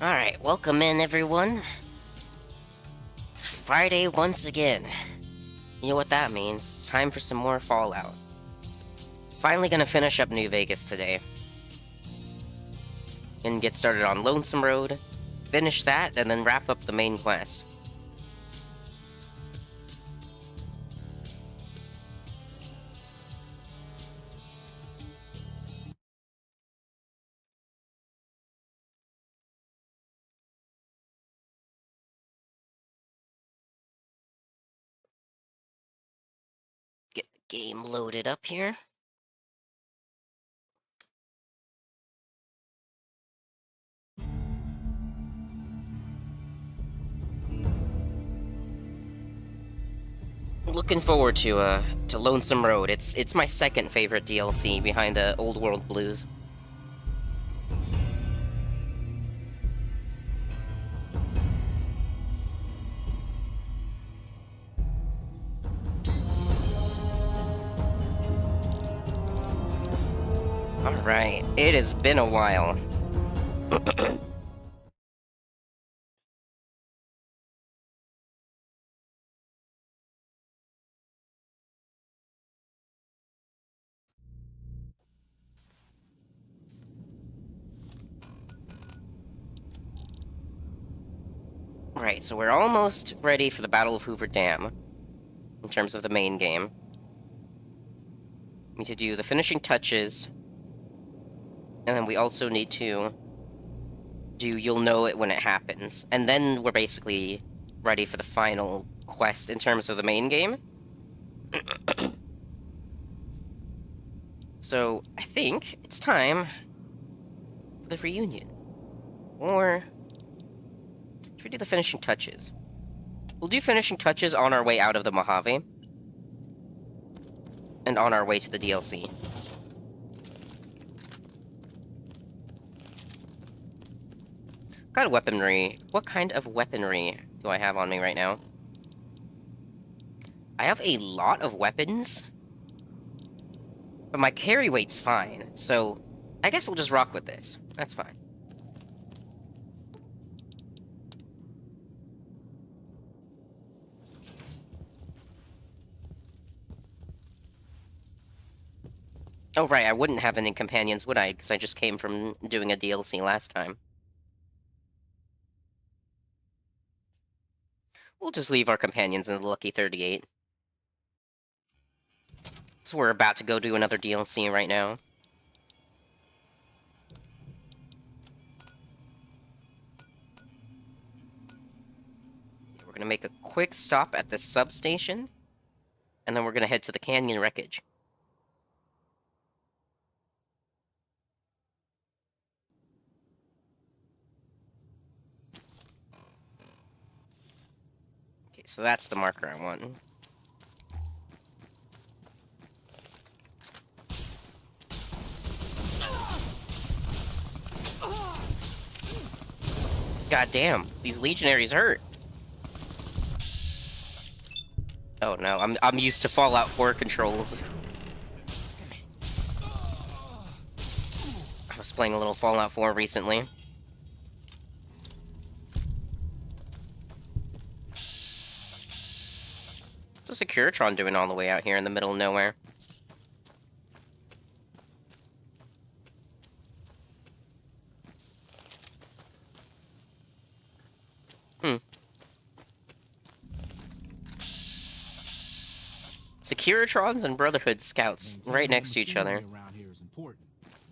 Alright, welcome in everyone. It's Friday once again. You know what that means. It's time for some more Fallout. Finally gonna finish up New Vegas today. And get started on Lonesome Road, finish that, and then wrap up the main quest. Get the game loaded up here. Looking forward to Lonesome Road. It's my second favorite DLC behind Old World Blues. Alright, it has been a while. Right, so we're almost ready for the Battle of Hoover Dam, in terms of the main game. We need to do the finishing touches, and then we also need to do You'll Know It When It Happens, and then we're basically ready for the final quest in terms of the main game. So, I think it's time for the reunion. Or should we do the finishing touches? We'll do finishing touches on our way out of the Mojave. And on our way to the DLC. What kind of weaponry do I have on me right now? I have a lot of weapons. But my carry weight's fine, so I guess we'll just rock with this. That's fine. Oh, right, I wouldn't have any companions, would I? Because I just came from doing a DLC last time. We'll just leave our companions in the Lucky 38. So we're about to go do another DLC right now. We're gonna make a quick stop at this substation, and then we're gonna head to the canyon wreckage. Okay, so that's the marker I want. God damn, these legionaries hurt. Oh no, I'm used to Fallout 4 controls. I was playing a little Fallout 4 recently. What's a Securitron doing all the way out here in the middle of nowhere? Securitrons and Brotherhood scouts right next to each other. Around here is important.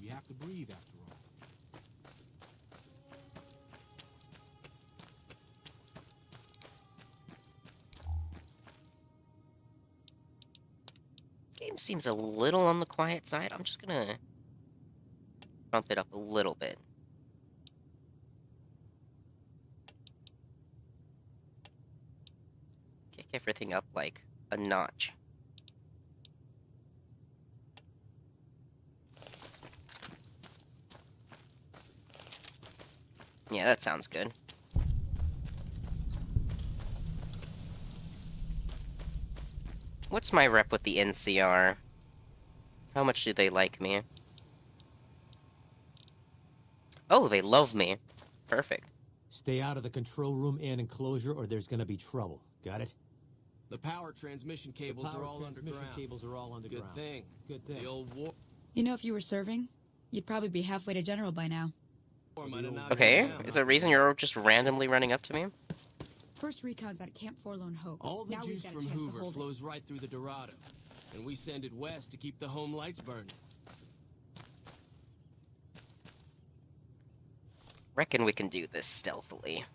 We have to breathe after all. Game seems a little on the quiet side. I'm just gonna bump it up a little bit. Kick everything up like a notch. Yeah, that sounds good. What's my rep with the NCR? How much do they like me? Oh, they love me. Perfect. Stay out of the control room and enclosure, or there's gonna be trouble. Got it? The power transmission cables are all underground. Cables are all underground. Good thing. Good thing. The old war You know, if you were serving, you'd probably be halfway to general by now. might have knocked Okay, you down. is there a reason you're just randomly running up to me? First recon's at Camp Forlorn Hope. All the now we've juice got a from chance to Hoover hold it. flows right through the Dorado, and we send it west to keep the home lights burning. Reckon we can do this stealthily.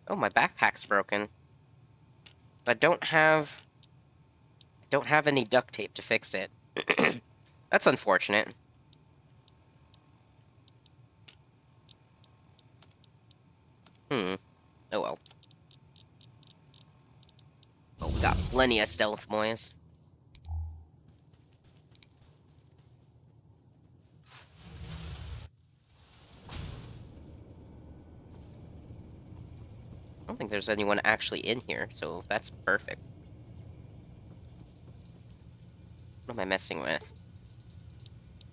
Oh, my backpack's broken. I don't have any duct tape to fix it. That's unfortunate. Oh well. Oh, we got plenty of stealth, boys. I don't think there's anyone actually in here, so that's perfect. What am I messing with?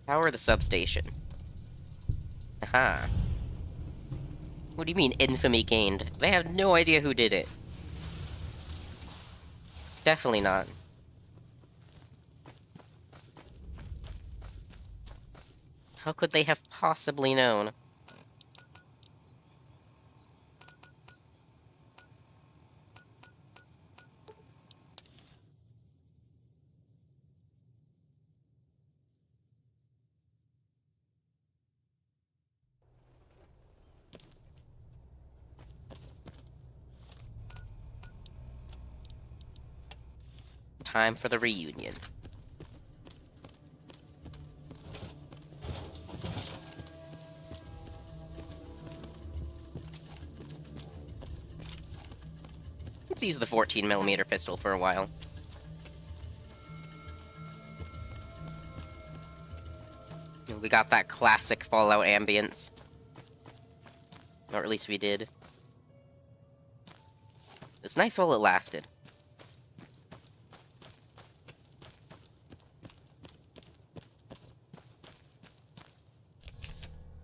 Power the substation. Aha. What do you mean, infamy gained? They have no idea who did it. Definitely not. How could they have possibly known? Time for the reunion. Let's use the 14mm pistol for a while. We got that classic Fallout ambience. Or at least we did. It was nice while it lasted.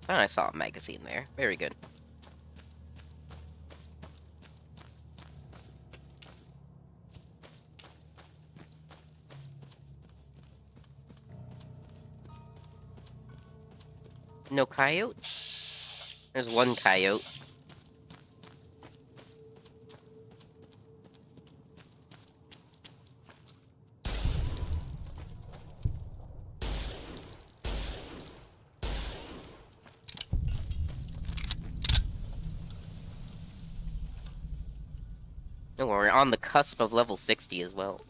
And I saw a magazine there. Very good. No coyotes? There's one coyote. Oh, we're on the cusp of level 60 as well.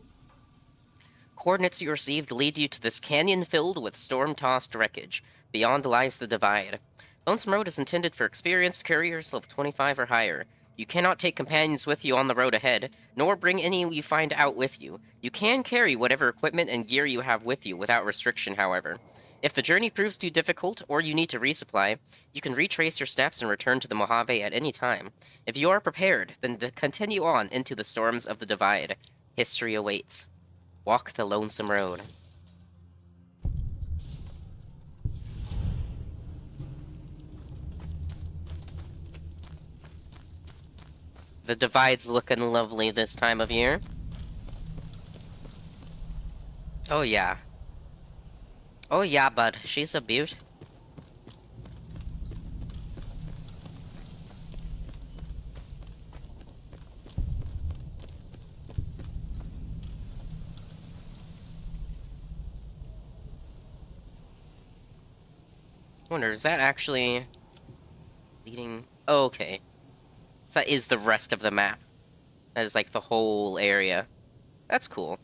Coordinates you received lead you to this canyon filled with storm-tossed wreckage. Beyond lies the Divide. Lonesome Road is intended for experienced couriers level 25 or higher. You cannot take companions with you on the road ahead, nor bring any you find out with you. You can carry whatever equipment and gear you have with you without restriction, however. If the journey proves too difficult, or you need to resupply, you can retrace your steps and return to the Mojave at any time. If you are prepared, then continue on into the storms of the Divide. History awaits. Walk the Lonesome Road. The Divide's looking lovely this time of year. Oh yeah. Oh yeah, bud. She's a beaut. I wonder, is that actually leading? Oh, okay. So that is the rest of the map. That is like the whole area. That's cool.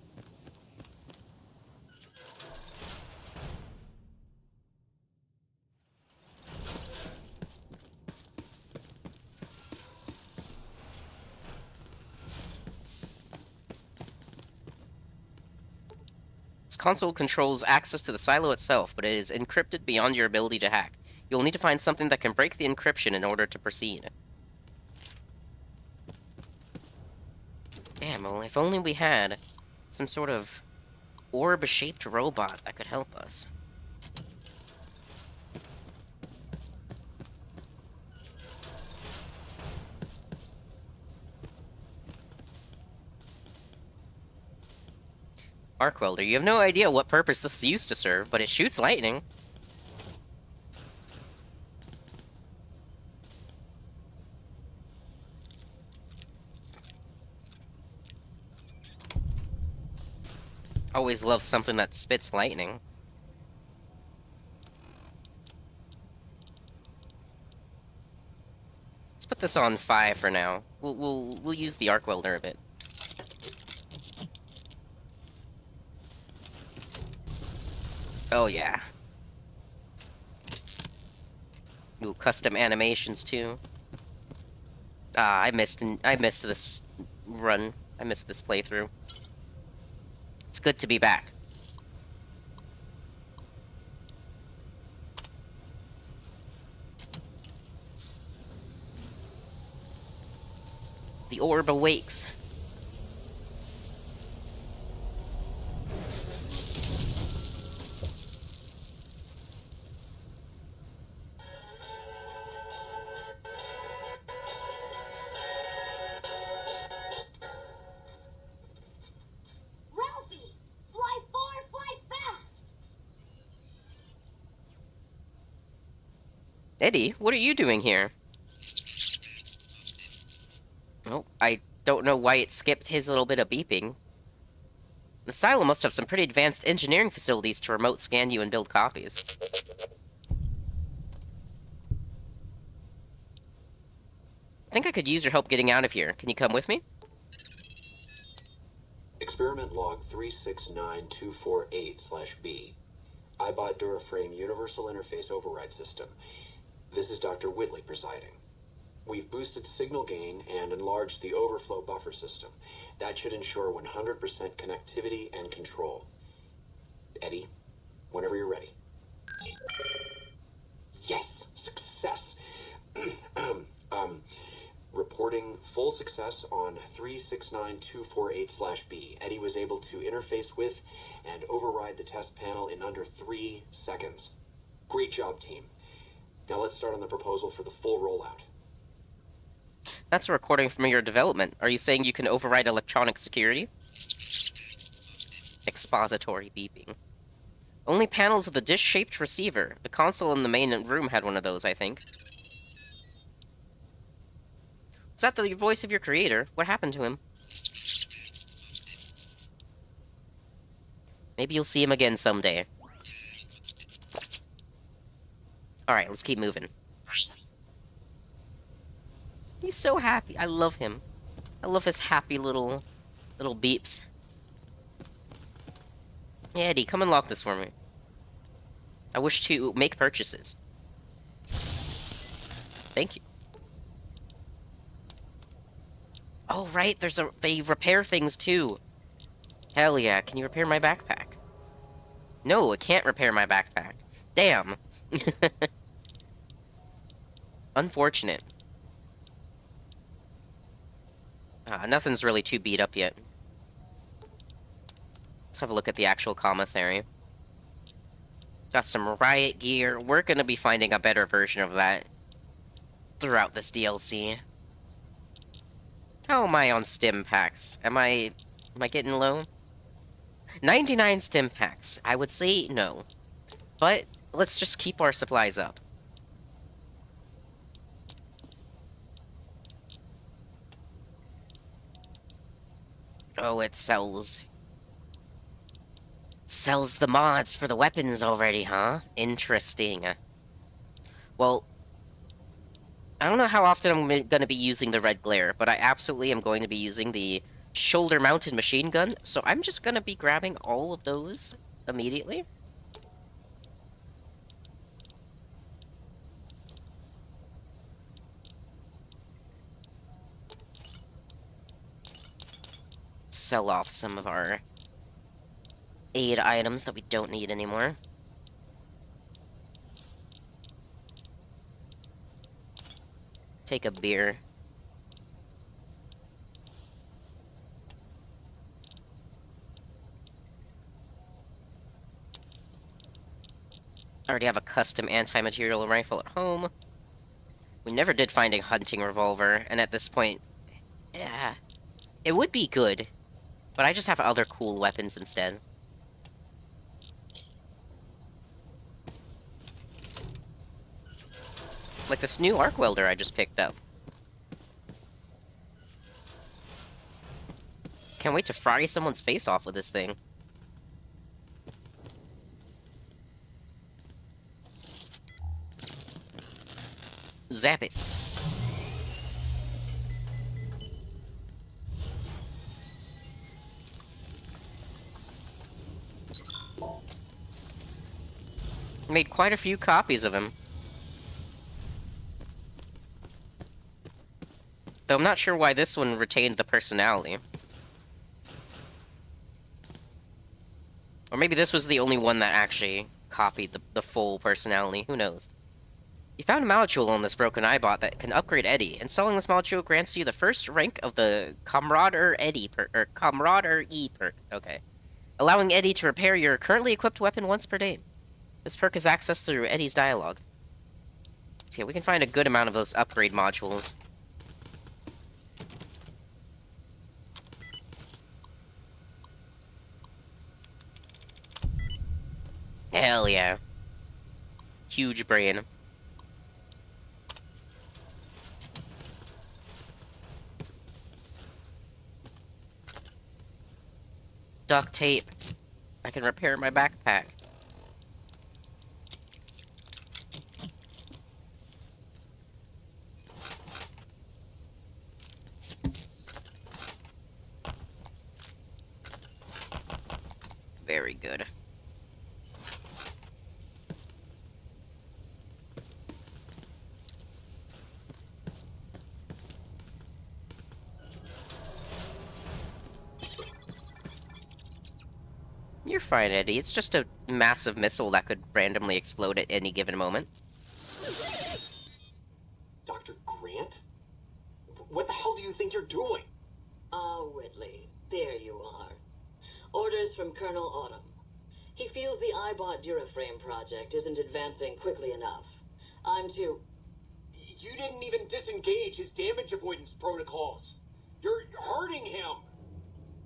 This console controls access to the silo itself, but it is encrypted beyond your ability to hack. You'll need to find something that can break the encryption in order to proceed. Damn, well, if only we had some sort of orb-shaped robot that could help us. Arc welder. You have no idea what purpose this used to serve, but it shoots lightning. Always love something that spits lightning. Let's put this on 5 for now. We'll use the arc welder a bit. Oh yeah. Ooh, custom animations too. Ah, I missed this run. I missed this playthrough. It's good to be back. The orb awakes. Ralphie! Fly far, fly fast! Eddie, what are you doing here? Oh, I don't know why it skipped his little bit of beeping. The silo must have some pretty advanced engineering facilities to remote scan you and build copies. I think I could use your help getting out of here. Can you come with me? Experiment log 369248/B. iBot Duraframe Universal Interface Override System. This is Dr. Whitley presiding. We've boosted signal gain and enlarged the overflow buffer system. That should ensure 100% connectivity and control. Eddie, whenever you're ready. Yes, success. Reporting full success on 369248/B. Eddie was able to interface with and override the test panel in under 3 seconds. Great job, team. Now let's start on the proposal for the full rollout. That's a recording from your development. Are you saying you can override electronic security? Expository beeping. Only panels with a dish-shaped receiver. The console in the main room had one of those, I think. Was that the voice of your creator? What happened to him? Maybe you'll see him again someday. Alright, let's keep moving. He's so happy. I love him. I love his happy little beeps. Hey, Eddie, come unlock this for me. I wish to make purchases. Thank you. Oh, right, they repair things too. Hell yeah, can you repair my backpack? No, it can't repair my backpack. Damn. Unfortunate. Nothing's really too beat up yet. Let's have a look at the actual commissary. Got some riot gear. We're gonna be finding a better version of that throughout this DLC. How am I on stim packs? Am I getting low? 99 stim packs. I would say no. But let's just keep our supplies up. Oh, it sells the mods for the weapons already, huh? Interesting. Well, I don't know how often I'm going to be using the red glare, but I absolutely am going to be using the shoulder-mounted machine gun, so I'm just going to be grabbing all of those immediately. Sell off some of our aid items that we don't need anymore. Take a beer. I already have a custom anti-material rifle at home. We never did find a hunting revolver, and at this point, yeah, it would be good, but I just have other cool weapons instead. Like this new arc welder I just picked up. Can't wait to fry someone's face off with this thing. Zap it. Made quite a few copies of him. Though I'm not sure why this one retained the personality. Or maybe this was the only one that actually copied the full personality. Who knows? You found a molecule on this broken Eyebot that can upgrade Eddie. Installing this molecule grants you the first rank of the Comrader Eddie perk, or Comrader E perk. Okay. Allowing Eddie to repair your currently equipped weapon once per day. This perk is accessed through Eddie's dialogue. So yeah, we can find a good amount of those upgrade modules. Hell yeah. Huge brain. Duct tape. I can repair my backpack. Very good. You're fine, Eddie. It's just a massive missile that could randomly explode at any given moment. Dr. Grant? What the hell do you think you're doing? Ah, Whitley. There you are. Orders from Colonel Autumn. He feels the Eyebot Duraframe project isn't advancing quickly enough. I'm to... You didn't even disengage his damage avoidance protocols. You're hurting him.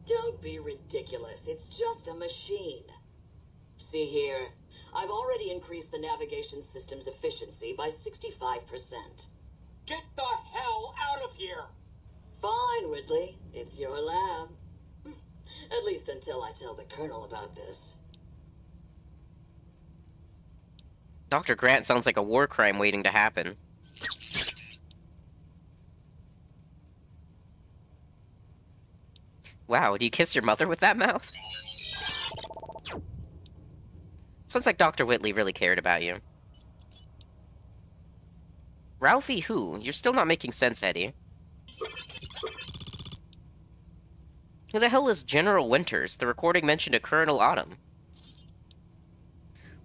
Don't be ridiculous. It's just a machine. See here. I've already increased the navigation system's efficiency by 65%. Get the hell out of here! Fine, Whitley. It's your lab. At least until I tell the Colonel about this. Dr. Grant sounds like a war crime waiting to happen. Wow, do you kiss your mother with that mouth? Sounds like Dr. Whitley really cared about you. Ralphie who? You're still not making sense, Eddie. Who the hell is General Winters? The recording mentioned a Colonel Autumn.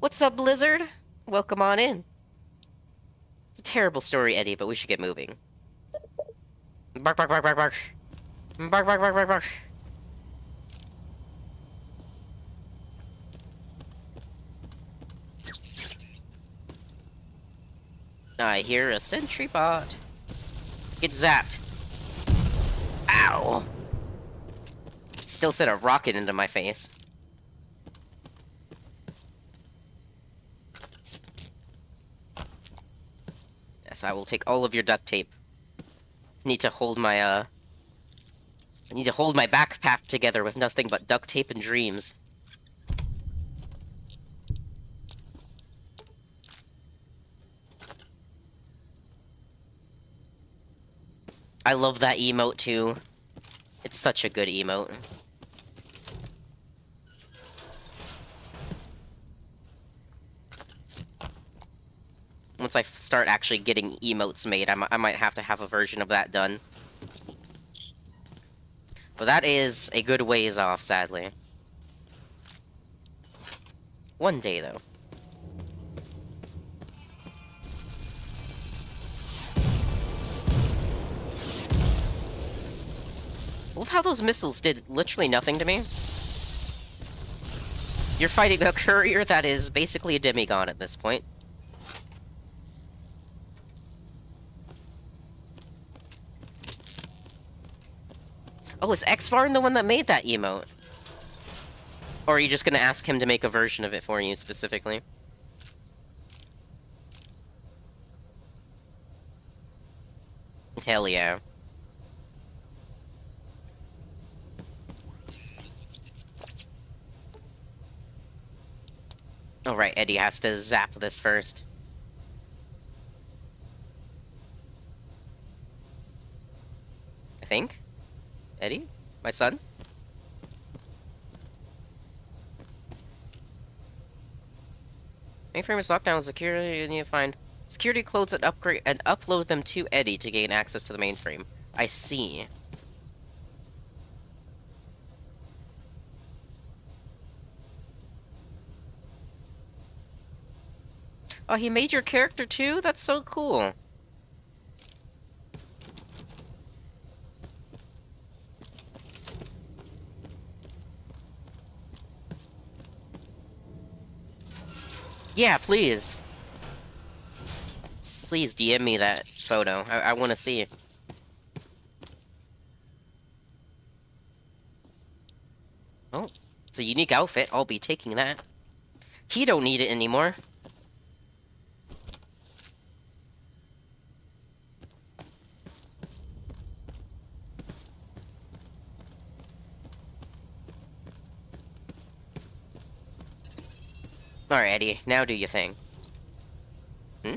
What's up, Blizzard? Welcome on in. It's a terrible story, Eddie, but we should get moving. Bark, bark, bark, bark, bark. Bark, bark, bark, bark, bark. I hear a sentry bot. Get zapped. Ow! Still sent a rocket into my face. Yes, I will take all of your duct tape. Need to hold my, I need to hold my backpack together with nothing but duct tape and dreams. I love that emote, too. It's such a good emote. Once I start actually getting emotes made, I might have to have a version of that done. But that is a good ways off, sadly. One day, though. I love how those missiles did literally nothing to me. You're fighting a courier that is basically a demigod at this point. Oh, is Xvarn the one that made that emote? Or are you just gonna ask him to make a version of it for you, specifically? Hell yeah. Alright, Eddie has to zap this first. I think? Eddie? My son? Mainframe is locked down. Security, you need to find security codes and upgrade and upload them to Eddie to gain access to the mainframe. I see. Oh, he made your character too? That's so cool. Yeah, please. Please DM me that photo. I want to see it. Oh, it's a unique outfit. I'll be taking that. He don't need it anymore. Alright, Eddie, now do your thing. Hmm?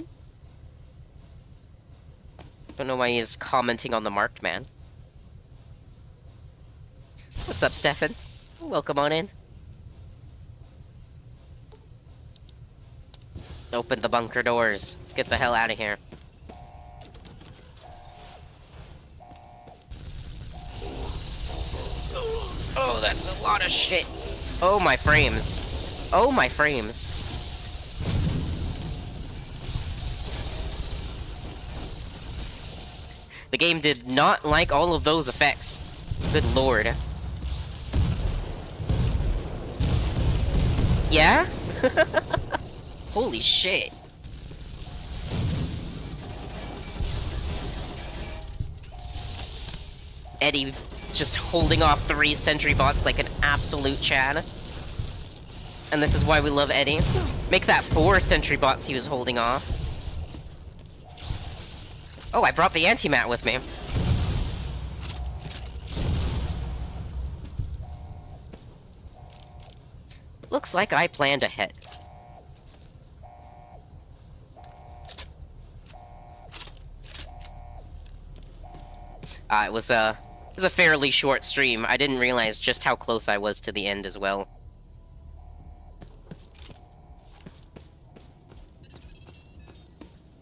Don't know why he's commenting on the marked man. What's up, Stefan? Welcome on in. Open the bunker doors. Let's get the hell out of here. Oh, that's a lot of shit. Oh, my frames. Oh, my frames. The game did not like all of those effects. Good lord. Yeah? Holy shit. Eddie just holding off 3 sentry bots like an absolute Chad. And this is why we love Eddie. Make that 4 sentry bots he was holding off. Oh, I brought the antimat with me. Looks like I planned ahead. It was a fairly short stream. I didn't realize just how close I was to the end as well.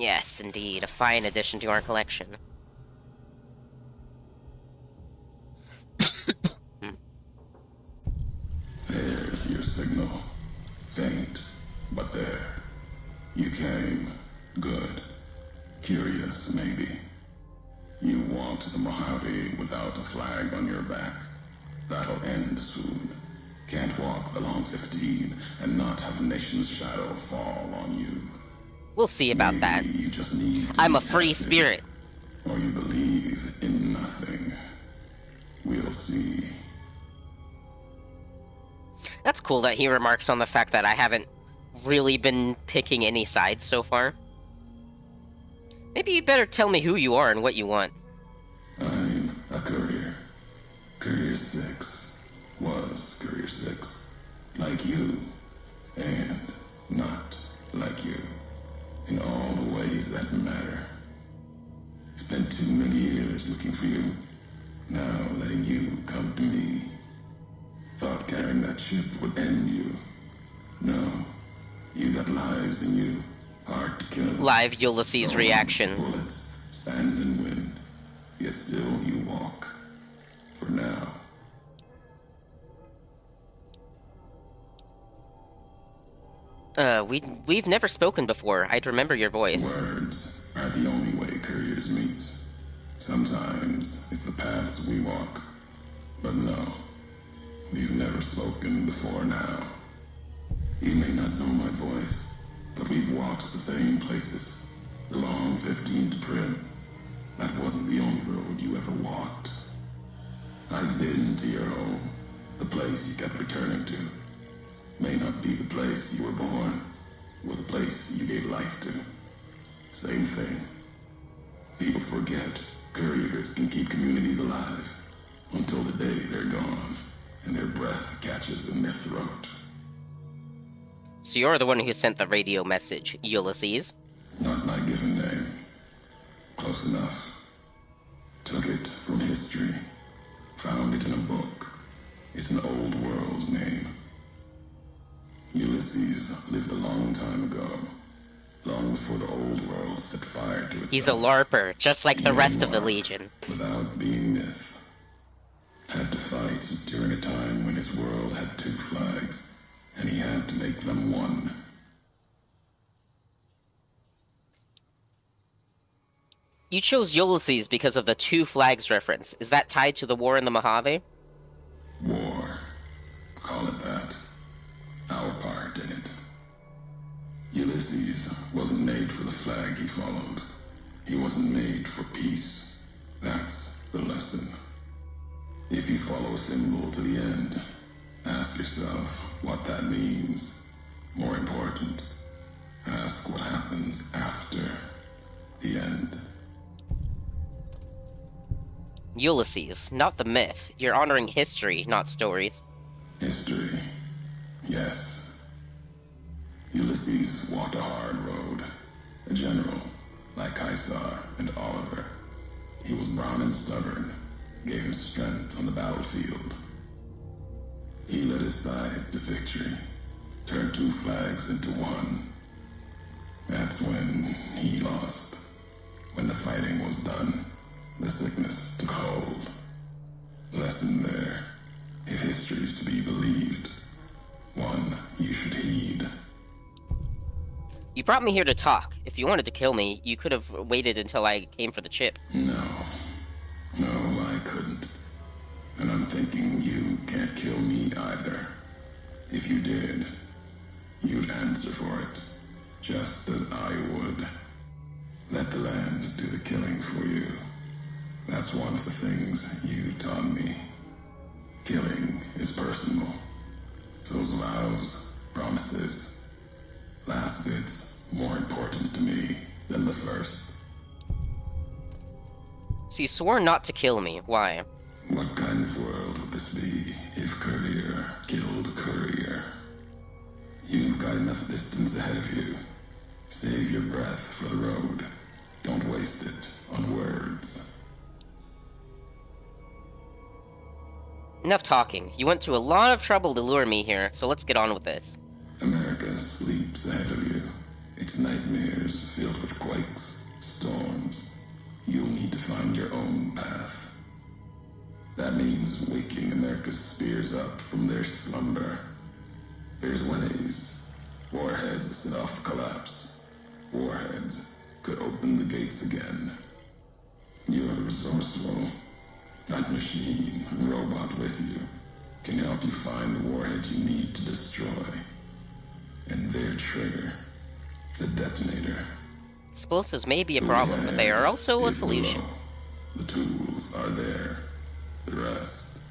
Yes, indeed, a fine addition to our collection. There's your signal. Faint, but there. You came. Good. Curious, maybe. You walked the Mojave without a flag on your back. That'll end soon. Can't walk the long 15 and not have a nation's shadow fall on you. We'll see about Maybe that. You just need to I'm a be free tested. spirit. Or you believe in nothing. We'll see. That's cool that he remarks on the fact that I haven't really been picking any sides so far. Maybe you'd better tell me who you are and what you want. I'm a courier. Courier 6 was Courier 6. Like you. And not like you. In all the ways that matter. Spent too many years looking for you. Now letting you come to me. Thought carrying that ship would end you. No. You got lives in you. Hard to kill. Live Ulysses reaction. Bullets, sand and wind. Yet still you walk. For now. We've never spoken before. I'd remember your voice. Words are the only way couriers meet. Sometimes it's the paths we walk. But no. We've never spoken before now. You may not know my voice, but we've walked the same places. The long 15 to Prim. That wasn't the only road you ever walked. I've been to your home, the place you kept returning to. May not be the place you were born, was the place you gave life to. Same thing. People forget Couriers can keep communities alive until the day they're gone and their breath catches in their throat. So you're the one who sent the radio message, Ulysses. Not my given name. Close enough. Took it from history. Found it in a book. It's an old world name. Ulysses lived a long time ago. Long before the old world set fire to itself. He's a LARPer, just like the rest of the Legion. Without being myth. Had to fight during a time when his world had 2 flags, and he had to make them one. You chose Ulysses because of the 2 flags reference. Is that tied to the war in the Mojave? War. Call it that. Our part in it. Ulysses wasn't made for the flag he followed. He wasn't made for peace. That's the lesson. If you follow a symbol to the end, ask yourself what that means. More important, ask what happens after the end. Ulysses, not the myth. You're honoring history, not stories. History. Yes. Ulysses walked a hard road. A general, like Caesar and Oliver. He was brown and stubborn, gave him strength on the battlefield. He led his side to victory, turned 2 flags into one. That's when he lost. When the fighting was done, the sickness took hold. Lesson there, if history's to be believed, one you should heed. You brought me here to talk. If you wanted to kill me, you could have waited until I came for the chip. No, I couldn't. And I'm thinking you can't kill me either. If you did, you'd answer for it, just as I would. Let the land do the killing for you. That's one of the things you taught me. Killing is personal. So's vows, promises, last bits more important to me than the first. So you swore not to kill me. Why? What kind of world would this be if courier killed courier? You've got enough distance ahead of you. Save your breath for the road. Don't waste it on words. Enough talking. You went to a lot of trouble to lure me here, so let's get on with this. America sleeps ahead of you. Its nightmares filled with quakes, storms. You'll need to find your own path. That means waking America's spears up from their slumber. There's ways. Warheads set off collapse. Warheads could open the gates again. You're resourceful. That machine, robot with you, can help you find the warheads you need to destroy. And their trigger, the detonator. Explosives may be a problem, but they are also a is solution. below. The tools are there. The rest,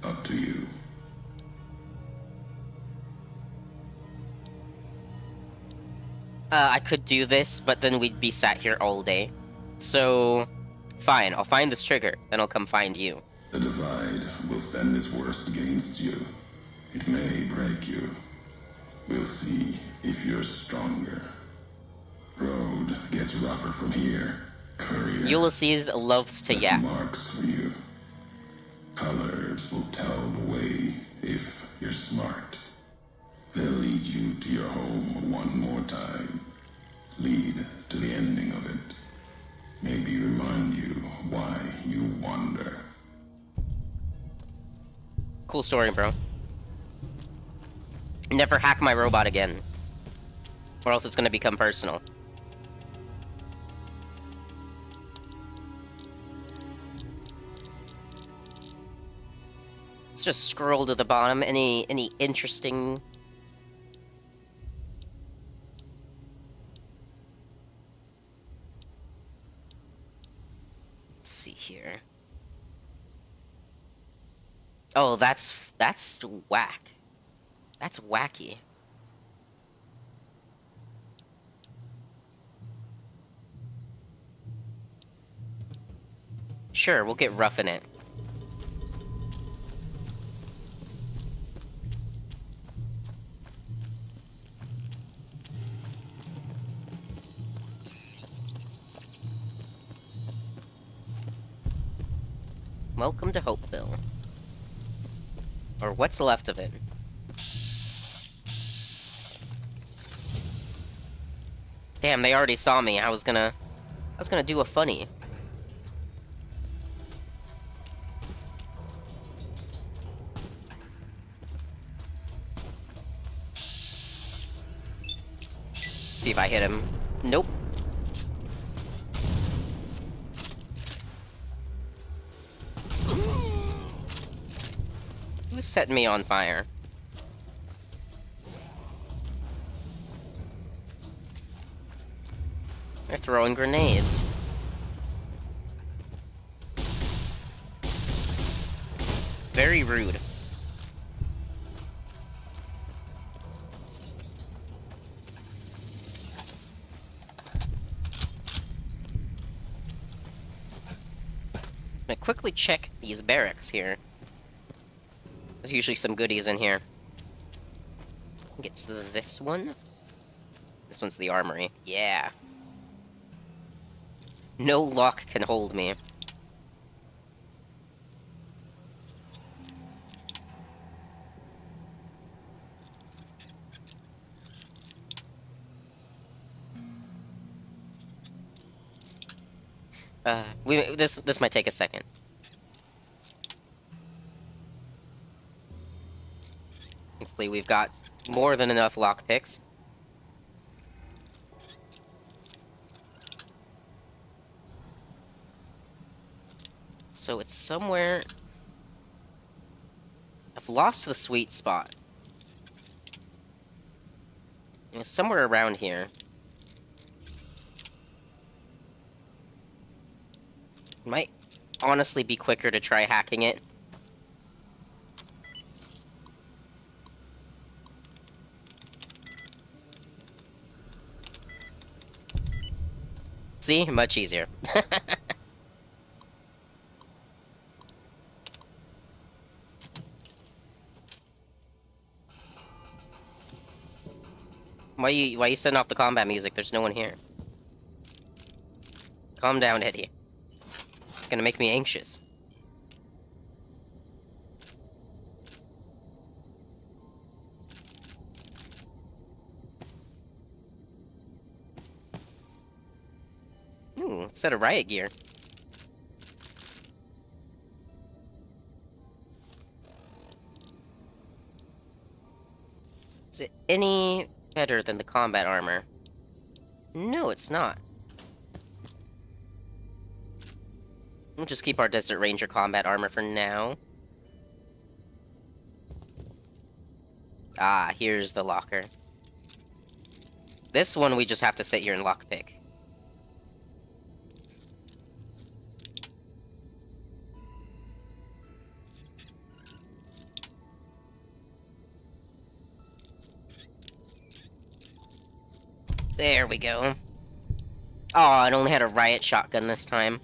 up to you. I could do this, but then we'd be sat here all day. So, fine, I'll find this trigger, then I'll come find you. The divide will send its worst against you. It may break you. We'll see if you're stronger. Road gets rougher from here. Courier. Ulysses loves to left yap. marks for you. Colors will tell the way if you're smart. They'll lead you to your home one more time. Lead to the ending of it. Maybe remind you why you wander. Cool story, bro. Never hack my robot again. Or else it's gonna become personal. Let's just scroll to the bottom. Any interesting... Let's see here. Oh, that's whack. That's wacky. Sure, we'll get rough in it. Welcome to Hopeville. Or what's left of it. Damn, they already saw me. I was gonna do a funny. See if I hit him. Nope. Who's setting me on fire? They're throwing grenades. Very rude. I'm gonna quickly check these barracks here. There's usually some goodies in here. I think it's this one. This one's the armory. Yeah. No lock can hold me. This might take a second. Thankfully, we've got more than enough lockpicks. So it's somewhere... I've lost the sweet spot. It's somewhere around here. It might honestly be quicker to try hacking it. See? Much easier. Why you setting off the combat music? There's no one here. Calm down, Eddie. It's gonna make me anxious. Ooh, set of riot gear. Is it any better than the combat armor? No, it's not. We'll just keep our Desert Ranger combat armor for now. Ah, here's the locker. This one we just have to sit here and lockpick. There we go. Oh, it only had a riot shotgun this time.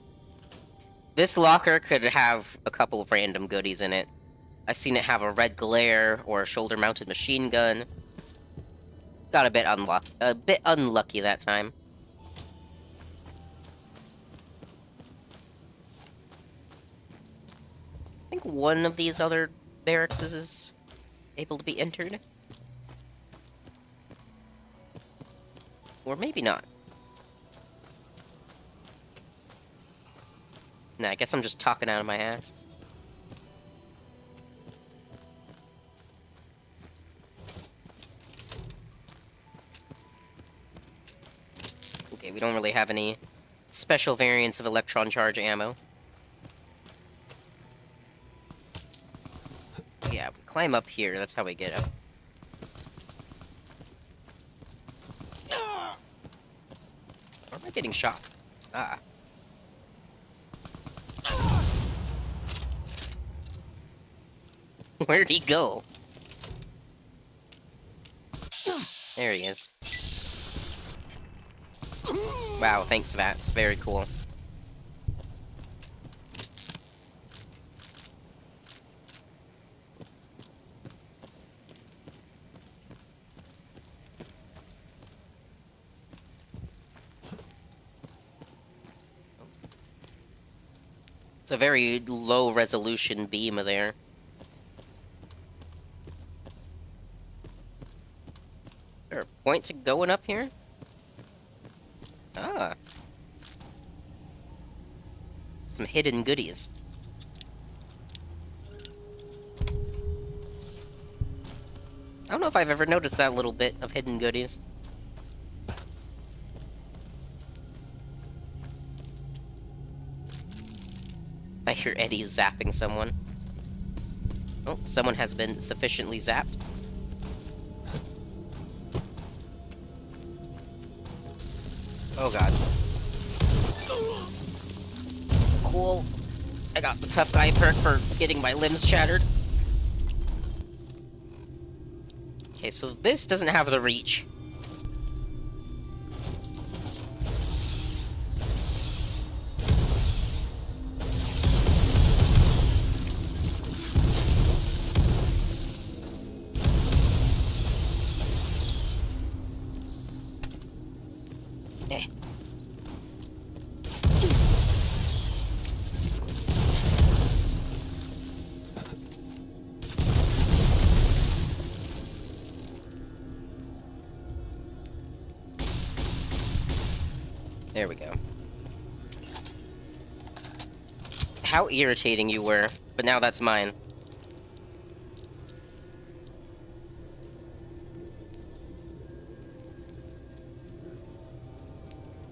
This locker could have a couple of random goodies in it. I've seen it have a red glare or a shoulder-mounted machine gun. Got a bit unlucky that time. I think one of these other barracks is able to be entered. Or maybe not. Nah, I guess I'm just talking out of my ass. Okay, we don't really have any special variants of electron charge ammo. Yeah, we climb up here, that's how we get up. Why am I getting shot? Ah. Where'd he go? There he is. Wow, thanks, Vats. Very cool. It's a very low resolution beam there. Is there a point to going up here? Ah. Some hidden goodies. I don't know if I've ever noticed that little bit of hidden goodies. I hear Eddie zapping someone. Oh, someone has been sufficiently zapped. Oh god. Cool. I got the tough guy perk for getting my limbs shattered. Okay, so this doesn't have the reach. Eh. There we go. How irritating you were, but now that's mine.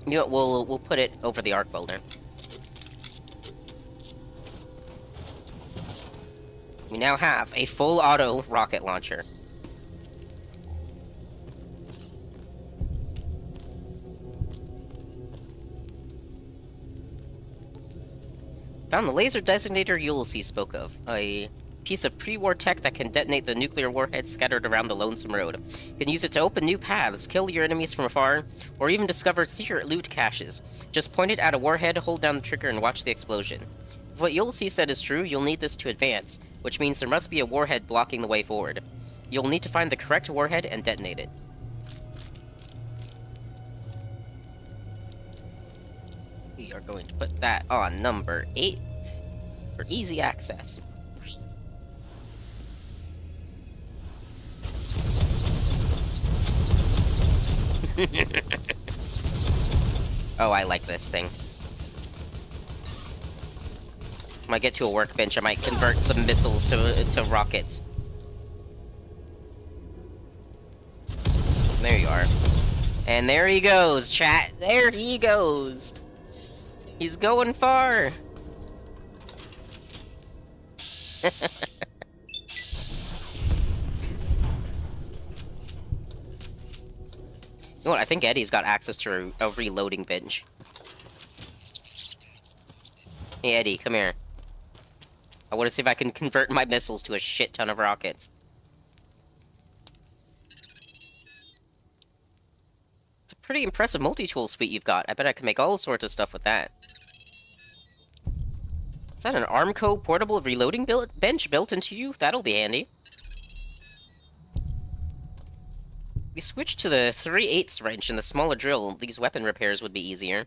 You know what, we'll put it over the arc welder. We now have a full auto rocket launcher. Found the laser designator Ulysses spoke of, a piece of pre-war tech that can detonate the nuclear warheads scattered around the Lonesome Road. You can use it to open new paths, kill your enemies from afar, or even discover secret loot caches. Just point it at a warhead, hold down the trigger, and watch the explosion. If what Ulysses said is true, you'll need this to advance, which means there must be a warhead blocking the way forward. You'll need to find the correct warhead and detonate it. We are going to put that on number 8 for easy access. Oh, I like this thing. When I get to a workbench, I might convert some missiles to rockets. There you are. And there he goes, chat. There he goes. He's going far. You know what? I think Eddie's got access to a reloading bench. Hey, Eddie, come here. I want to see if I can convert my missiles to a shit ton of rockets. It's a pretty impressive multi-tool suite you've got. I bet I can make all sorts of stuff with that. Is that an Armco portable reloading bench built into you? That'll be handy. If we switch to the 3/8 wrench and the smaller drill, these weapon repairs would be easier.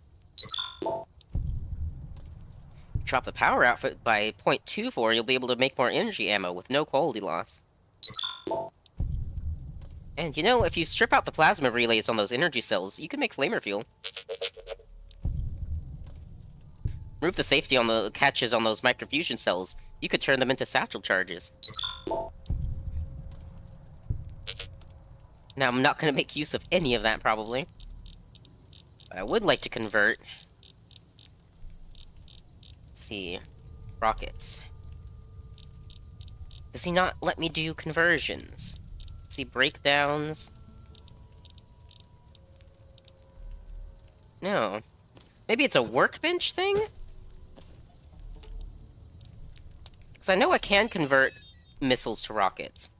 Drop the power output by 0.24, you'll be able to make more energy ammo with no quality loss. And you know, if you strip out the plasma relays on those energy cells, you can make flamer fuel. Remove the safety on the catches on those microfusion cells, you could turn them into satchel charges. Now, I'm not going to make use of any of that, probably. But I would like to convert... Let's see... rockets. Does he not let me do conversions? Let's see, breakdowns... No. Maybe it's a workbench thing? Because I know I can convert missiles to rockets.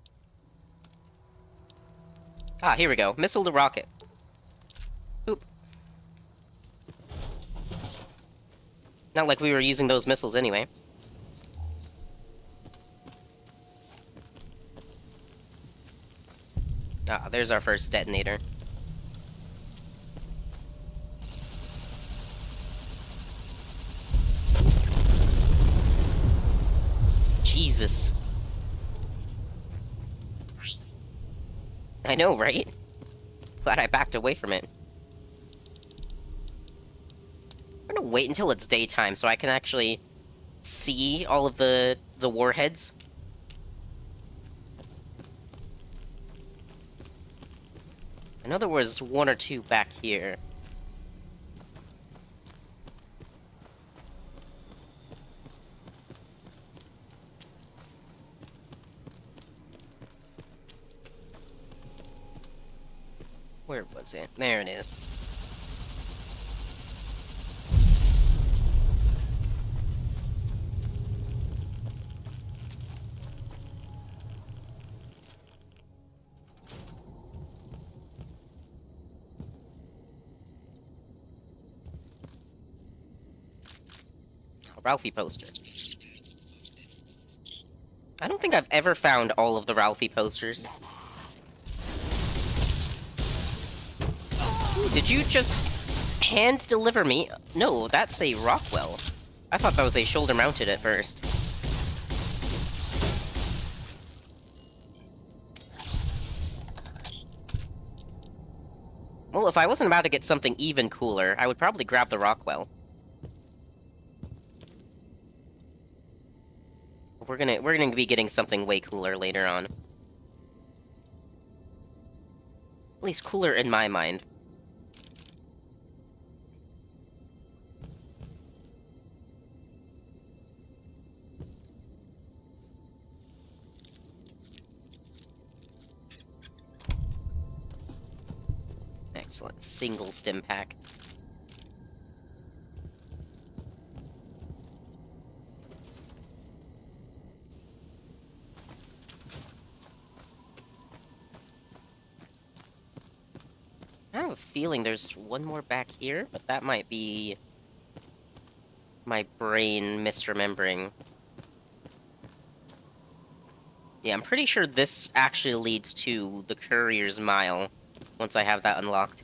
Ah, here we go. Missile to rocket. Oop. Not like we were using those missiles anyway. Ah, there's our first detonator. Jesus. I know, right? Glad I backed away from it. I'm gonna wait until it's daytime so I can actually see all of the warheads. I know there was one or two back here. Where was it? There it is. Ralphie poster. I don't think I've ever found all of the Ralphie posters. Ooh, did you just hand deliver me? No, that's a Rockwell. I thought that was a shoulder mounted at first. Well, if I wasn't about to get something even cooler, I would probably grab the Rockwell. We're gonna be getting something way cooler later on. At least cooler in my mind. Excellent. Single stim pack. I have a feeling there's one more back here, but that might be my brain misremembering. Yeah, I'm pretty sure this actually leads to the Courier's Mile, once I have that unlocked.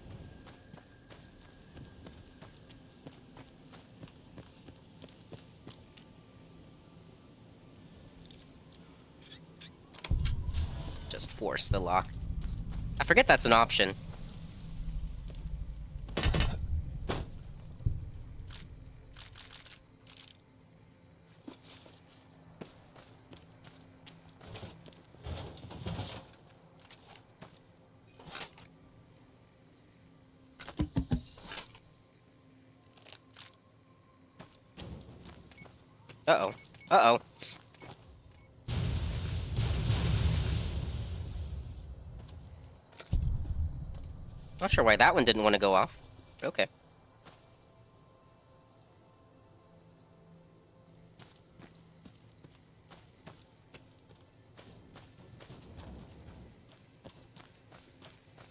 Just force the lock. I forget that's an option. Uh-oh. Uh-oh. Not sure why that one didn't want to go off. Okay. I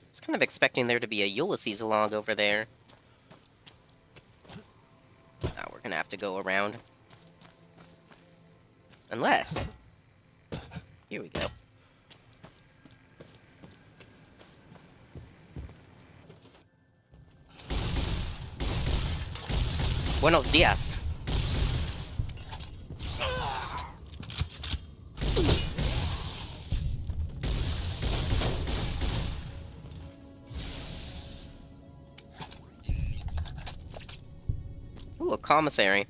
was kind of expecting there to be a Ulysses log over there. Now we're gonna have to go around. Unless... Here we go. Buenos dias. Ooh, a commissary.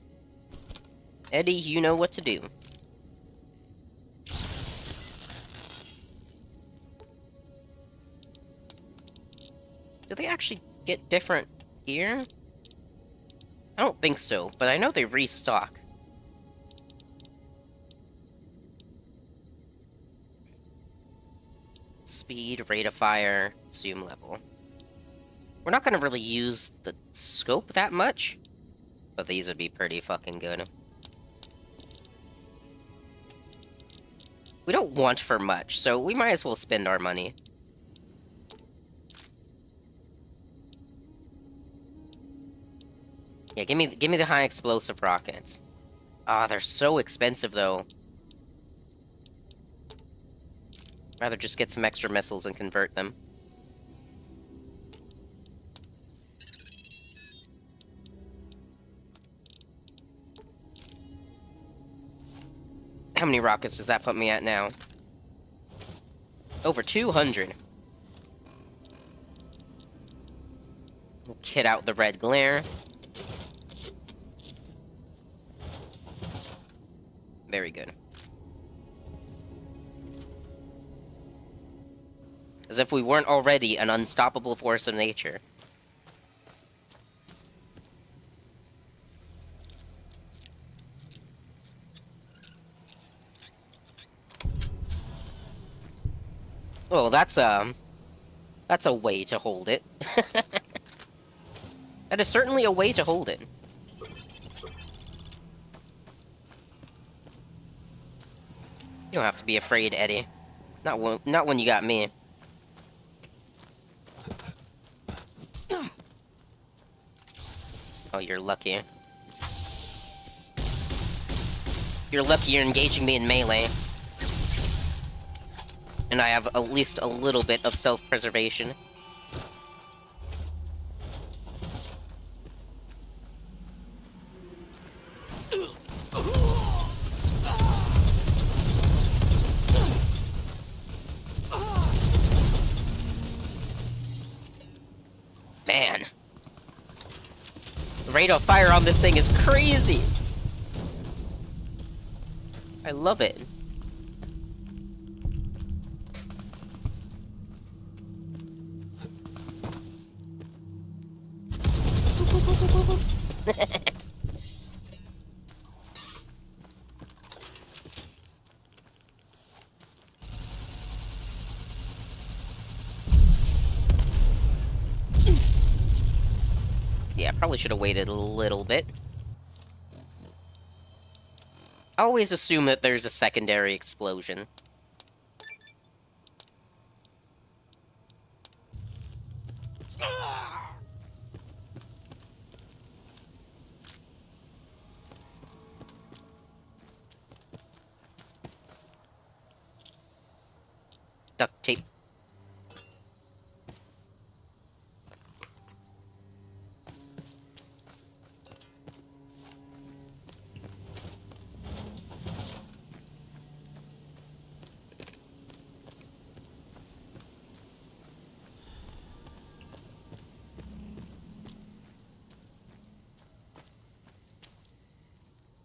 Eddie, you know what to do. Do they actually get different gear? I don't think so, but I know they restock. Speed, rate of fire, zoom level. We're not gonna really use the scope that much, but these would be pretty fucking good. We don't want for much, so we might as well spend our money. Yeah, give me the high explosive rockets. Ah, they're so expensive though. Rather just get some extra missiles and convert them. How many rockets does that put me at now? Over 200. We'll kit out the red glare. Very good. As if we weren't already an unstoppable force of nature. Well, that's a way to hold it. That is certainly a way to hold it. You don't have to be afraid, Eddie. Not when you got me. Oh, you're lucky. You're lucky you're engaging me in melee. And I have at least a little bit of self-preservation. Man. The rate of fire on this thing is crazy! I love it. Yeah, probably should have waited a little bit. I always assume that there's a secondary explosion. Duct tape.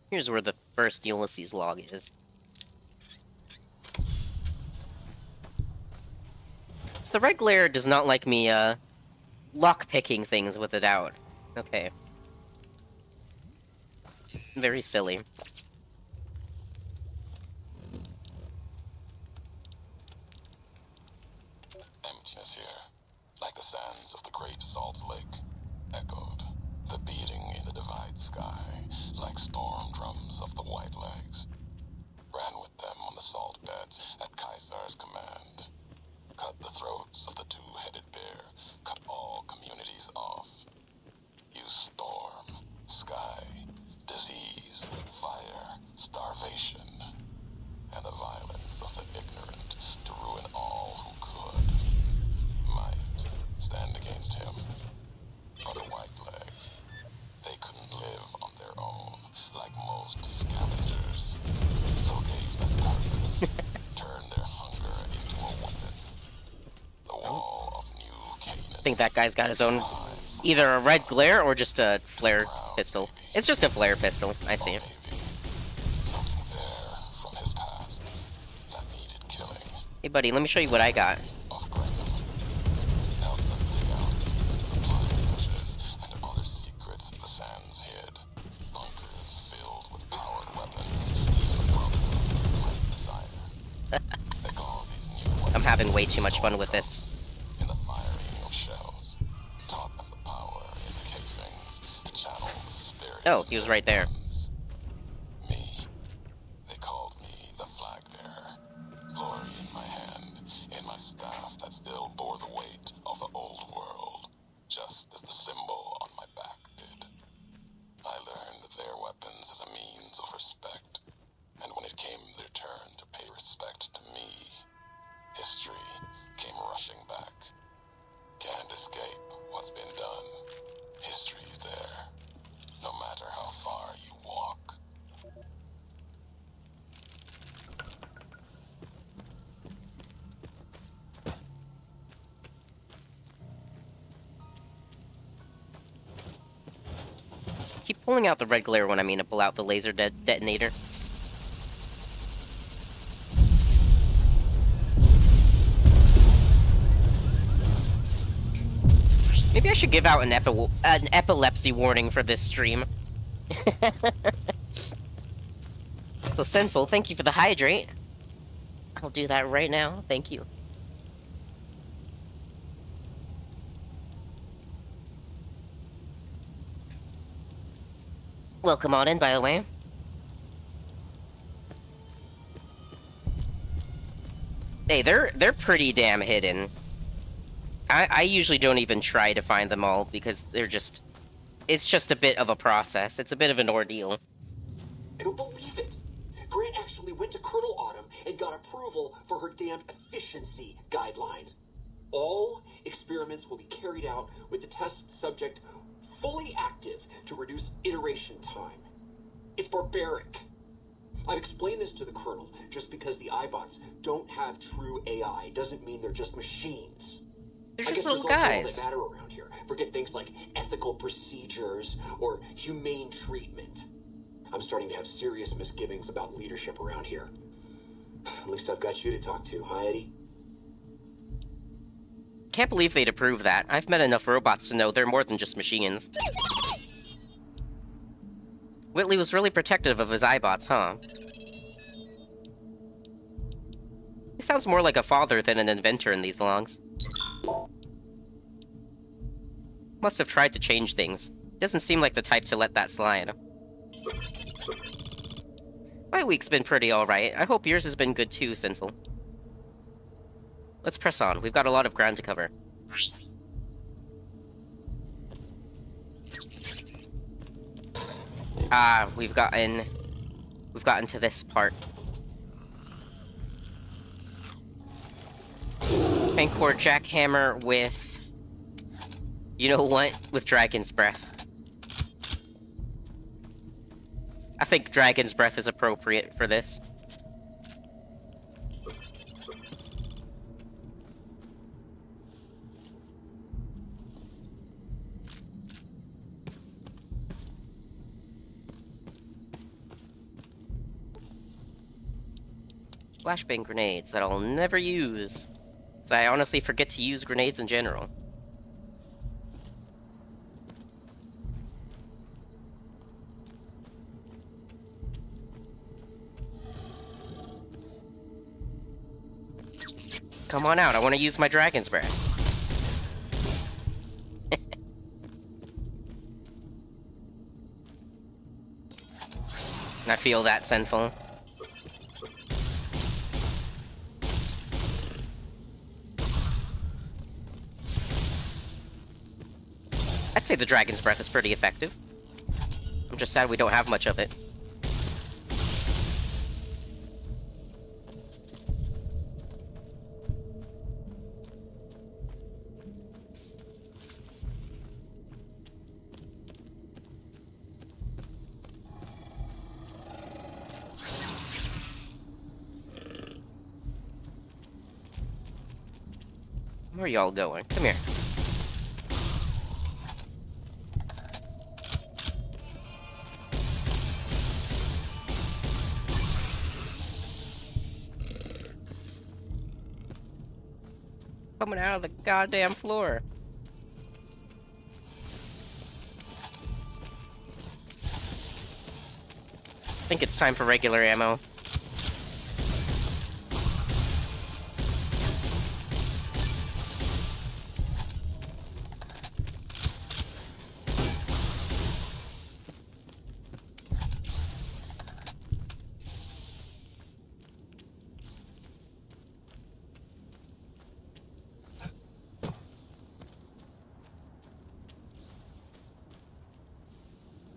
Here's where the first Ulysses log is. So the red glare does not like me, lockpicking things with it out. Okay. Very silly. Emptiness here, like the sands of the Great Salt Lake, echoed. The beating in the divide sky, like storm drums of the White Legs. Ran with them on the salt beds at Caesar's command. Cut the throats of the two-headed bear, cut all communities off. Use storm, sky, disease, fire, starvation, and the violence of the ignorant to ruin all who could. Might stand against him. But the White Legs, they couldn't live on their own, like most scavengers. So gave them purpose, turned their hunger into a weapon. The wall of New Canaan. I think that guy's got his own, either a red glare or just a flare pistol. It's just a flare pistol, I see. Something there from his past that needed killing. Hey buddy, let me show you what I got. Of Graham. Help them dig out supply caches and other secrets the sands hid. Bunkers filled with powered weapons, even a brother might desire. They call these new weapons I'm having way too much fun with this. in the firing of shells. Taught them the power in the casings to channel the spirits. Oh, he was right there. Me. They called me the flag bearer. Glory in my hand, in my staff that still bore the weight of the old world, just as the symbol on my back did. I learned their weapons as a means of respect, and when it came their turn to pay respect to me, history came rushing back. Can't escape what's been done. History's there, no matter how far you Pulling out the red glare when I mean to pull out the laser detonator. Maybe I should give out an epilepsy warning for this stream. So, Sinful, thank you for the hydrate. I'll do that right now. Thank you. Welcome on in, by the way. Hey, they're pretty damn hidden. I usually don't even try to find them all because they're just... It's just a bit of a process. It's a bit of an ordeal. I don't believe it. Grant actually went to Colonel Autumn and got approval for her damned efficiency guidelines. All experiments will be carried out with the test subject fully active to reduce iteration time. It's barbaric. I've explained this to the Colonel. Just because the iBots don't have true AI doesn't mean they're just machines. They're I just guess little results are all guys. that matter around here. Forget things like ethical procedures or humane treatment. I'm starting to have serious misgivings about leadership around here. At least I've got you to talk to, huh, Eddie? Can't believe they'd approve that. I've met enough robots to know they're more than just machines. Whitley was really protective of his iBots, huh? He sounds more like a father than an inventor in these logs. Must have tried to change things. Doesn't seem like the type to let that slide. My week's been pretty alright. I hope yours has been good too, Sinful. Let's press on. We've got a lot of ground to cover. Ah, we've gotten to this part. Pancor Jackhammer with... You know what? With Dragon's Breath. I think Dragon's Breath is appropriate for this. Flashbang grenades that I'll never use. So I honestly forget to use grenades in general. Come on out, I want to use my Dragon's Breath. I feel that, Sinful. I'd say the Dragon's Breath is pretty effective. I'm just sad we don't have much of it. Where are y'all going? Come here. Coming out of the goddamn floor. I think it's time for regular ammo.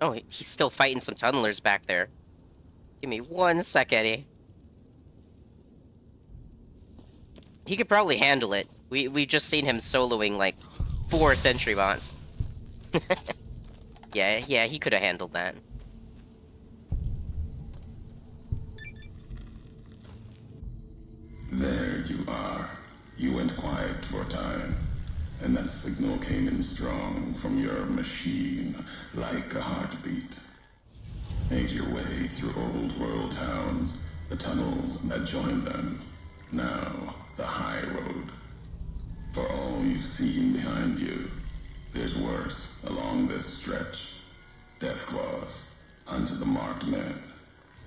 Oh, he's still fighting some tunnelers back there. Give me 1 sec, Eddie. He could probably handle it. We've just seen him soloing, like, 4 sentry bots. Yeah, he could have handled that. There you are. You went quiet for a time. and that signal came in strong from your machine, like a heartbeat. Made your way through old world towns, the tunnels that join them, now the high road. For all you've seen behind you, there's worse along this stretch. Deathclaws hunt the marked men,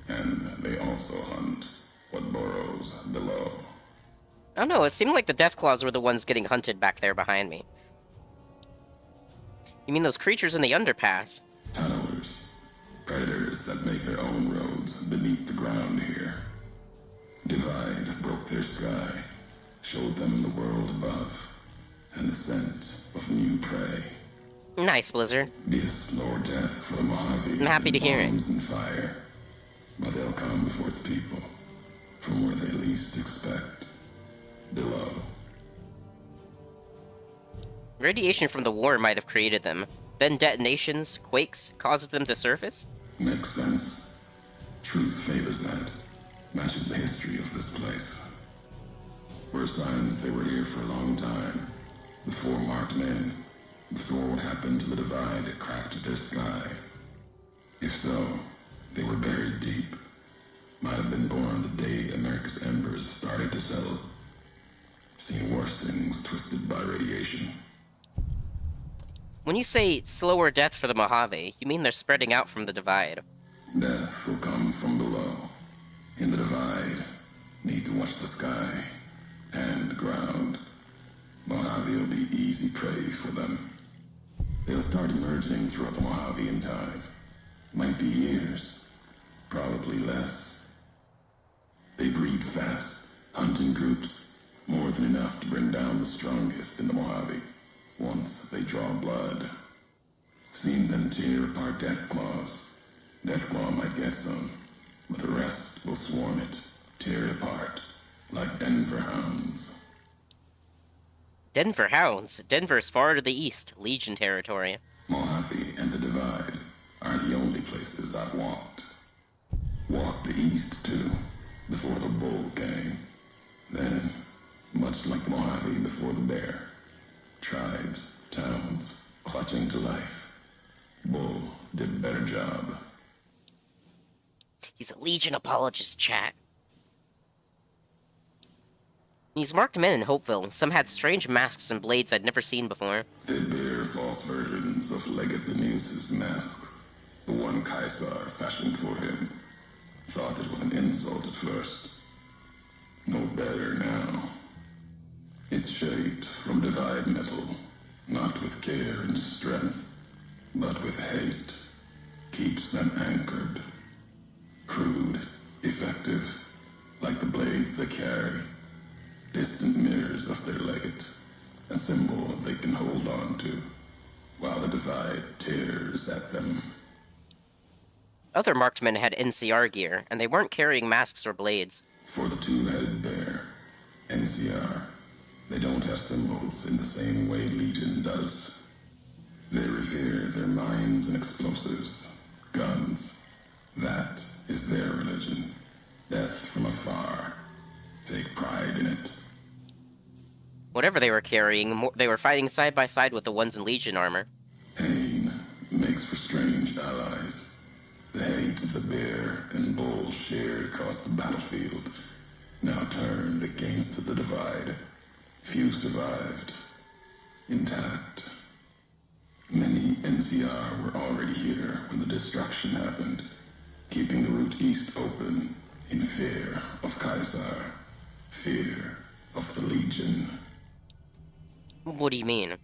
and they also hunt what burrows below. I don't know, it seemed like the Deathclaws were the ones getting hunted back there behind me. You mean those creatures in the underpass? Tunnelers. Predators that make their own roads beneath the ground here. Divide broke their sky, showed them the world above, and the scent of new prey. Nice, Blizzard. Be a slower death for the Mojave. I'm happy to hear it. Bombs and fire. But they'll come for its people, from where they least expect. Below. Radiation from the war might have created them. Then detonations, quakes, caused them to surface? Makes sense. Truth favors that. Matches the history of this place. Were signs they were here for a long time. Before marked men. Before what happened to the Divide cracked their sky. If so, they were buried deep. Might have been born the day America's embers started to settle. Seen worse things twisted by radiation. When you say slower death for the Mojave, you mean they're spreading out from the Divide. Death will come from below. In the Divide, need to watch the sky and ground. Mojave will be easy prey for them. They'll start emerging throughout the Mojave in time. Might be years, probably less. They breed fast, hunt in groups, more than enough to bring down the strongest in the Mojave. Once they draw blood. Seen them tear apart Deathclaws. Deathclaw might get some, but the rest will swarm it, tear it apart, like Denver hounds. Denver Hounds? Denver's far to the east, Legion territory. Mojave and the Divide are the only places I've walked. Walked the east, too, before the bull came. Then, much like Mojave before the bear, tribes, towns, clutching to life. Bull did a better job. He's a Legion apologist, chat. These marked men in Hopeville, some had strange masks and blades I'd never seen before. They bear false versions of Legate Beneus's masks. The one Caesar fashioned for him. Thought it was an insult at first. No better now. It's shaped from Divide metal, not with care and strength, but with hate. Keeps them anchored. Crude, effective, like the blades they carry. Distant mirrors of their legate, a symbol they can hold on to, while the Divide tears at them. Other marked men had NCR gear, and they weren't carrying masks or blades. For the two-headed bear, NCR, they don't have symbols in the same way Legion does. They revere their mines and explosives, guns. That is their religion. Death from afar. Take pride in it. Whatever they were carrying, they were fighting side by side with the ones in Legion armor. Pain makes for strange allies. The hate the bear and bull shared across the battlefield, now turned against the Divide. Few survived. Intact. Many NCR were already here when the destruction happened, keeping the route east open in fear of Caesar, fear of the Legion. What do you mean?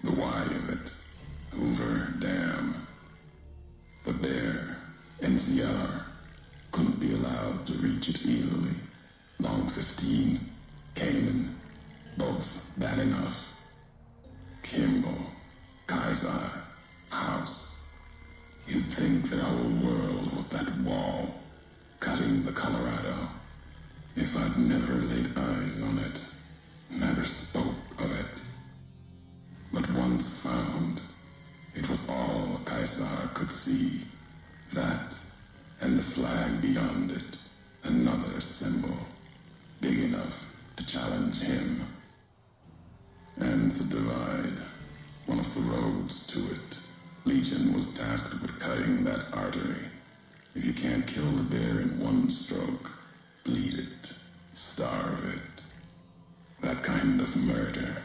The why of it. Hoover Dam. The bear, NCR, couldn't be allowed to reach it easily. Long 15, Cayman, both bad enough. Kimball, Kaiser, House. You'd think the whole world was that wall, cutting the Colorado. If I'd never laid eyes on it, never spoke of it. But once found, it was all Caesar could see. That, and the flag beyond it, another symbol, big enough to challenge him. And the Divide, one of the roads to it. Legion was tasked with cutting that artery. If you can't kill the bear in one stroke, bleed it, starve it. That kind of murder.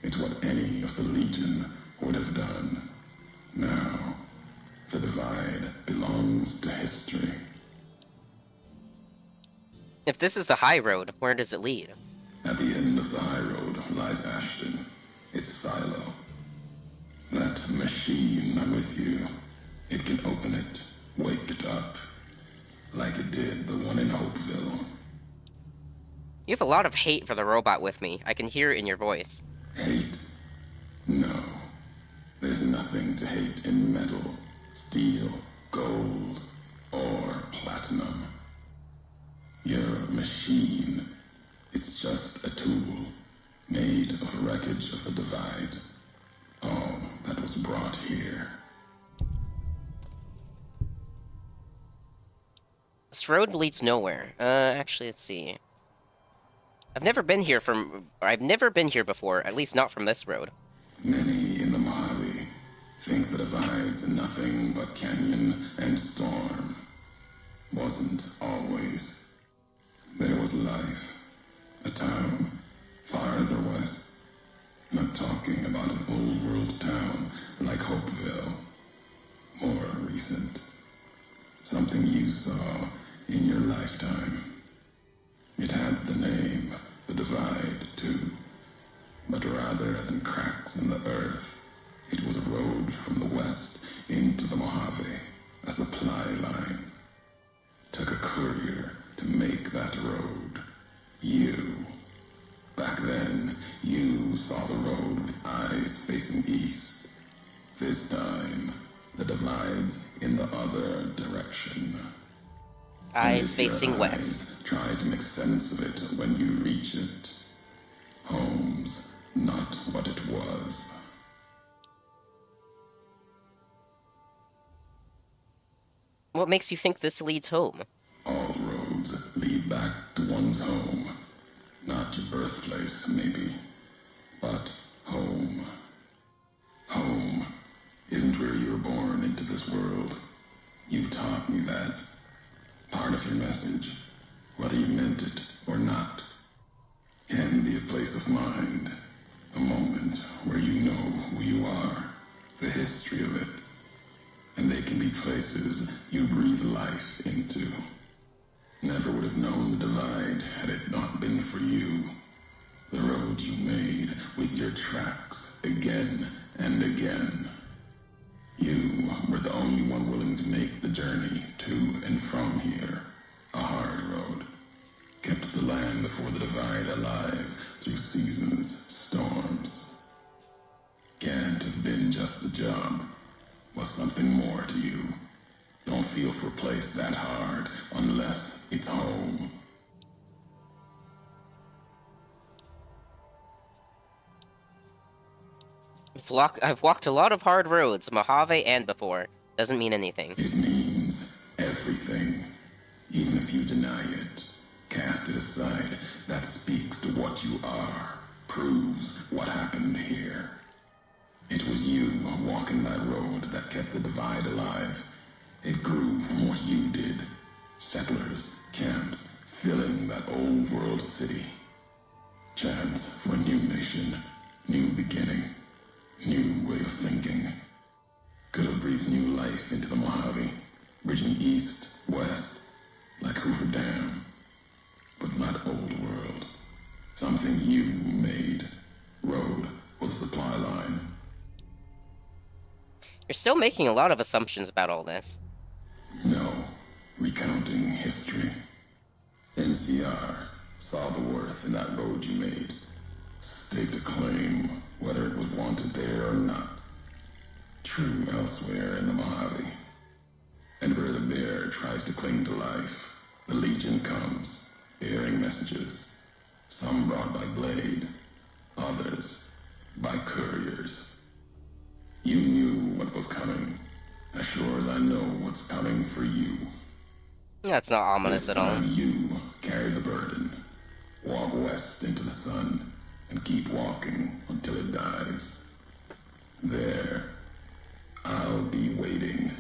It's what any of the Legion would have done. Now, the Divide belongs to history. If this is the high road, where does it lead? At the end of the high road lies Ashton, its silo. That machine with you, it can open it, wake it up, like it did the one in Hopeville. You have a lot of hate for the robot with me. I can hear it in your voice. Hate? No. There's nothing to hate in metal, steel, gold, or platinum. You're a machine. It's just a tool, made of wreckage of the Divide. All that was brought here. This road leads nowhere. Actually, let's see. I've never been here before, at least not from this road. Many in the Mojave think the Divide's nothing but canyon and storm. Wasn't always. There was life. A town farther west. Not talking about an old world town like Hopeville. More recent. Something you saw in your lifetime. It had the name, the Divide, too. But rather than cracks in the earth, it was a road from the west into the Mojave, a supply line. Took a courier to make that road. You. Back then, you saw the road with eyes facing east. This time, the Divide's in the other direction. Eyes facing west. Try to make sense of it when you reach it. Home's not what it was. What makes you think this leads home? All roads lead back to one's home. Not your birthplace, maybe, but home. Home isn't where you were born into this world. You taught me that. Part of your message, whether you meant it or not, can be a place of mind, a moment where you know who you are, the history of it, and they can be places you breathe life into. Never would have known the Divide had it not been for you. The road you made with your tracks again and again. You were the only one willing to make the journey to and from here. A hard road. Kept the land before the Divide alive through seasons, storms. Can't have been just a job. Was something more to you. Don't feel for a place that hard unless it's home. I've walked a lot of hard roads, Mojave and before. Doesn't mean anything. It means everything. Even if you deny it, cast it aside, that speaks to what you are. Proves what happened here. It was you walking that road that kept the Divide alive. It grew from what you did. Settlers, camps, filling that old world city. Chance for a new nation, new beginning, new way of thinking. Could have breathed new life into the Mojave, bridging east, west, like Hoover Dam. But not old world. Something you made. Road was a supply line. You're still making a lot of assumptions about all this. No, recounting history. NCR saw the worth in that road you made. Staked a claim, whether it was wanted there or not. True elsewhere in the Mojave. And where the bear tries to cling to life, the Legion comes, bearing messages. Some brought by blade, others by couriers. You knew what was coming, as sure as I know what's coming for you. That's not ominous This at all. time you carry the burden. Walk west into the sun, and keep walking until it dies. There, I'll be waiting.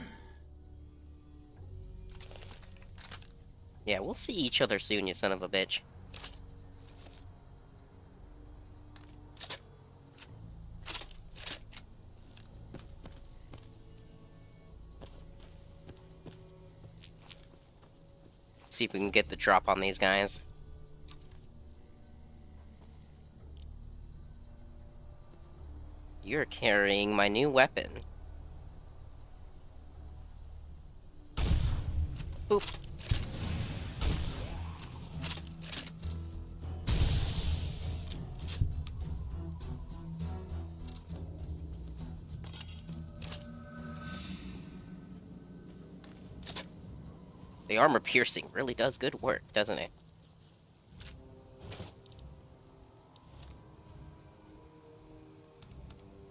Yeah, we'll see each other soon, you son of a bitch. See if we can get the drop on these guys. You're carrying my new weapon. Boop. The armor piercing really does good work, doesn't it?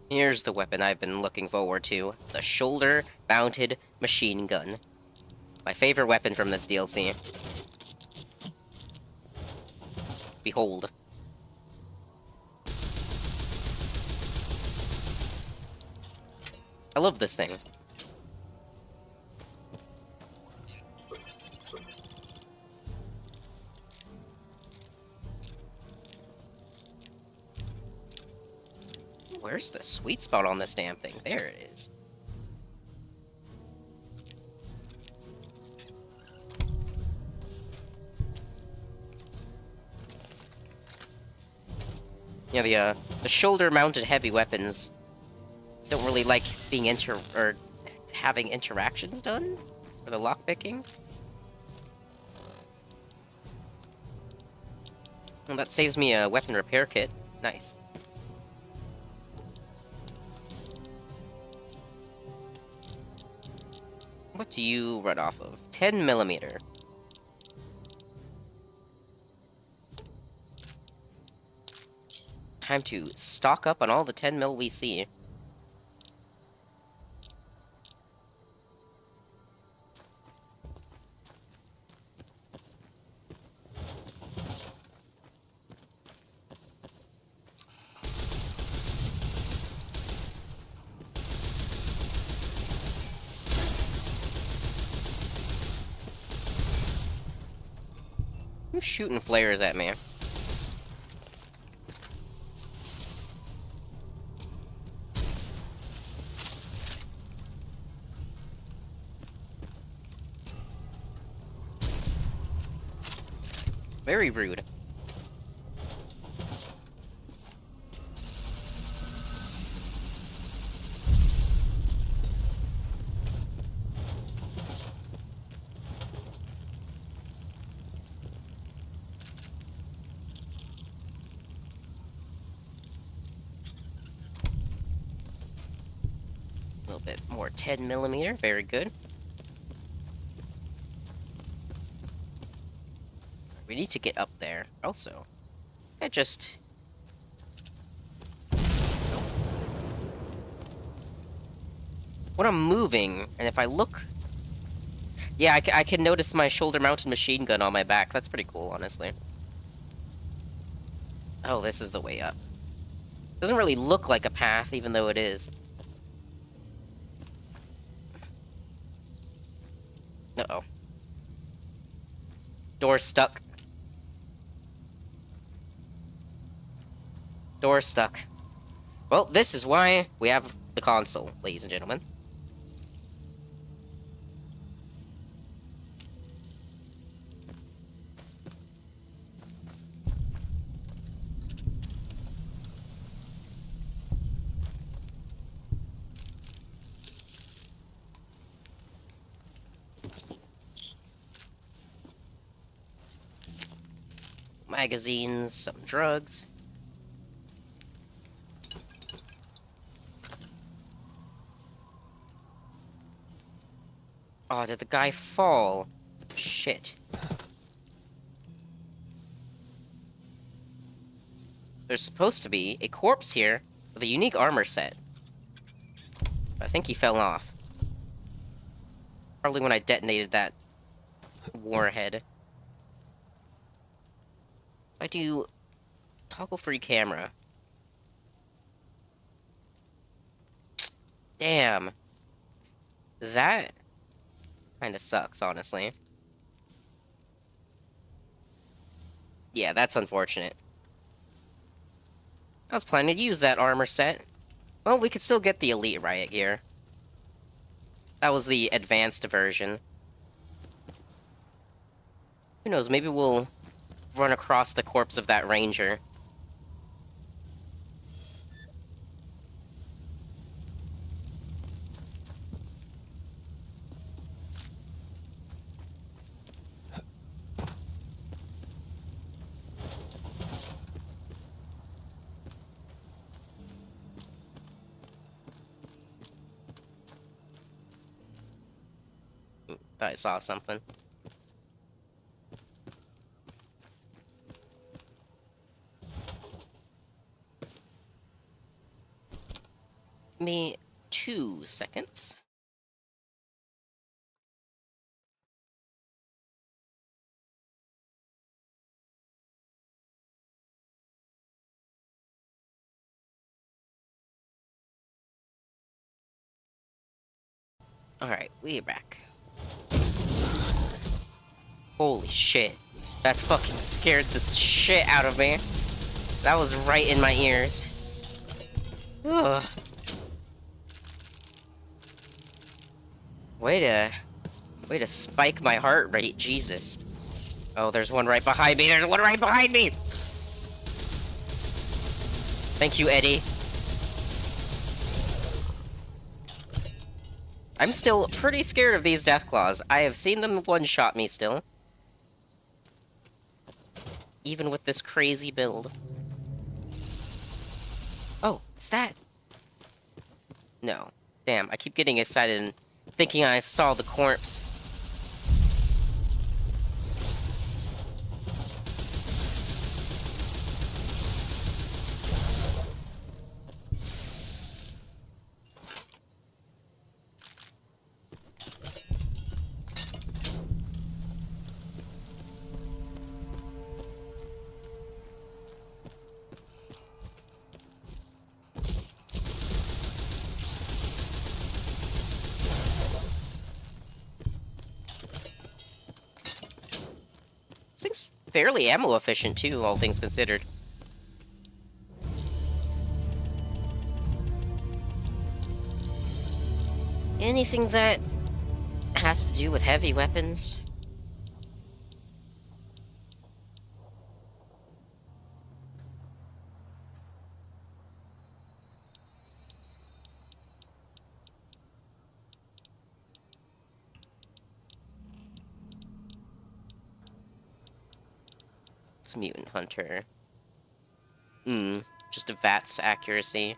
Here's the weapon I've been looking forward to. The shoulder-mounted machine gun. My favorite weapon from this DLC. Behold. I love this thing. Where's the sweet spot on this damn thing? There it is. Yeah, the shoulder-mounted heavy weapons don't really like being having interactions done for the lockpicking. And that saves me a weapon repair kit. Nice. What do you run off of? 10mm. Time to stock up on all the 10mm we see. Who's shooting flares at me? Very rude. A little bit more 10mm, very good. We need to get up there, also. I just... When I'm moving, and if I look... Yeah, I can notice my shoulder-mounted machine gun on my back. That's pretty cool, honestly. Oh, this is the way up. Doesn't really look like a path, even though it is. Uh-oh. Door's stuck. Door's stuck. Well, this is why we have the console, ladies and gentlemen. Magazines, some drugs. Oh, did the guy fall? Shit. There's supposed to be a corpse here with a unique armor set. But I think he fell off. Probably when I detonated that warhead. I do Toggle free camera. Damn. That kind of sucks, honestly. Yeah, that's unfortunate. I was planning to use that armor set. Well, we could still get the Elite Riot Gear. That was the advanced version. Who knows, maybe we'll run across the corpse of that ranger. Thought I saw something. Give me 2 seconds. Alright, we're back. Holy shit. That fucking scared the shit out of me. That was right in my ears. Ugh. Way to spike my heart rate, Jesus. Oh, there's one right behind me, there's one right behind me! Thank you, Eddie. I'm still pretty scared of these Deathclaws. I have seen them one-shot me still. Even with this crazy build. Oh, it's that. No. Damn, I keep getting excited and thinking I saw the corpse. This thing's fairly ammo efficient too, all things considered. Anything that has to do with heavy weapons? It's Mutant Hunter. Just a VATS accuracy.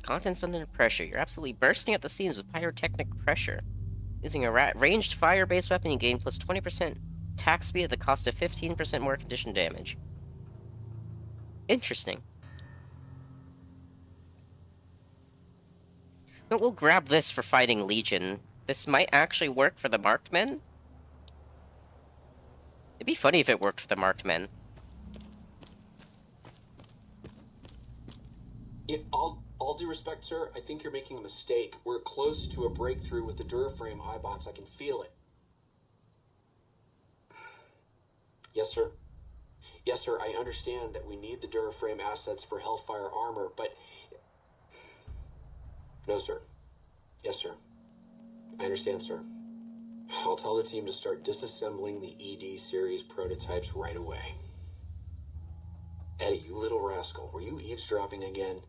Contents under pressure. You're absolutely bursting at the seams with pyrotechnic pressure. Using a ranged fire-based weapon, you gain plus 20% attack speed at the cost of 15% more condition damage. Interesting. But we'll grab this for fighting Legion. This might actually work for the Marked Men. It'd be funny if it worked for the Marked Men. All due respect, sir, I think you're making a mistake. We're close to a breakthrough with the Duraframe Eyebots. I can feel it. Yes, sir. Yes, sir, I understand that we need the Duraframe assets for Hellfire armor, but... No, sir. Yes, sir. I understand, sir. I'll tell the team to start disassembling the ED series prototypes right away. Eddie, you little rascal, were you eavesdropping again?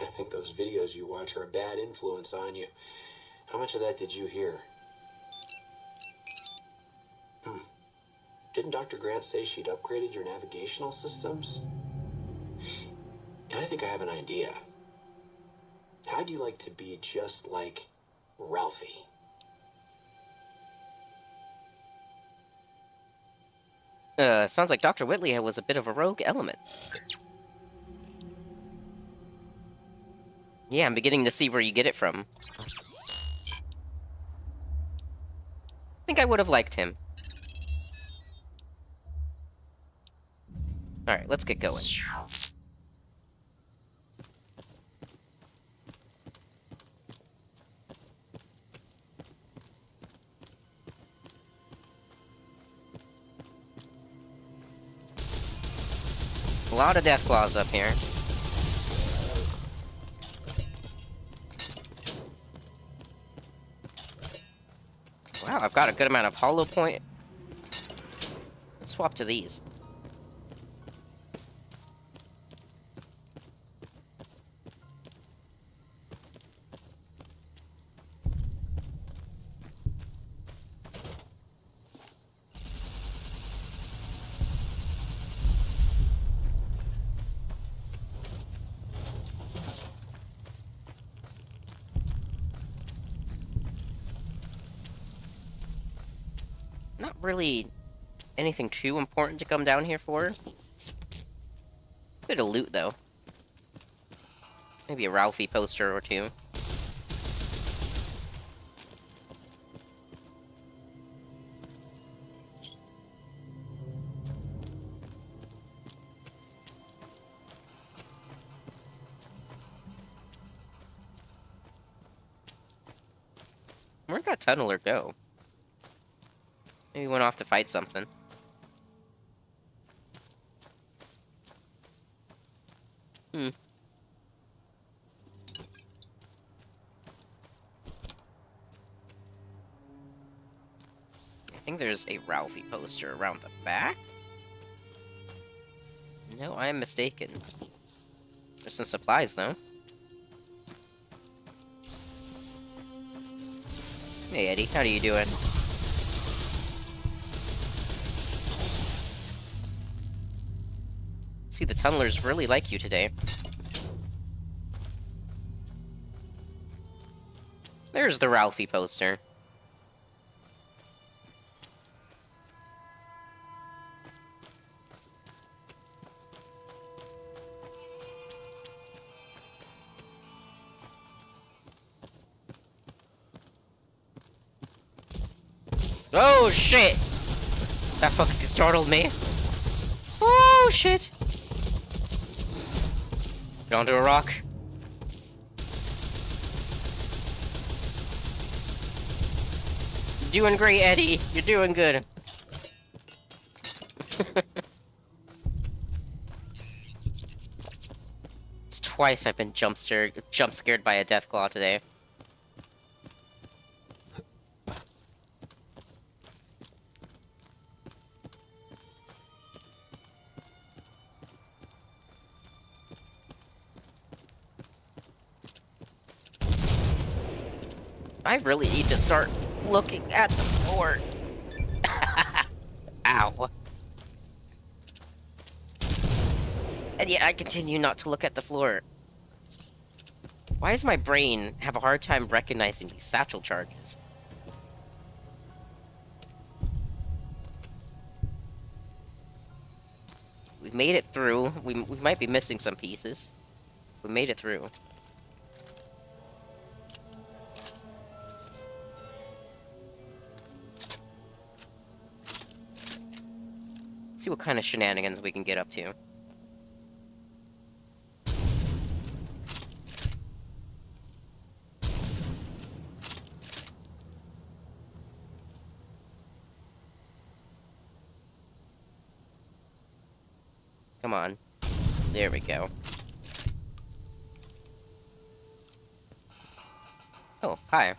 I think those videos you watch are a bad influence on you. How much of that did you hear? Didn't Dr. Grant say she'd upgraded your navigational systems? And I think I have an idea. How'd you like to be just like Ralphie? Sounds like Dr. Whitley was a bit of a rogue element. Yeah, I'm beginning to see where you get it from. I think I would have liked him. Alright, let's get going. A lot of Deathclaws up here. Wow, I've got a good amount of hollow point. Let's swap to these. Not really anything too important to come down here for. Bit of loot, though. Maybe a Ralphie poster or two. Where'd that tunneler go? Maybe he went off to fight something. Hmm. I think there's a Ralphie poster around the back? No, I am mistaken. There's some supplies, though. Hey, Eddie, how are you doing? See, the tunnelers really like you today. There's the Ralphie poster. Oh, shit! That fucking startled me. Oh, shit! Get onto a rock. You're doing great, Eddie. You're doing good. It's twice I've been jump scared by a Deathclaw today. I really need to start looking at the floor. Ow. And yet I continue not to look at the floor. Why does my brain have a hard time recognizing these satchel charges? We've made it through. We might be missing some pieces. We made it through. See what kind of shenanigans we can get up to. Come on. There we go. Oh, hi.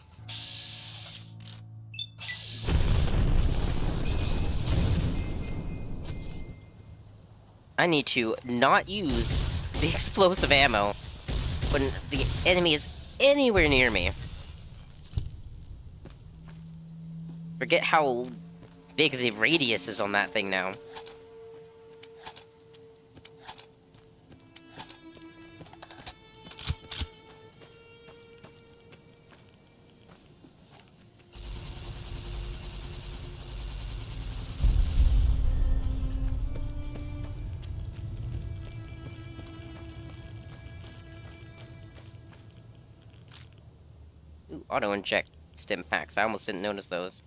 I need to not use the explosive ammo when the enemy is anywhere near me. Forget how big the radius is on that thing now. auto-inject stim packs. I almost didn't notice those.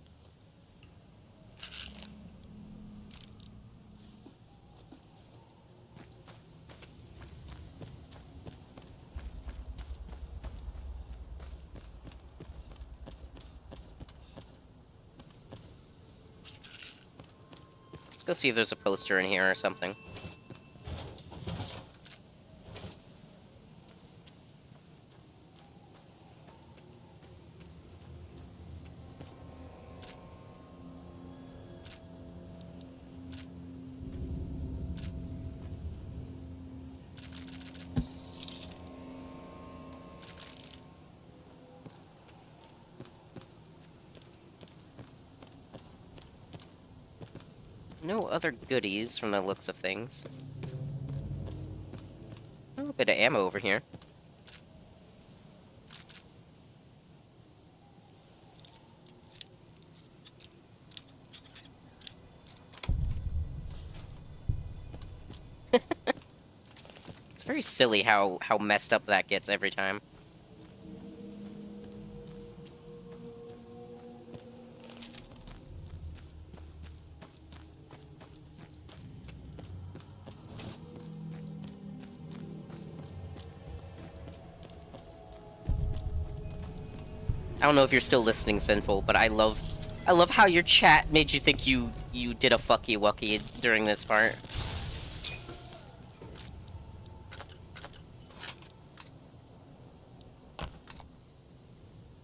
Let's go see if there's a poster in here or something. No other goodies from the looks of things. A little bit of ammo over here. It's very silly how messed up that gets every time. I don't know if you're still listening, Sinful, but I love how your chat made you think you did a fucky wucky during this part.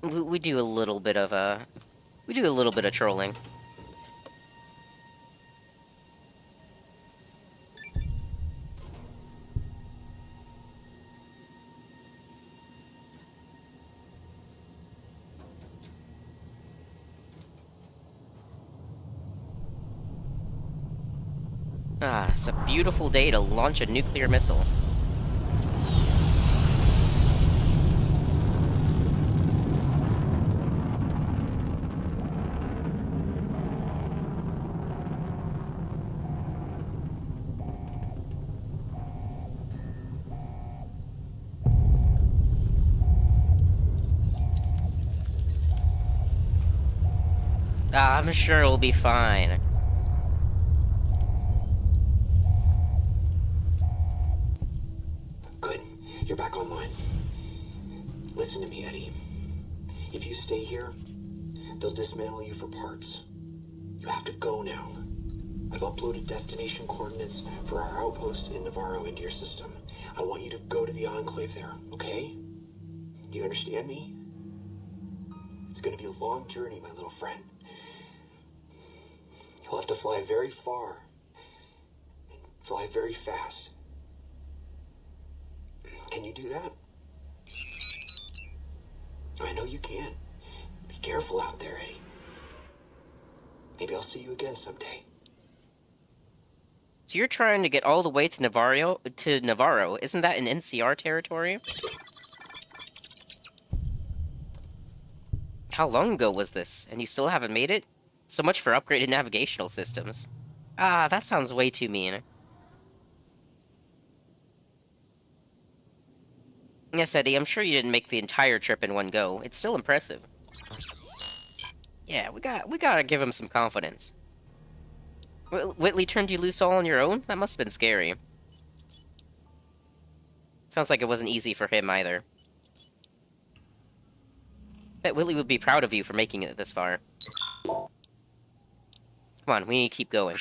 We do a little bit of trolling. Ah, it's a beautiful day to launch a nuclear missile. Ah, I'm sure it'll be fine. Good. You're back online. Listen to me, Eddie. If you stay here, they'll dismantle you for parts. You have to go now. I've uploaded destination coordinates for our outpost in Navarro into your system. I want you to go to the Enclave there, okay? Do you understand me? It's gonna be a long journey, my little friend. You'll have to fly very far and fly very fast. Can you do that? I know you can. Be careful out there, Eddie. Maybe I'll see you again someday. So you're trying to get all the way to Navarro? Isn't that in NCR territory? How long ago was this? And you still haven't made it? So much for upgraded navigational systems. Ah, that sounds way too mean. Yes, Eddie, I'm sure you didn't make the entire trip in one go. It's still impressive. Yeah, we gotta give him some confidence. Whitley turned you loose all on your own? That must have been scary. Sounds like it wasn't easy for him either. Bet Whitley would be proud of you for making it this far. Come on, we need to keep going.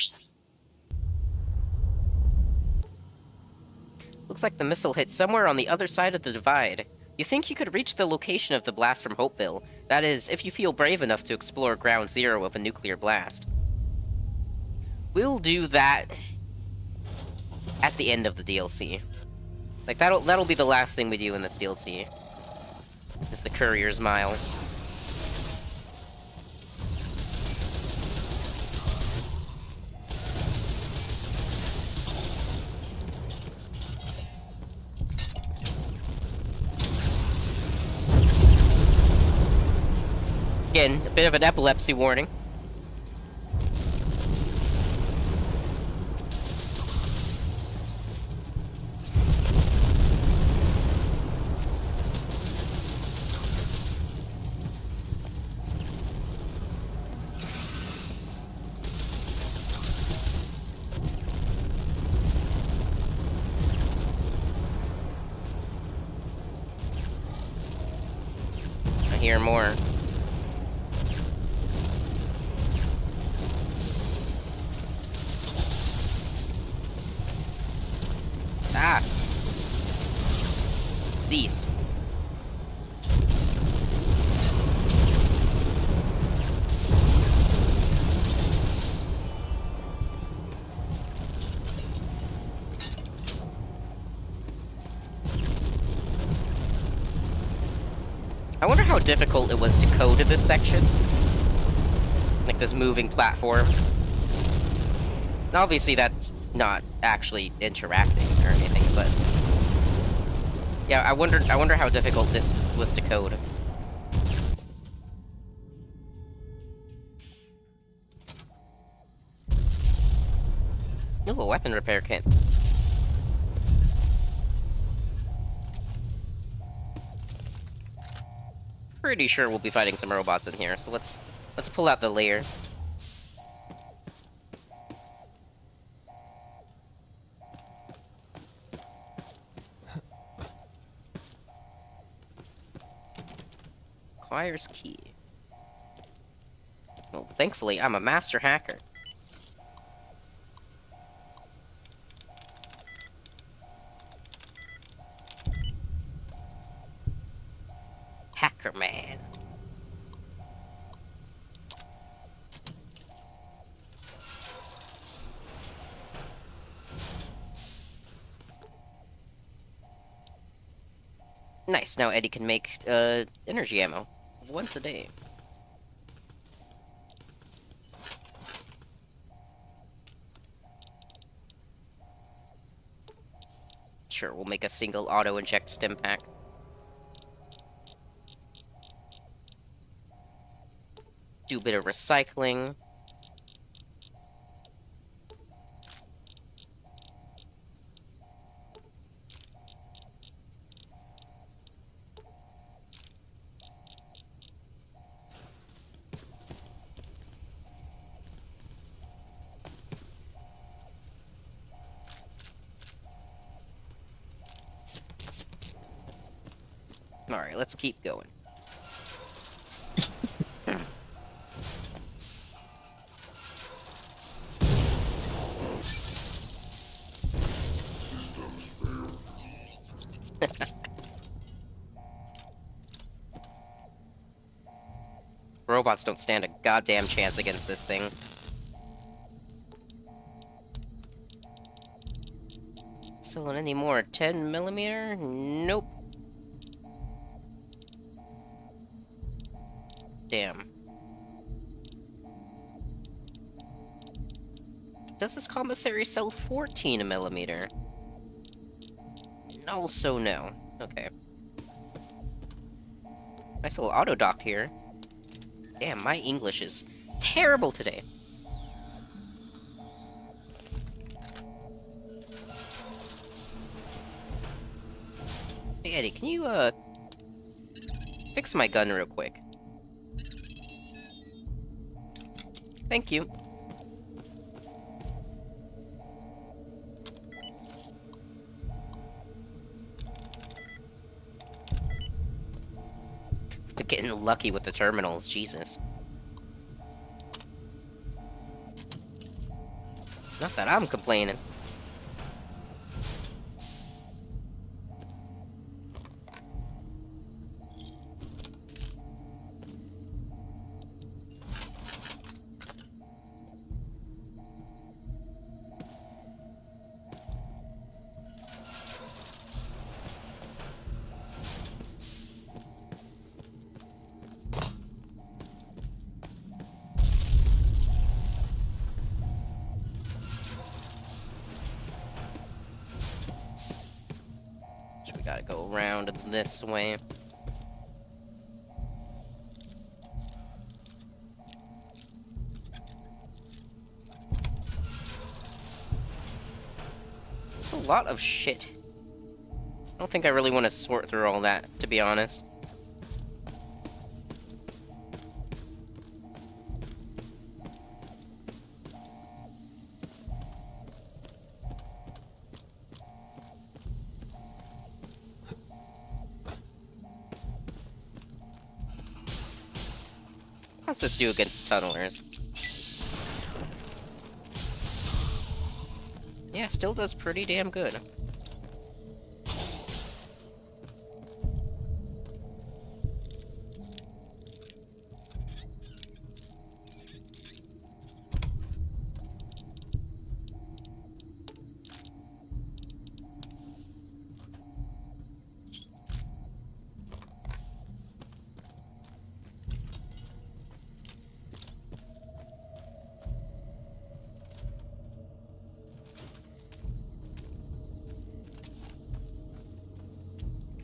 Looks like the missile hit somewhere on the other side of the divide. You think you could reach the location of the blast from Hopeville? That is, if you feel brave enough to explore ground zero of a nuclear blast. We'll do that at the end of the DLC. Like, that'll be the last thing we do in this DLC. Is the Courier's Mile. Again, a bit of an epilepsy warning. hear more. Ah! Cease. I wonder how difficult it was to code this section. Like this moving platform. Obviously that's not actually interacting or anything, but... Yeah, I wonder how difficult this was to code. Ooh, a weapon repair kit. Pretty sure we'll be fighting some robots in here, so let's pull out the layer. Acquires key. Well, thankfully, I'm a master hacker. Hacker man. Nice, now Eddie can make energy ammo once a day. Sure, we'll make a single auto-inject stim pack. Do a bit of recycling. Alright, let's keep going. Robots don't stand a goddamn chance against this thing. Selling any more 10mm? Nope. Damn. Does this commissary sell 14mm? Also no. Okay. Nice little auto docked here. Damn, my English is terrible today. Hey Eddie, can you fix my gun real quick? Thank you. Getting lucky with the terminals, Jesus. Not that I'm complaining. Gotta go around this way. It's a lot of shit. I don't think I really want to sort through all that, to be honest. How's this do against the tunnelers? Yeah, still does pretty damn good.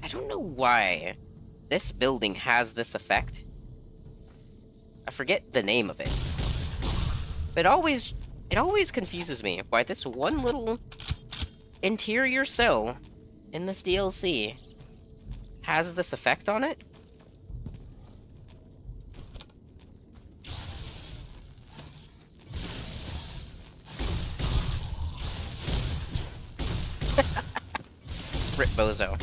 I don't know why this building has this effect. I forget the name of it. But it always confuses me why this one little interior cell in this DLC has this effect on it. Rip Bozo.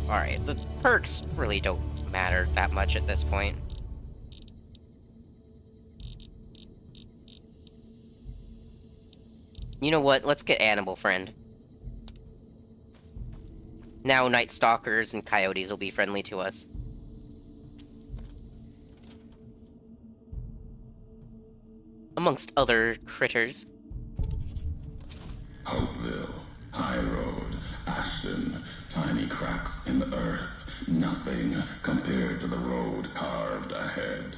Alright, the perks really don't matter that much at this point. You know what? Let's get Animal Friend. Now Night Stalkers and Coyotes will be friendly to us. Amongst other critters. Hopeville, High Road, Ashton, tiny cracks in the earth, nothing compared to the road carved ahead.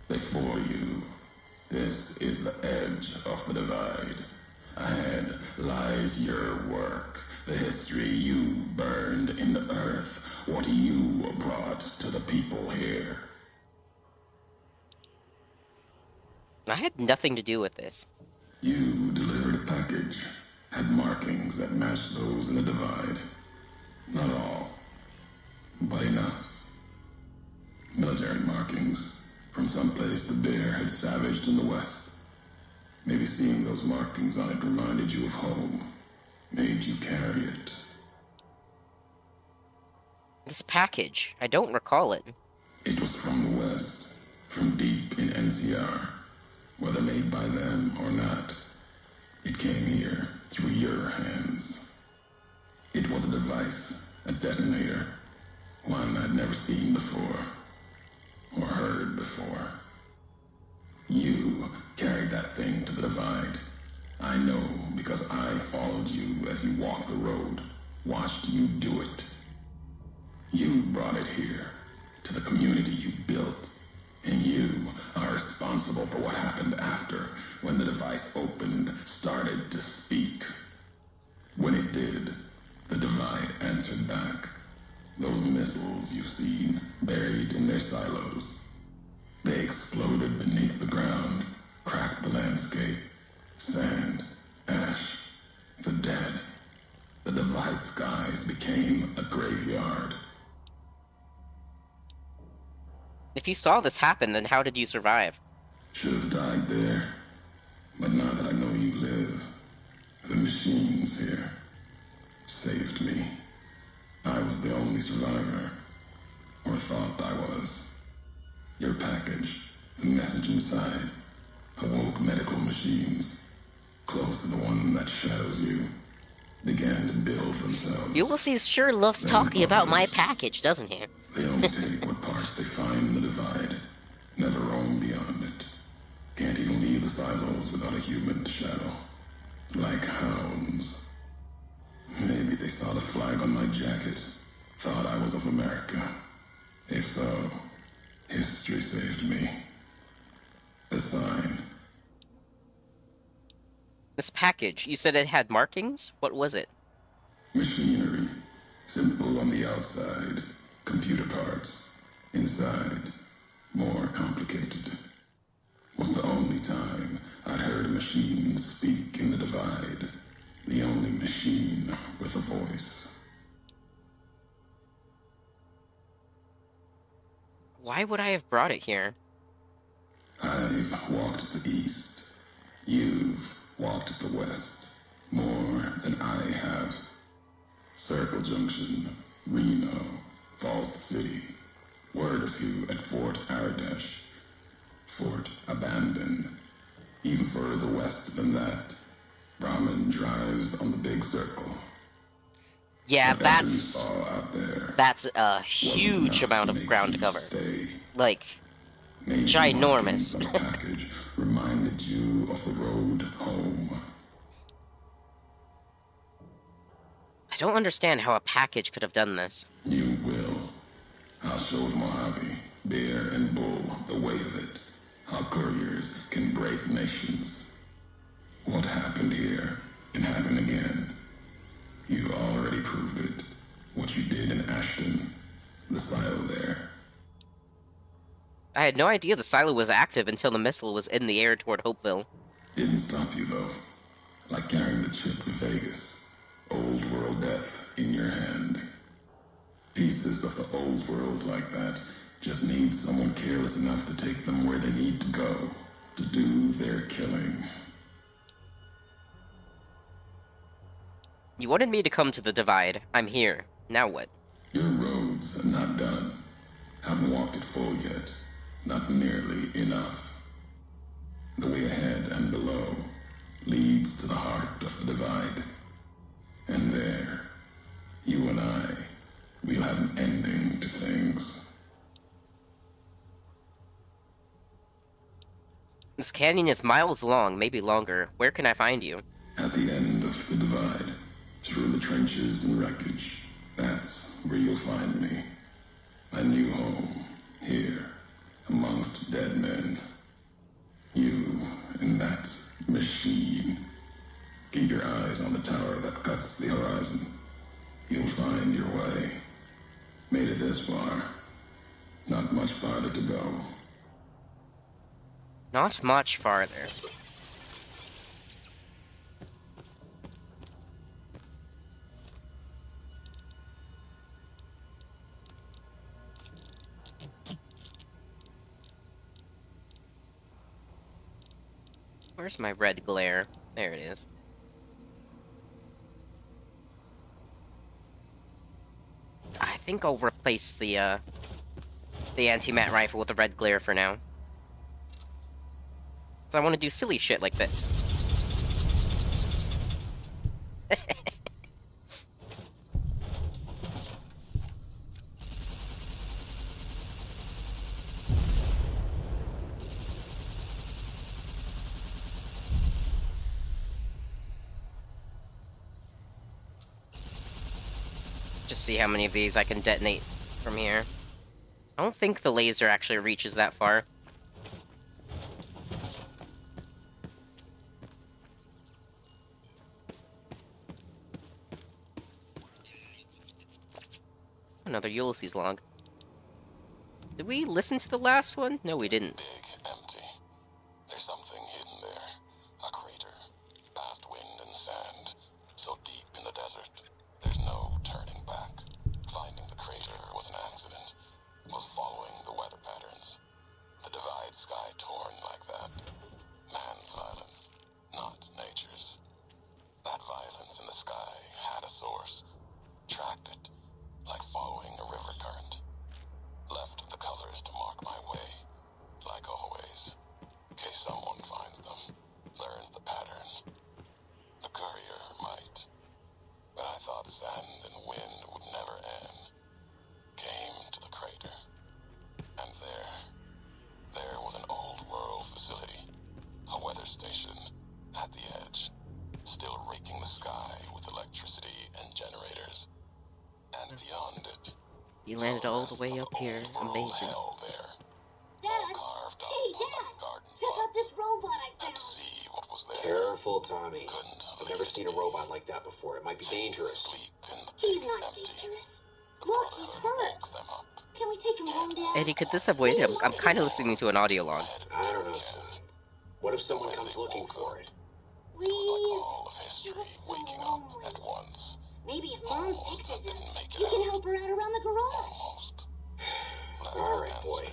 Before you, this is the edge of the divide. Ahead lies your work, the history you burned in the earth, what you brought to the people here. I had nothing to do with this. You delivered a package, had markings that matched those in the divide. Not all, but enough. Military markings from someplace the bear had savaged in the west. Maybe seeing those markings on it reminded you of home, made you carry it. This package, I don't recall it. It was from the west, from deep in NCR. Whether made by them or not, it came here through your hands. It was a device, a detonator, one I'd never seen before, or heard before. You carried that thing to the divide. I know because I followed you as you walked the road, watched you do it. You brought it here, to the community you built. And you are responsible for what happened after, when the device opened, started to speak. When it did, the divide answered back. Those missiles you've seen, buried in their silos. They exploded beneath the ground, cracked the landscape. Sand, ash, the dead. The divide skies became a graveyard. If you saw this happen, then how did you survive? Should have died there. But now that I know you live, the machines here saved me. I was the only survivor. Or thought I was. Your package, the message inside, awoke medical machines, close to the one that shadows you, began to build themselves. Ulysses sure loves talking about my package, doesn't he? They only take what parts they find in the divide, never roam beyond it. Can't even leave the silos without a human shadow. Like hounds. Maybe they saw the flag on my jacket, thought I was of America. If so, history saved me. A sign. This package, you said it had markings? What was it? Machinery. Simple on the outside. Computer parts. Inside. More complicated. Was the only time I'd heard a machine speak in the divide. The only machine with a voice. Why would I have brought it here? I've walked the east. You've walked the west. More than I have. Circle Junction, Reno, Vault City. Word a few at Fort Aradesh. Fort abandoned. Even further west than that, Brahmin drives on the big circle. Yeah, Whatever's all out there that's a wasn't huge enough amount of make ground to you cover. stay. Like, Maybe ginormous. markings on a package reminded you of the road home. I don't understand how a package could have done this. You will. I'll show the Mojave, Bear and Bull, the way of it. How couriers can break nations. What happened here can happen again. You already proved it. What you did in Ashton, the silo there. I had no idea the silo was active until the missile was in the air toward Hopeville. Didn't stop you though. Like carrying the chip to Vegas. Old world death in your hand. Pieces of the old world like that just need someone careless enough to take them where they need to go. To do their killing. You wanted me to come to the Divide. I'm here. Now what? Your roads are not done. Haven't walked it full yet. Not nearly enough. The way ahead and below leads to the heart of the Divide. And there, you and I, we'll have an ending to things. This canyon is miles long, maybe longer. Where can I find you? At the end of the Divide, through the trenches and wreckage, that's where you'll find me. My new home, here, amongst dead men. You and that machine. Keep your eyes on the tower that cuts the horizon. You'll find your way. Made it this far. Not much farther to go. Not much farther. Where's my red glare? There it is. I think I'll replace the anti-mat rifle with the red glare for now. So I want to do silly shit like this. Just see how many of these I can detonate from here. I don't think the laser actually reaches that far. Another Ulysses log. Did we listen to the last one? No, we didn't. Big, empty. There's something hidden there. A crater. Past wind and sand. So deep in the desert, there's no turning back. Finding the crater was an accident. Was following the weather patterns. The Divide sky torn like that. Man's violence, not nature's. That violence in the sky had a source. Tracked it, like following a river current. Left the colors to mark my way, like always. In case someone finds them, learns the pattern. The courier might. But I thought sand and wind would never end. Came to the crater. And there was an old world facility. A weather station at the edge. Still raking the sky with electricity and generators. And beyond it, You landed all the way up here. Amazing. Dad! Hey, Dad! Check out this robot I found! See what was there. Careful, Tommy. I've never seen a robot like that before. It might be dangerous. He's not dangerous. Look, he's hurt. Can we take him home, Dad? Eddie, could this avoid him? I'm kind of listening to an audio log. I don't know, son. What if someone comes looking for it? Please. You look so lonely. Maybe if Mom fixes him, he can help her out around the garage. All right, boy.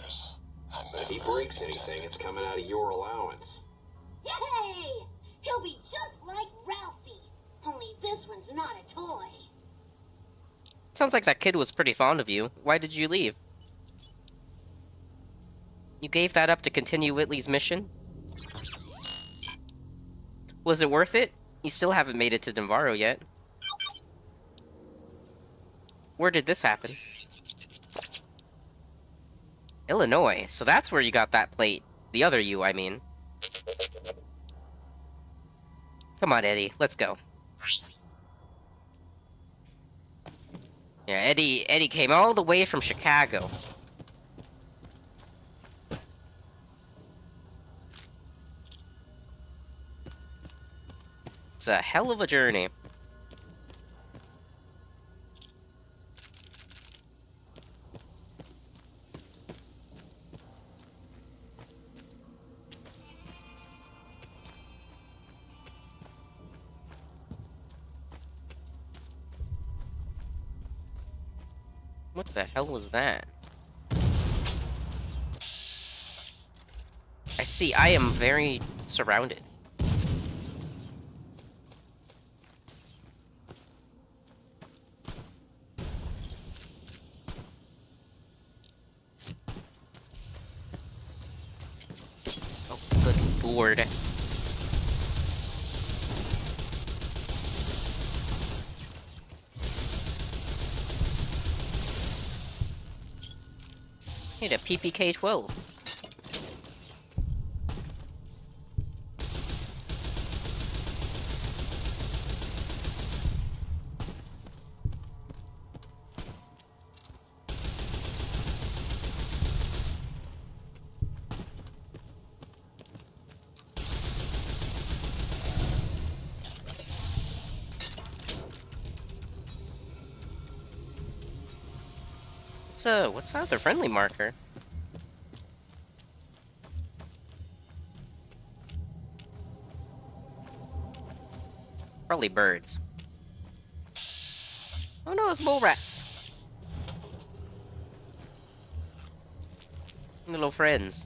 But if he breaks anything, thing, it's coming out of your allowance. Yay! He'll be just like Ralphie. Only this one's not a toy. Sounds like that kid was pretty fond of you. Why did you leave? You gave that up to continue Whitley's mission? Was it worth it? You still haven't made it to Navarro yet. Where did this happen? Illinois. So that's where you got that plate. The other you, I mean. Come on, Eddie. Let's go. Yeah, Eddie came all the way from Chicago. It's a hell of a journey. What the hell was that? I see, I am very surrounded. Oh, good lord. Need a PPK-12. What's that other friendly marker? Probably birds. Oh no, it's mole rats. Little friends.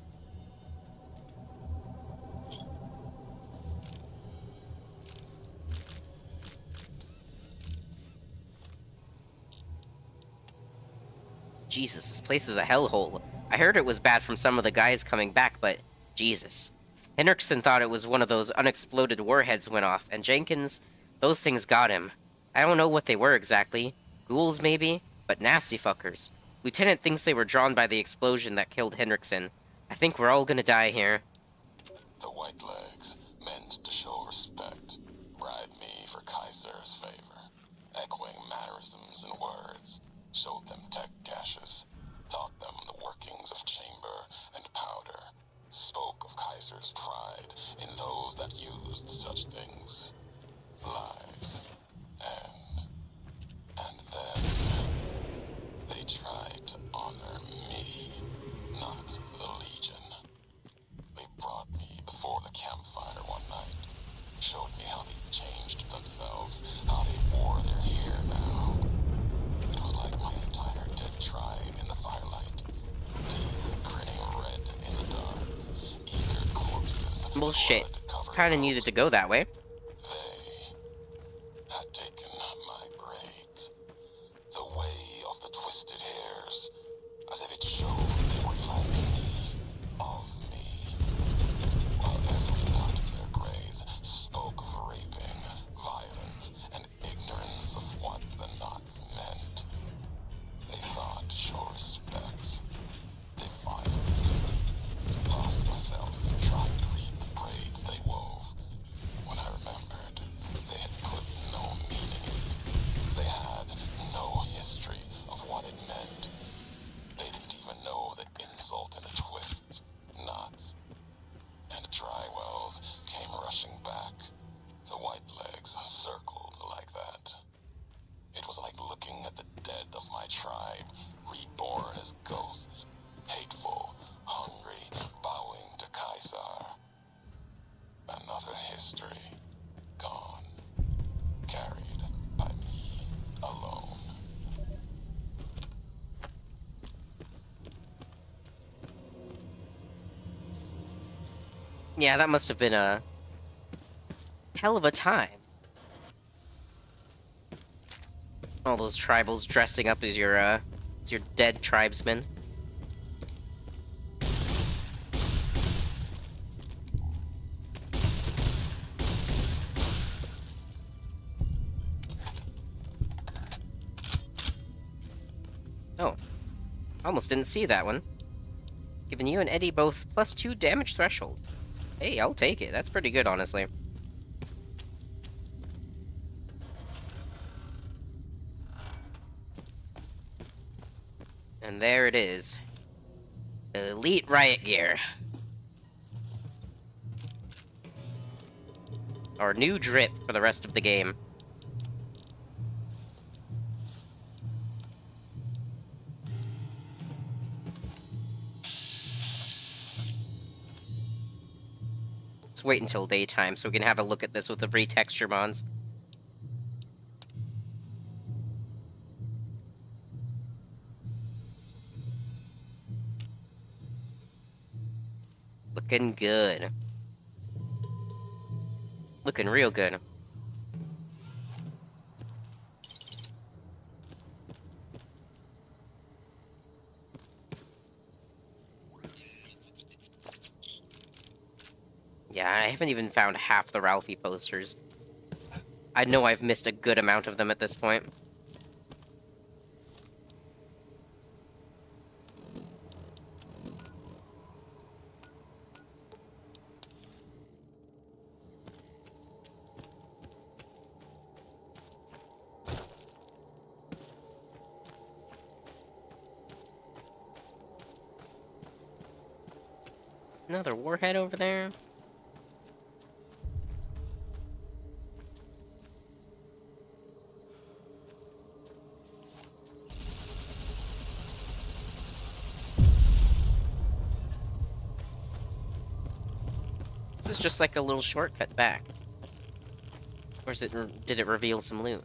Jesus, this place is a hellhole. I heard it was bad from some of the guys coming back, but Jesus. Henriksen thought it was one of those unexploded warheads went off, and Jenkins, those things got him. I don't know what they were exactly. Ghouls, maybe? But nasty fuckers. Lieutenant thinks they were drawn by the explosion that killed Henriksen. I think we're all gonna die here. The Whitelegs meant to show respect, bribed me for Kaiser's favor, echoing mannerisms and words, showed them tech caches, taught them the workings of chamber and powder, spoke of Kaiser's pride in those that used such things. Lies. And then they tried to honor me, not the Legion. They brought me before the campfire one night, showed me how they changed themselves, how they wore their hair now. It was like my entire dead tribe in the firelight, teeth grinning red in the dark, eager corpses of Bullshit. blood-covered Kinda needed to go that way. They had taken my braids, the way of the twisted hairs, as if it showed they were like me, of me, while every knot in their graves spoke of raping, violence, and ignorance of what the knots meant. They thought to show respect. They violated. Lost myself trying to read the braids they wove. When I remembered, they had put no meaning in it. They had no history of what it meant. They didn't even know the insult and the twist, knots. And Drywells came rushing back. The Whitelegs circled like that. It was like looking at the dead of my tribe, reborn as ghosts, hateful, hungry, bowing to Caesar. Another history, gone, carried by me alone. Yeah, that must have been a hell of a time. All those tribals dressing up as your dead tribesmen. Oh. Almost didn't see that one. Giving you and Eddie both +2 damage threshold. Hey, I'll take it. That's pretty good, honestly. And there it is. Elite riot gear. Our new drip for the rest of the game. Let's wait until daytime so we can have a look at this with the retexture mods. Looking good. Looking real good. Yeah, I haven't even found half the Ralphie posters. I know I've missed a good amount of them at this point. Another warhead over there. This is just like a little shortcut back. Or is it, did it reveal some loot?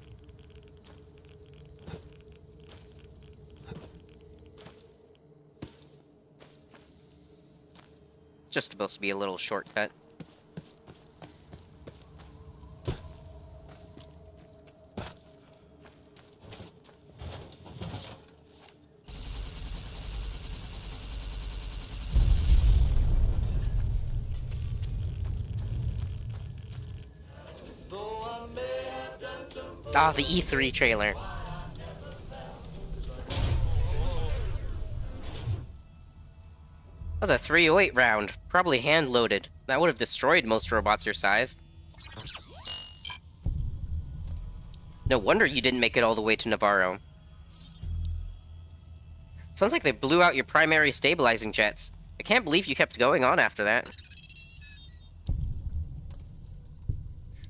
Just supposed to be a little shortcut. Ah, the E3 trailer. That was a 308 round, probably hand-loaded. That would have destroyed most robots your size. No wonder you didn't make it all the way to Navarro. Sounds like they blew out your primary stabilizing jets. I can't believe you kept going on after that.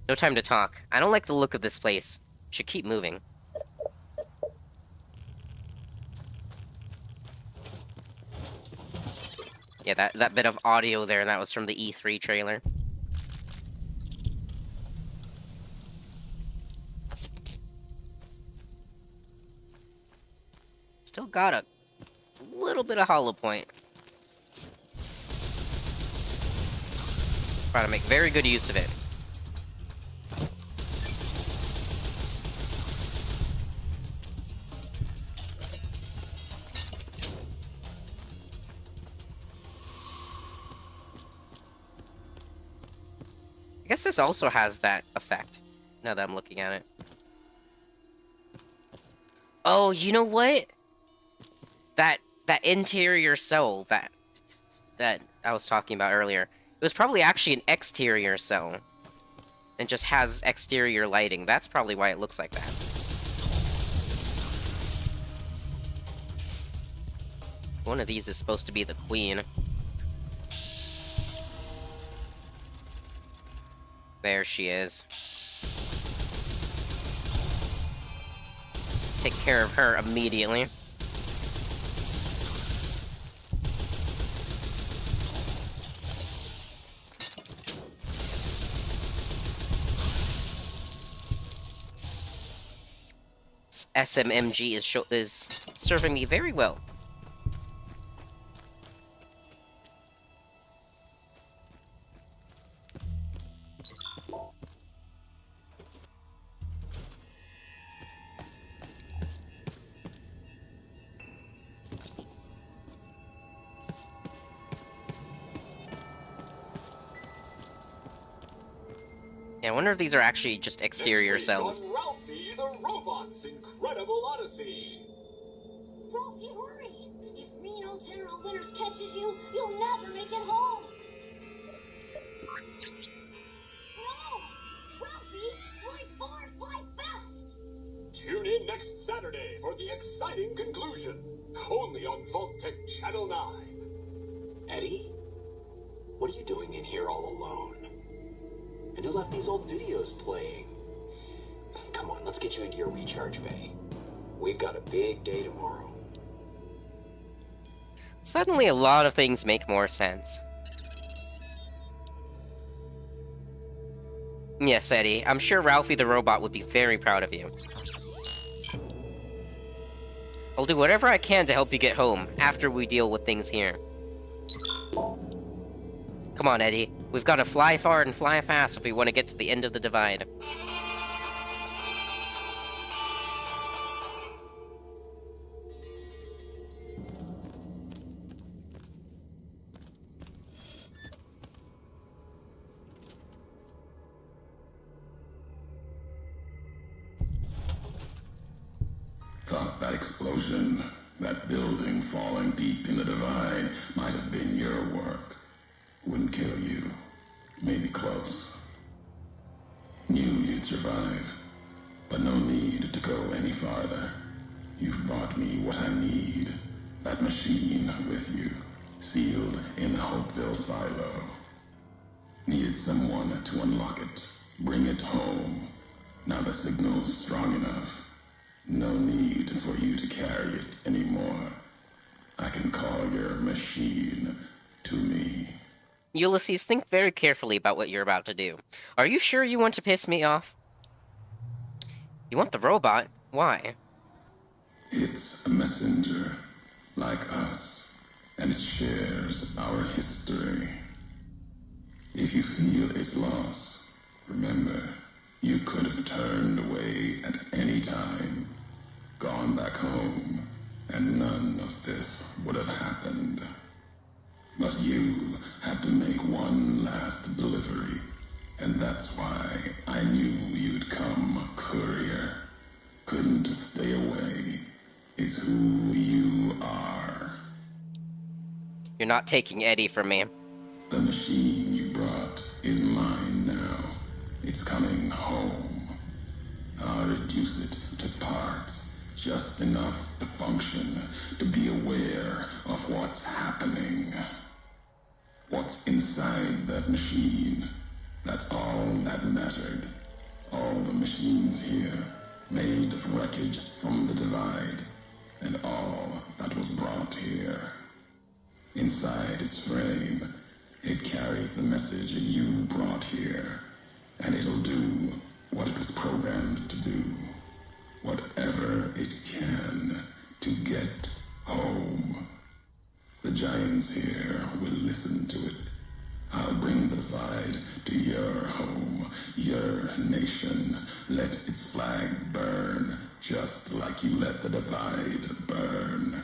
No time to talk. I don't like the look of this place. Should keep moving. Yeah, that bit of audio there, that was from the E3 trailer. Still got a little bit of hollow point. Try to make very good use of it. I guess this also has that effect, now that I'm looking at it. Oh, you know what? That interior cell that I was talking about earlier, it was probably actually an exterior cell. And just has exterior lighting. That's probably why it looks like that. One of these is supposed to be the queen. There she is. Take care of her immediately. SMMG is serving me very well. Yeah, I wonder if these are actually just exterior cells. Ralphie the Robot's Incredible Odyssey. Ralphie, hurry! If mean old General Winters catches you, you'll never make it home! No! Ralphie, fly far, fly fast! Tune in next Saturday for the exciting conclusion. Only on Vault-Tec Channel 9. Eddie? What are you doing in here all alone? And who left these old videos playing? Come on, let's get you into your recharge bay. We've got a big day tomorrow. Suddenly, a lot of things make more sense. Yes, Eddie, I'm sure Ralphie the Robot would be very proud of you. I'll do whatever I can to help you get home, after we deal with things here. Come on, Eddie. We've got to fly far and fly fast if we want to get to the end of the divide. Thought that explosion, that building falling deep in the divide, might have been your work. Wouldn't kill you. Maybe close. Knew you'd survive. But no need to go any farther. You've brought me what I need. That machine with you, sealed in the Hopeville silo. Needed someone to unlock it. Bring it home. Now the signal's strong enough. No need for you to carry it anymore. I can call your machine to me. Ulysses, think very carefully about what you're about to do. Are you sure you want to piss me off? You want the robot? Why? It's a messenger, like us, and it shares our history. If you feel its loss, remember, you could have turned away at any time, gone back home, and none of this would have happened. But you had to make one last delivery, and that's why I knew you'd come, courier. Couldn't stay away. It's who you are. You're not taking Eddie from me. The machine you brought is mine now. It's coming home. I'll reduce it to parts, just enough to function, to be aware of what's happening. What's inside that machine? That's all that mattered. All the machines here, made of wreckage from the divide, and all that was brought here. Inside its frame, it carries the message you brought here, and it'll do what it was programmed to do. Whatever it can to get home. The giants here will listen to it. I'll bring the divide to your home, your nation. Let its flag burn, just like you let the divide burn.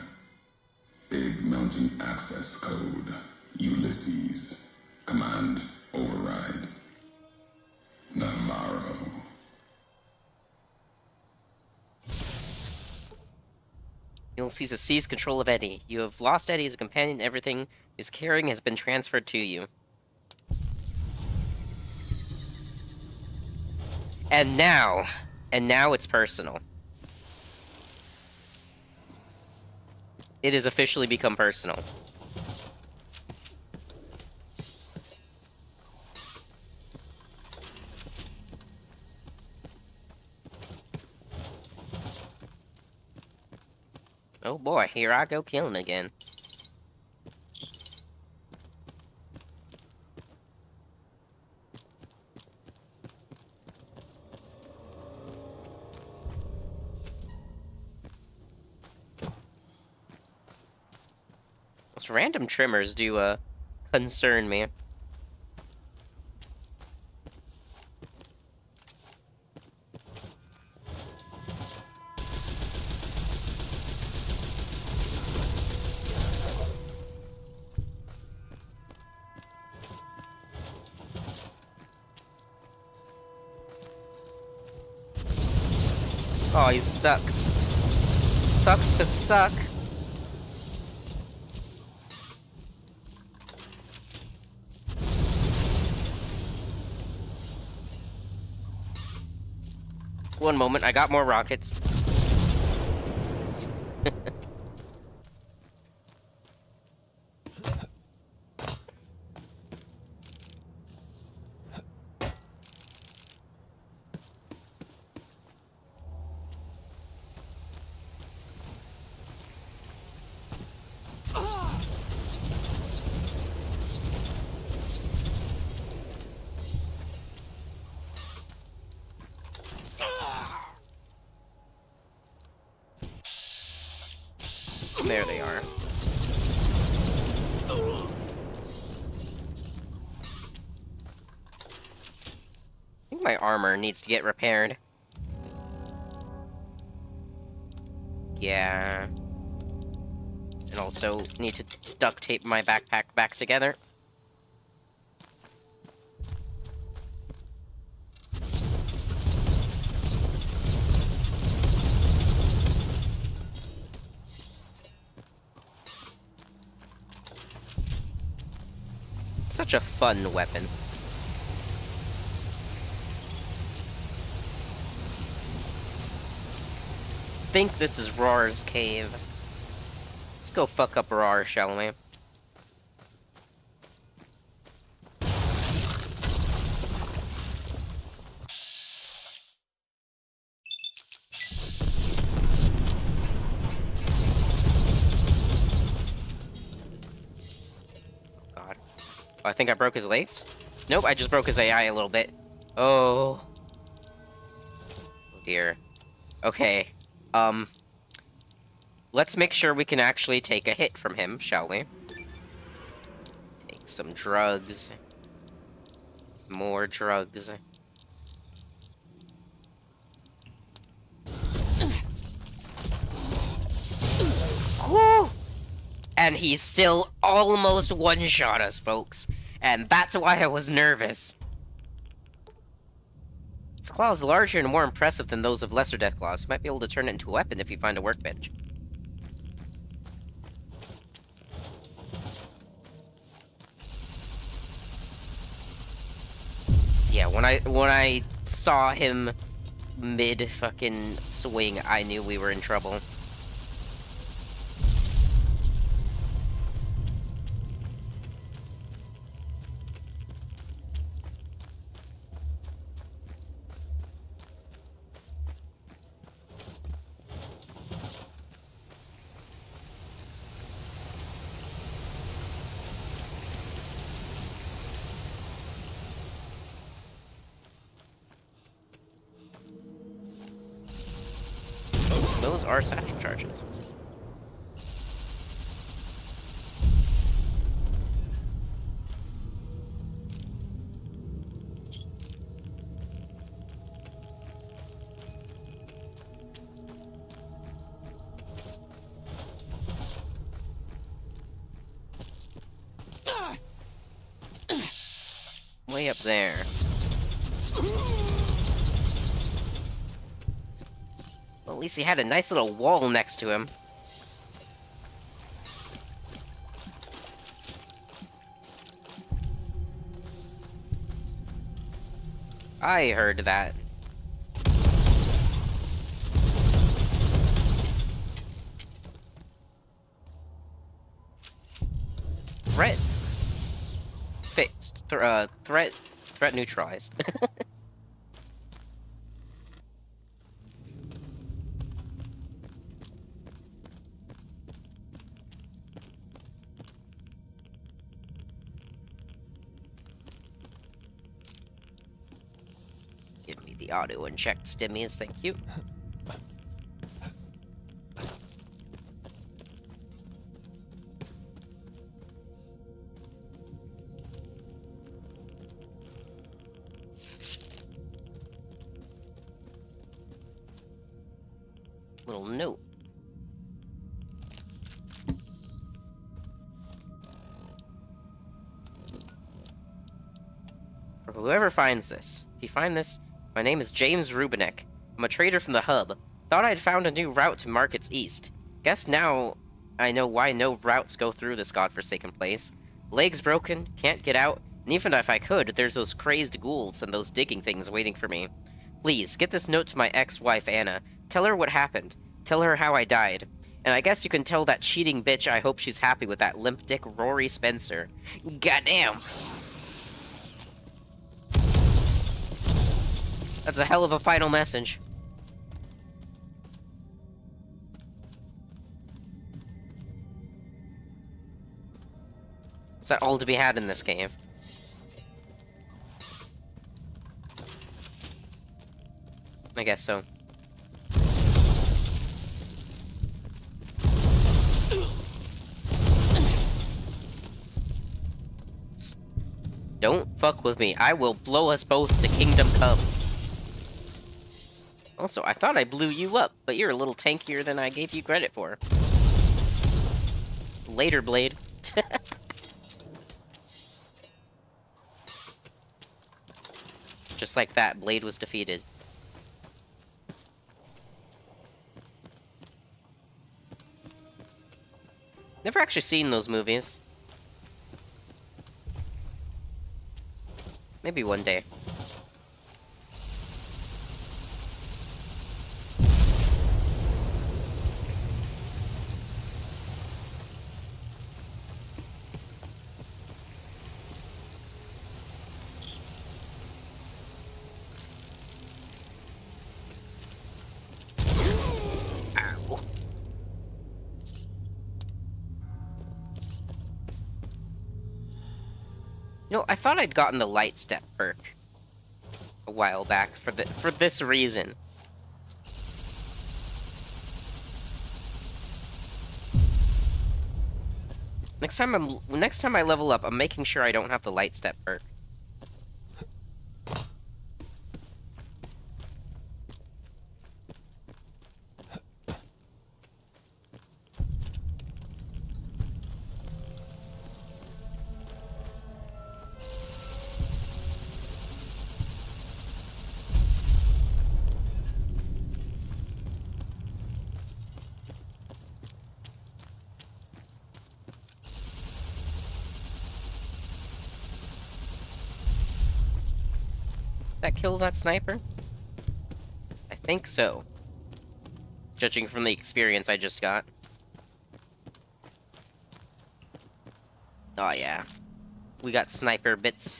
Big mounting access code. Ulysses. Command override. Navarro. Ulysses has seized control of Eddie. You have lost Eddie as a companion. Everything he's carrying has been transferred to you. And now it's personal. It has officially become personal. Oh boy, here I go killing again. Those random trimmers do, concern me. Oh, he's stuck. Sucks to suck. One moment, I got more rockets. There they are. I think my armor needs to get repaired. Yeah. And also need to duct tape my backpack back together. Such a fun weapon. Think this is Roar's cave. Let's go fuck up Roar, shall we? God. Oh, I think I broke his legs? Nope, I just broke his AI a little bit. Oh. Oh dear. Okay. Let's make sure we can actually take a hit from him, shall we? Take some drugs. More drugs. Woo! And he still almost one-shot us, folks. And that's why I was nervous. Its claw is larger and more impressive than those of lesser death claws. You might be able to turn it into a weapon if you find a workbench. Yeah, when I saw him mid fucking swing, I knew we were in trouble. Those are satchel charges. Way up there. Well, at least he had a nice little wall next to him. I heard that. Threat fixed. Threat neutralized. Give me the auto-inject stimmies, thank you. Little note. For whoever finds this, if you find this, my name is James Rubinek. I'm a trader from the Hub. Thought I'd found a new route to Markets East. Guess now I know why no routes go through this godforsaken place. Legs broken, can't get out, and even if I could, there's those crazed ghouls and those digging things waiting for me. Please, get this note to my ex-wife, Anna. Tell her what happened. Tell her how I died. And I guess you can tell that cheating bitch I hope she's happy with that limp dick Rory Spencer. Goddamn! That's a hell of a final message. Is that all to be had in this game? I guess so. Don't fuck with me. I will blow us both to Kingdom Come. Also, I thought I blew you up, but you're a little tankier than I gave you credit for. Later, Blade. Just like that, Blade was defeated. Never actually seen those movies. Maybe one day. Ow. You know, I thought I'd gotten the light step perk a while back for this reason. Next time I level up, I'm making sure I don't have the light step perk. That kill that sniper? I think so. Judging from the experience I just got. Oh yeah. We got sniper bits.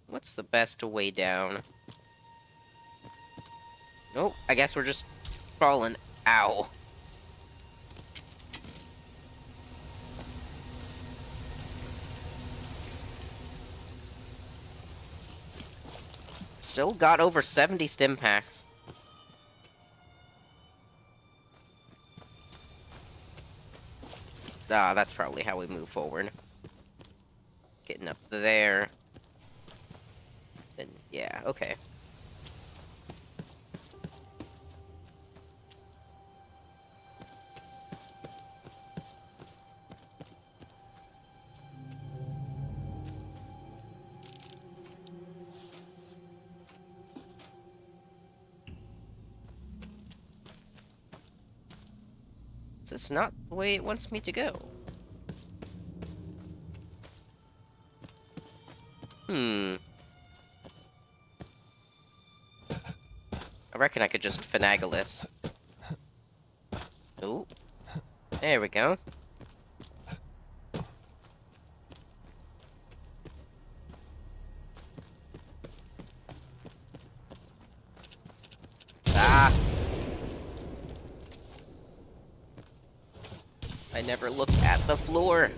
What's the best way down? Nope, I guess we're just falling. Ow. Still got over 70 stim packs. Ah, that's probably how we move forward. Getting up there. And yeah, okay. This is not the way it wants me to go. I reckon I could just finagle this. Ooh. There we go. Ah! I never look at the floor.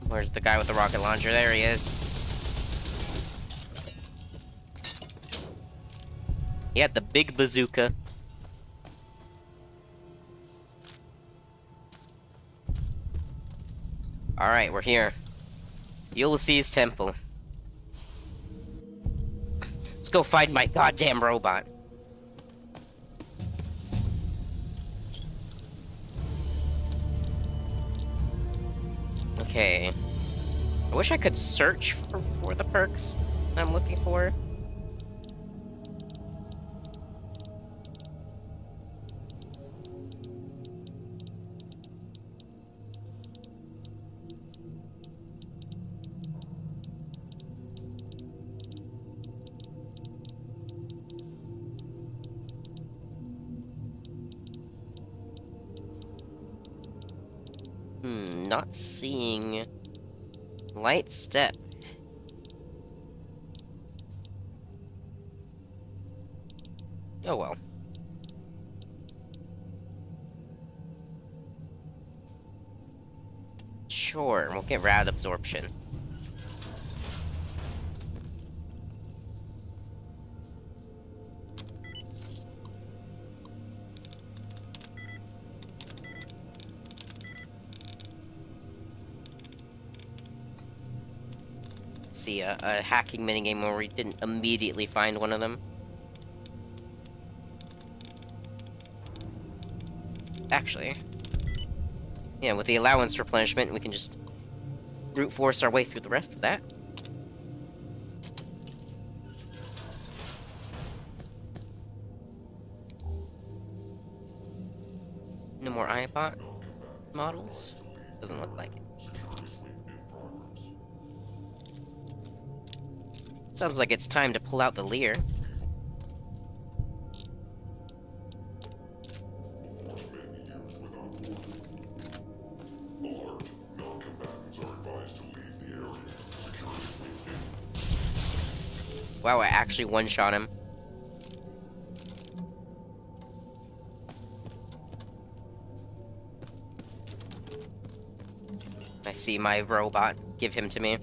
Where's the guy with the rocket launcher? There he is. He had the big bazooka. Alright, we're here. Ulysses Temple. Let's go find my goddamn robot. Okay. I wish I could search for the perks I'm looking for. Not seeing light step. Oh well. Sure, we'll get rad absorption. See a hacking minigame where we didn't immediately find one of them. Actually, yeah, with the allowance replenishment, we can just brute force our way through the rest of that. No more iBot models? Doesn't look like it. Sounds like it's time to pull out the Lear. Wow, I actually one-shot him. I see my robot. Give him to me.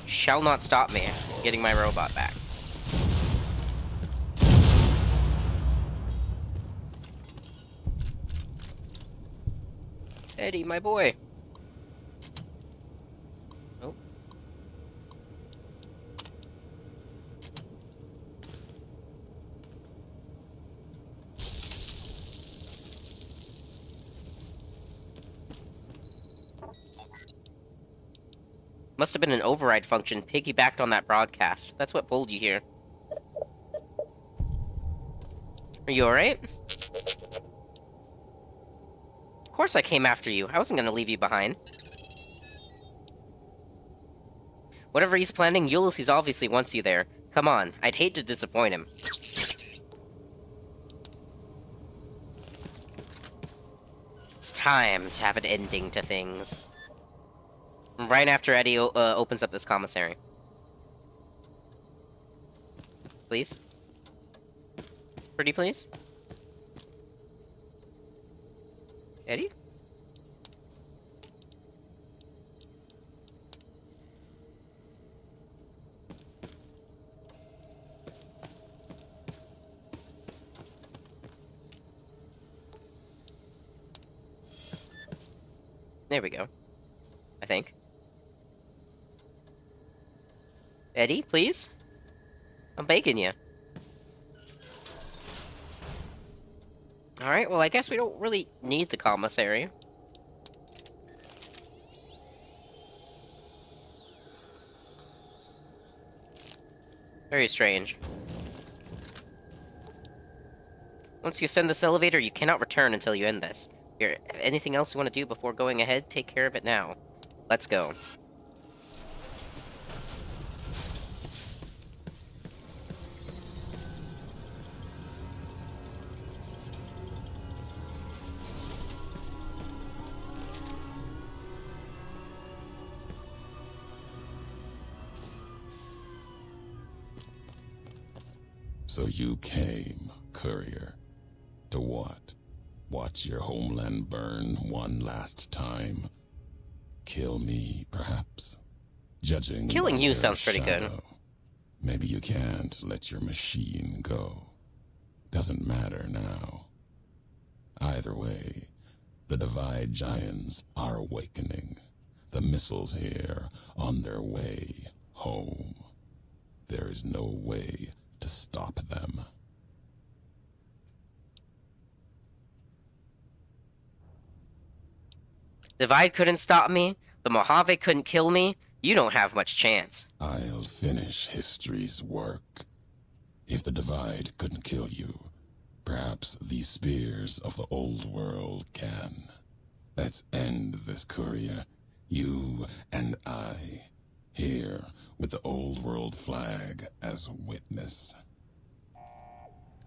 Shall not stop me getting my robot back. Eddie, my boy. Oh. Must have been an override function piggybacked on that broadcast. That's what pulled you here. Are you alright? Of course I came after you. I wasn't gonna leave you behind. Whatever he's planning, Ulysses obviously wants you there. Come on, I'd hate to disappoint him. It's time to have an ending to things. Right after Eddie opens up this commissary. Please? Pretty please? Eddie? There we go. I think. Eddie, please? I'm begging you. Alright, well, I guess we don't really need the commissary. Very strange. Once you ascend this elevator, you cannot return until you end this. Here, anything else you want to do before going ahead, take care of it now. Let's go. So you came, courier. To what? Watch your homeland burn one last time? Kill me, perhaps? Judging Killing by you your sounds pretty good. shadow, maybe you can't let your machine go. Doesn't matter now. Either way, the Divide Giants are awakening. The missiles here on their way home. There is no way to stop them. Divide couldn't stop me. The Mojave couldn't kill me. You don't have much chance. I'll finish history's work. If the Divide couldn't kill you, perhaps these spears of the old world can. Let's end this, courier. You and I, here with the old world flag as witness.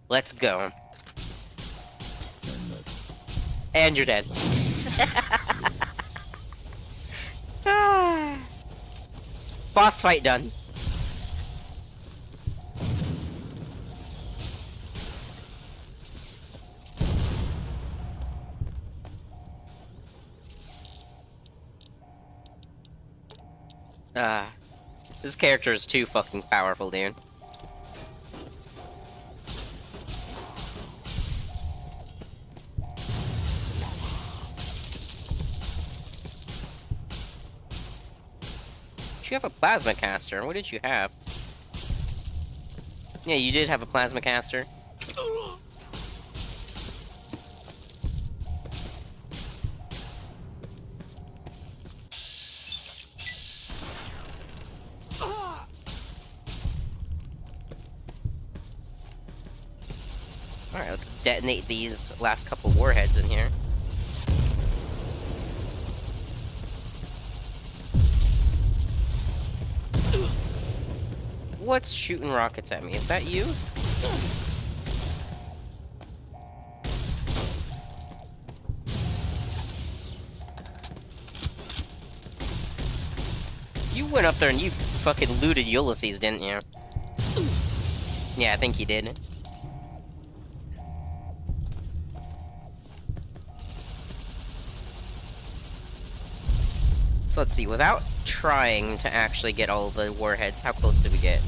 Let's go. And you're dead. Boss fight done. This character is too fucking powerful, dude. Did you have a plasma caster? What did you have? Yeah, you did have a plasma caster. Alright, let's detonate these last couple warheads in here. What's shooting rockets at me? Is that you? You went up there and you fucking looted Ulysses, didn't you? Yeah, I think you did. So let's see, without trying to actually get all the warheads, how close did we get?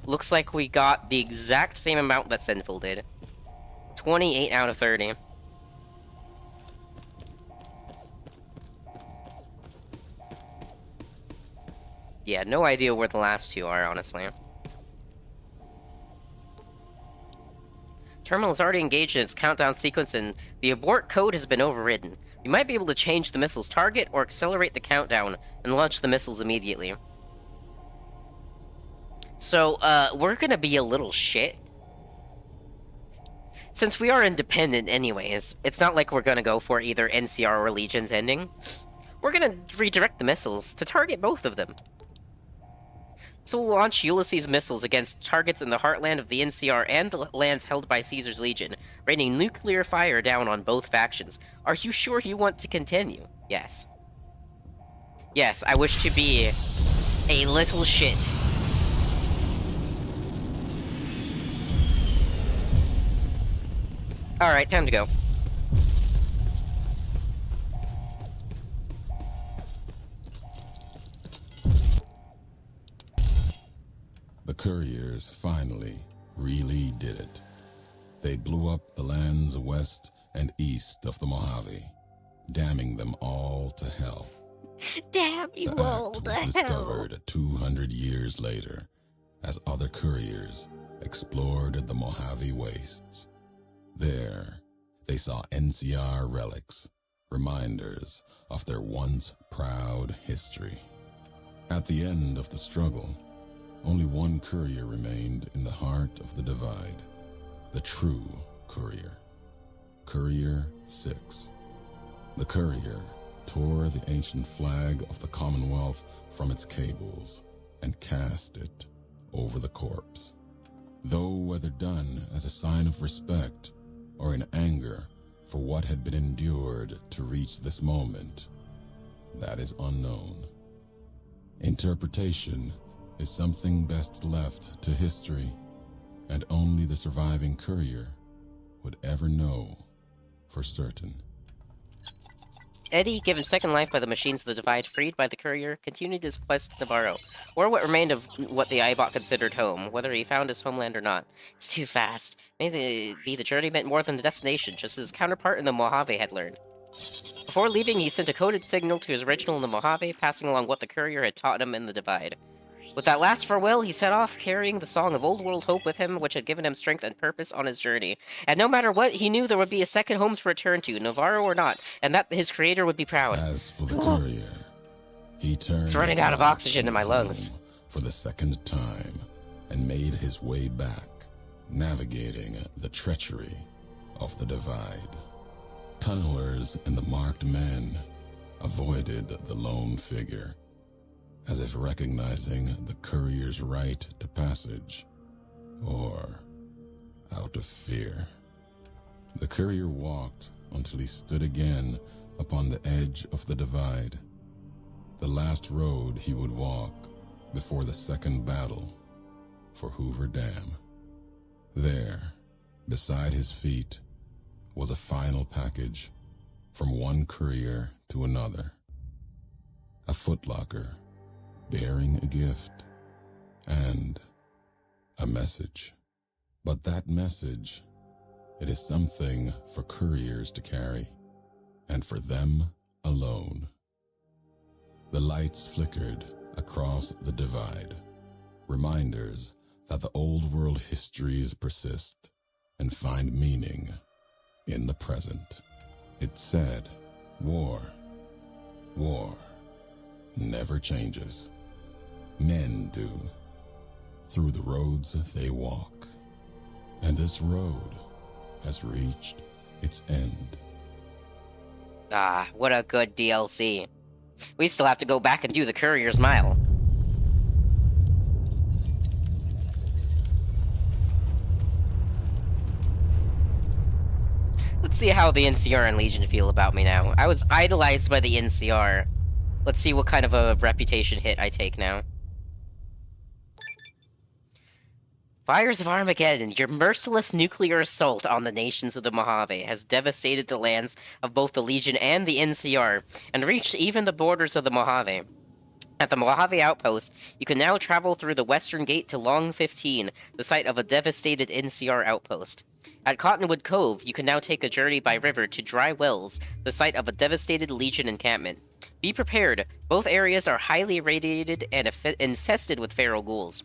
Looks like we got the exact same amount that Sinful did. 28 out of 30. Yeah, no idea where the last two are, honestly. Terminal is already engaged in its countdown sequence, and the abort code has been overridden. You might be able to change the missile's target or accelerate the countdown and launch the missiles immediately. So, we're gonna be a little shit. Since we are independent anyways, it's not like we're gonna go for either NCR or Legion's ending. We're gonna redirect the missiles to target both of them. So we'll launch Ulysses missiles against targets in the heartland of the NCR and the lands held by Caesar's Legion, raining nuclear fire down on both factions. Are you sure you want to continue? Yes. Yes, I wish to be a little shit. Alright, time to go. The couriers finally really did it. They blew up the lands west and east of the Mojave, damning them all to hell. Damn you The all act to was hell. discovered 200 years later, as other couriers explored the Mojave wastes. There, they saw NCR relics, reminders of their once proud history. At the end of the struggle, only one courier remained in the heart of the Divide, the true courier. Courier 6. The courier tore the ancient flag of the Commonwealth from its cables and cast it over the corpse. Though whether done as a sign of respect or in anger for what had been endured to reach this moment, that is unknown. Interpretation is something best left to history, and only the surviving courier would ever know for certain. Eddie, given second life by the machines of the Divide, freed by the courier, continued his quest to Navarro, or what remained of what the Eyebot considered home, whether he found his homeland or not. It's too fast. Maybe the journey meant more than the destination, just as his counterpart in the Mojave had learned. Before leaving, he sent a coded signal to his original in the Mojave, passing along what the courier had taught him in the Divide. With that last farewell, he set off, carrying the song of Old World Hope with him, which had given him strength and purpose on his journey. And no matter what, he knew there would be a second home to return to, Navarro or not, and that his creator would be proud. As for the courier, he turned It's running out of oxygen in my lungs. for the second time and made his way back, navigating the treachery of the Divide. Tunnelers and the marked men avoided the lone figure, as if recognizing the courier's right to passage, or out of fear. The courier walked until he stood again upon the edge of the Divide, the last road he would walk before the second battle for Hoover Dam. There, beside his feet, was a final package from one courier to another. A footlocker bearing a gift and a message. But that message, it is something for couriers to carry, and for them alone. The lights flickered across the Divide, reminders that the old world histories persist and find meaning in the present. It said, war never changes. Men do, through the roads they walk. And this road has reached its end. Ah, what a good DLC. We still have to go back and do the Courier's Mile. Let's see how the NCR and Legion feel about me now. I was idolized by the NCR. Let's see what kind of a reputation hit I take now. Fires of Armageddon, your merciless nuclear assault on the nations of the Mojave has devastated the lands of both the Legion and the NCR, and reached even the borders of the Mojave. At the Mojave Outpost, you can now travel through the western gate to Long 15, the site of a devastated NCR outpost. At Cottonwood Cove, you can now take a journey by river to Dry Wells, the site of a devastated Legion encampment. Be prepared, both areas are highly irradiated and infested with feral ghouls.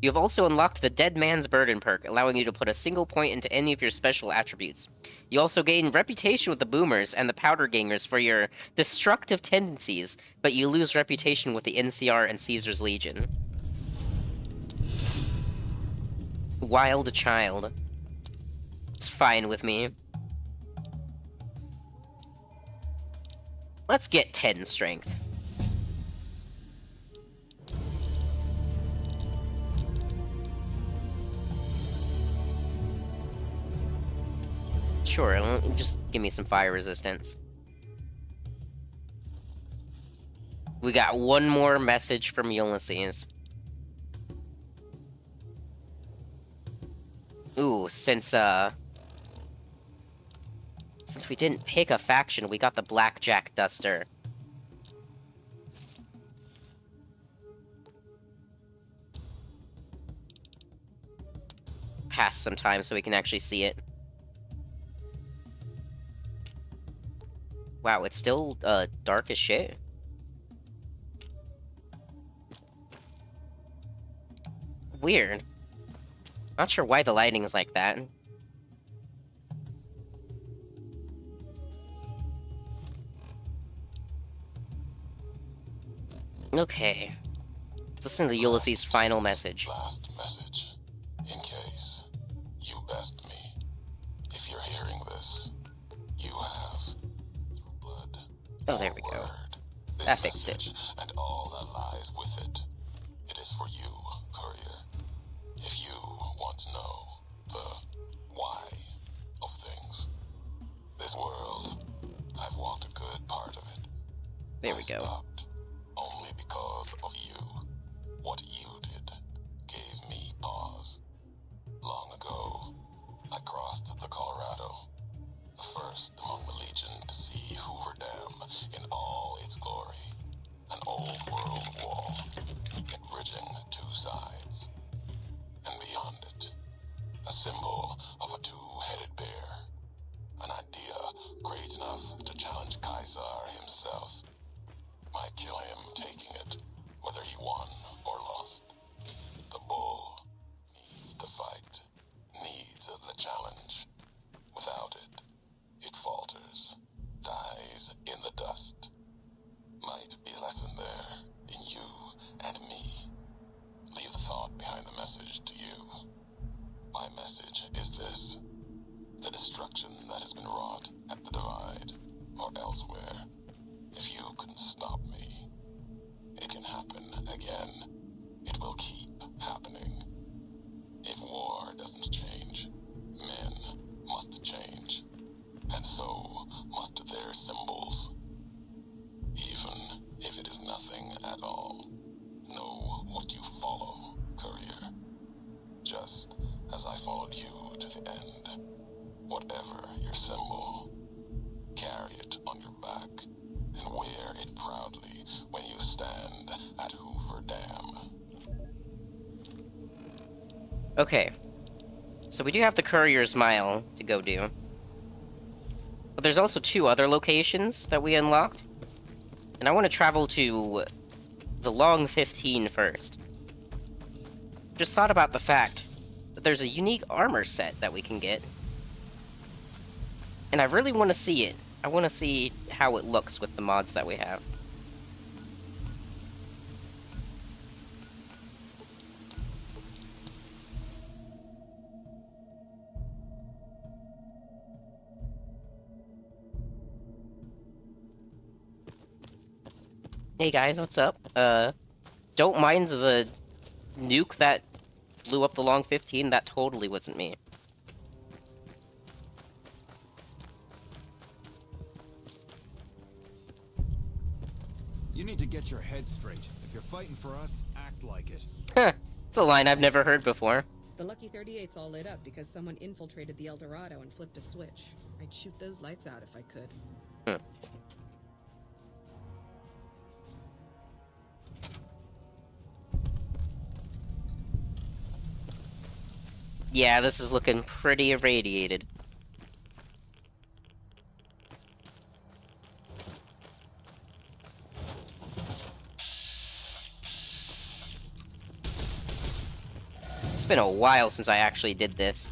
You have also unlocked the Dead Man's Burden perk, allowing you to put a single point into any of your special attributes. You also gain reputation with the Boomers and the Powder Gangers for your destructive tendencies, but you lose reputation with the NCR and Caesar's Legion. Wild Child. It's fine with me. Let's get 10 strength. Sure, just give me some fire resistance. We got one more message from Ulysses. Ooh, since we didn't pick a faction, we got the Blackjack Duster. Pass some time so we can actually see it. Wow, it's still dark as shit. Weird. Not sure why the lighting is like that. Okay. Let's listen to Ulysses' final message. Last message. In case you best me. If you're hearing this, you have, through blood, Oh, there we go. this That fixed it. message and all that lies with it. It is for you, courier. If you want to know the why of things. This world, I've walked a good part of it. There we go. Stopped only because of you. What you did. not at the Divide or elsewhere, if you can stop me, it can happen again. It will keep happening. If war doesn't change, men must change, and so must their symbols. Even if it is nothing at all, know what you follow, Courier. Just as I followed you to the end. Whatever your symbol, carry it on your back and wear it proudly when you stand at Hoover Dam. Okay. So we do have the Courier's Mile to go do. But there's also 2 other locations that we unlocked. And I want to travel to the Long 15 first. Just thought about the fact that there's a unique armor set that we can get. And I really want to see it. I want to see how it looks with the mods that we have. Hey guys, what's up? Don't mind the nuke that blew up the Long 15. That totally wasn't me. You need to get your head straight. If you're fighting for us, act like it. Huh. It's a line I've never heard before. The Lucky 38's all lit up because someone infiltrated the El Dorado and flipped a switch. I'd shoot those lights out if I could. Yeah, this is looking pretty irradiated. It's been a while since I actually did this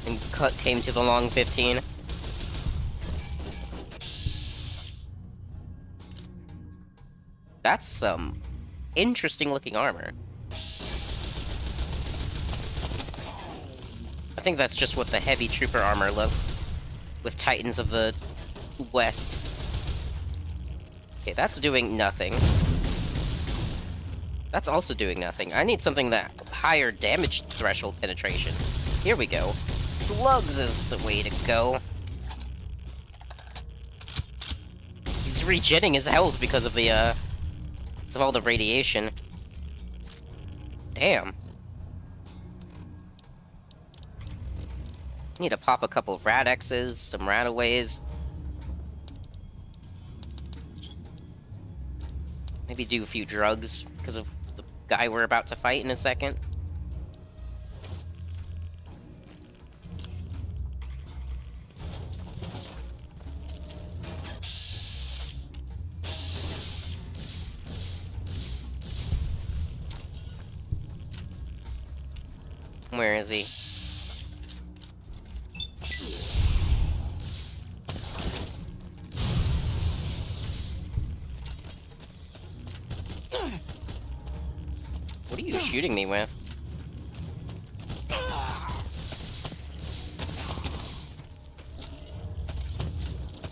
and came to the Long 15. That's some interesting looking armor. I think that's just what the heavy trooper armor looks with Titans of the West. Okay, that's doing nothing. That's also doing nothing. I need something that higher damage threshold penetration. Here we go. Slugs is the way to go. He's regenning his health because of the, because of all the radiation. Damn. Need to pop a couple of Radexes, some Radaways. Maybe do a few drugs because of the guy we're about to fight in a second. Where is he? What are you shooting me with?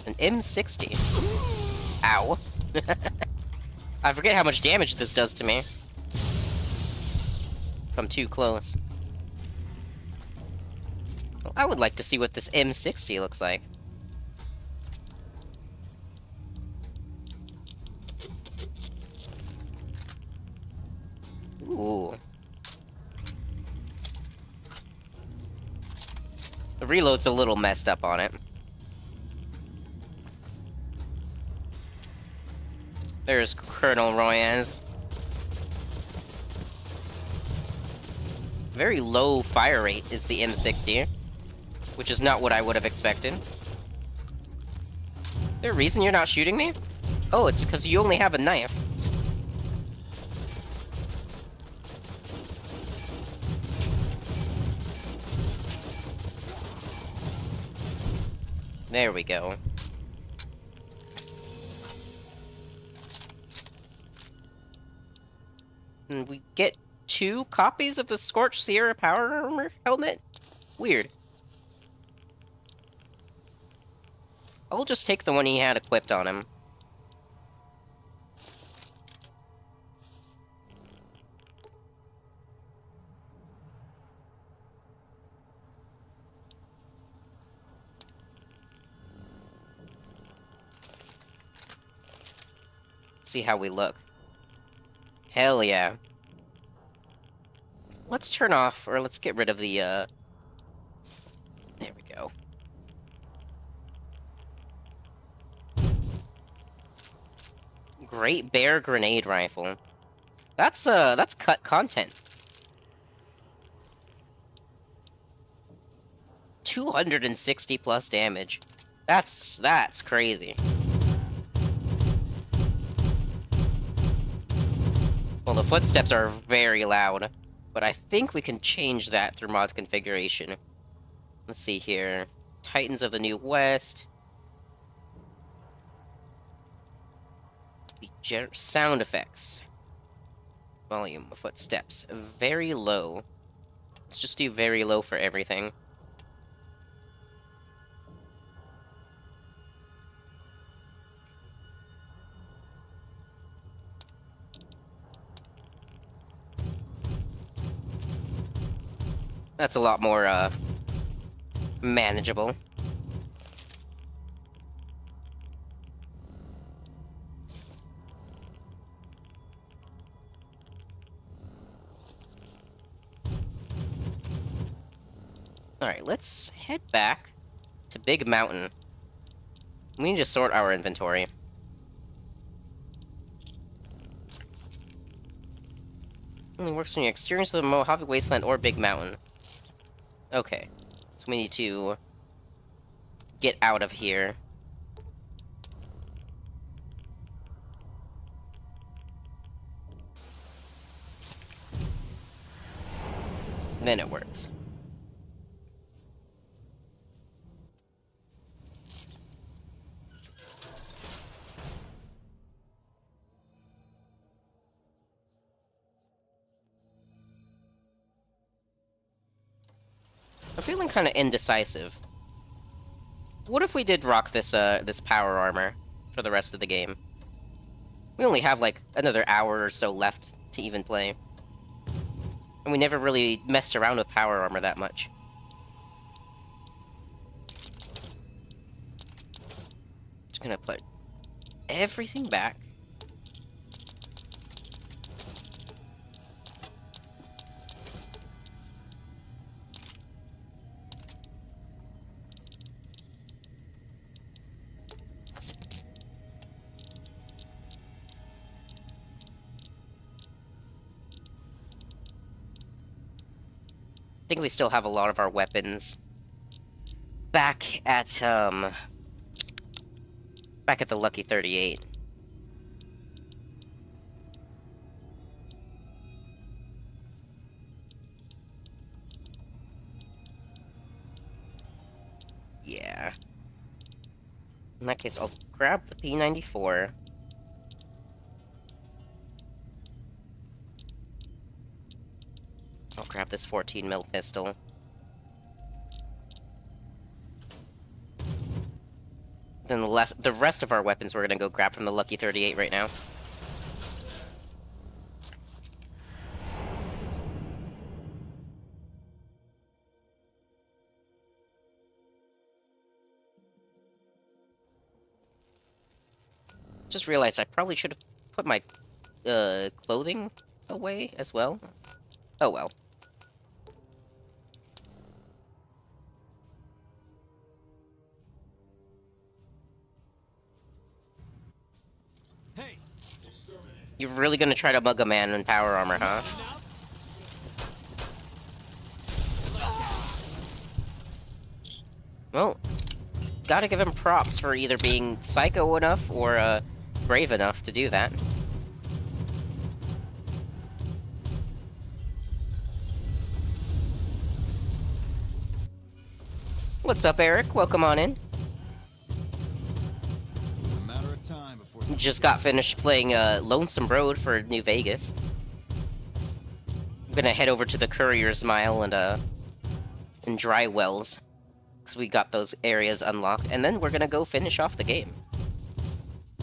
An M60. Ow. I forget how much damage this does to me. If I'm too close. Well, I would like to see what this M60 looks like. Ooh. The reload's a little messed up on it. There's Colonel Royans. Very low fire rate is the M60, which is not what I would have expected. Is there a reason you're not shooting me? Oh, it's because you only have a knife. There we go. And we get 2 copies of the Scorched Sierra Power Armor helmet? Weird. I'll just take the one he had equipped on him. See how we look. Hell yeah. Let's turn off, or let's get rid of the, There we go. Great Bear Grenade Rifle. That's cut content. 260 plus damage. That's crazy. Well, the footsteps are very loud, but I think we can change that through mod configuration. Let's see here. Titans of the New West. Sound effects. Volume of footsteps. Very low. Let's just do very low for everything. That's a lot more, manageable. Alright, let's head back to Big Mountain. We need to sort our inventory. Only works when you experience the Mojave Wasteland or Big Mountain. Okay, so we need to get out of here. Then it works. I'm feeling kind of indecisive. What if we did rock this this power armor for the rest of the game? We only have like another hour or so left to even play. And we never really messed around with power armor that much. Just gonna put everything back. I think we still have a lot of our weapons back at the Lucky 38. Yeah. In that case, I'll grab the P94. I'll grab this 14mm pistol. Then the rest of our weapons we're gonna go grab from the Lucky 38 right now. Just realized I probably should have put my clothing away as well. Oh well. You're really gonna try to mug a man in power armor, huh? Well, gotta give him props for either being psycho enough or brave enough to do that. What's up, Eric? Welcome on in. Just got finished playing Lonesome Road for New Vegas. I'm gonna head over to the Courier's Mile and Dry Wells. because we got those areas unlocked, and then we're gonna go finish off the game.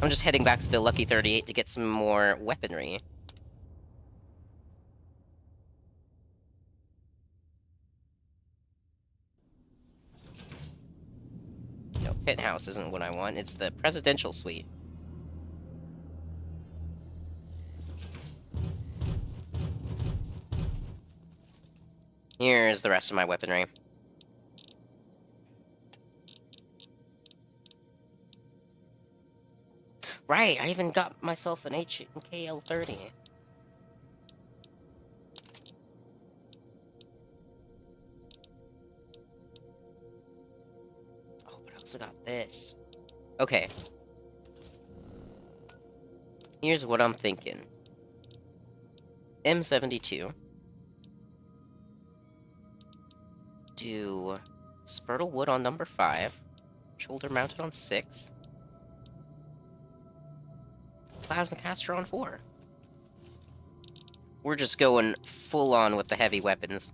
I'm just heading back to the Lucky 38 to get some more weaponry. No, pit house isn't what I want. It's the presidential suite. Here's the rest of my weaponry. Right, I even got myself an HKL-30. Oh, but I also got this. Okay. Here's what I'm thinking. M72. Do Spurtle Wood on number 5. Shoulder mounted on 6. Plasma caster on 4. We're just going full on with the heavy weapons.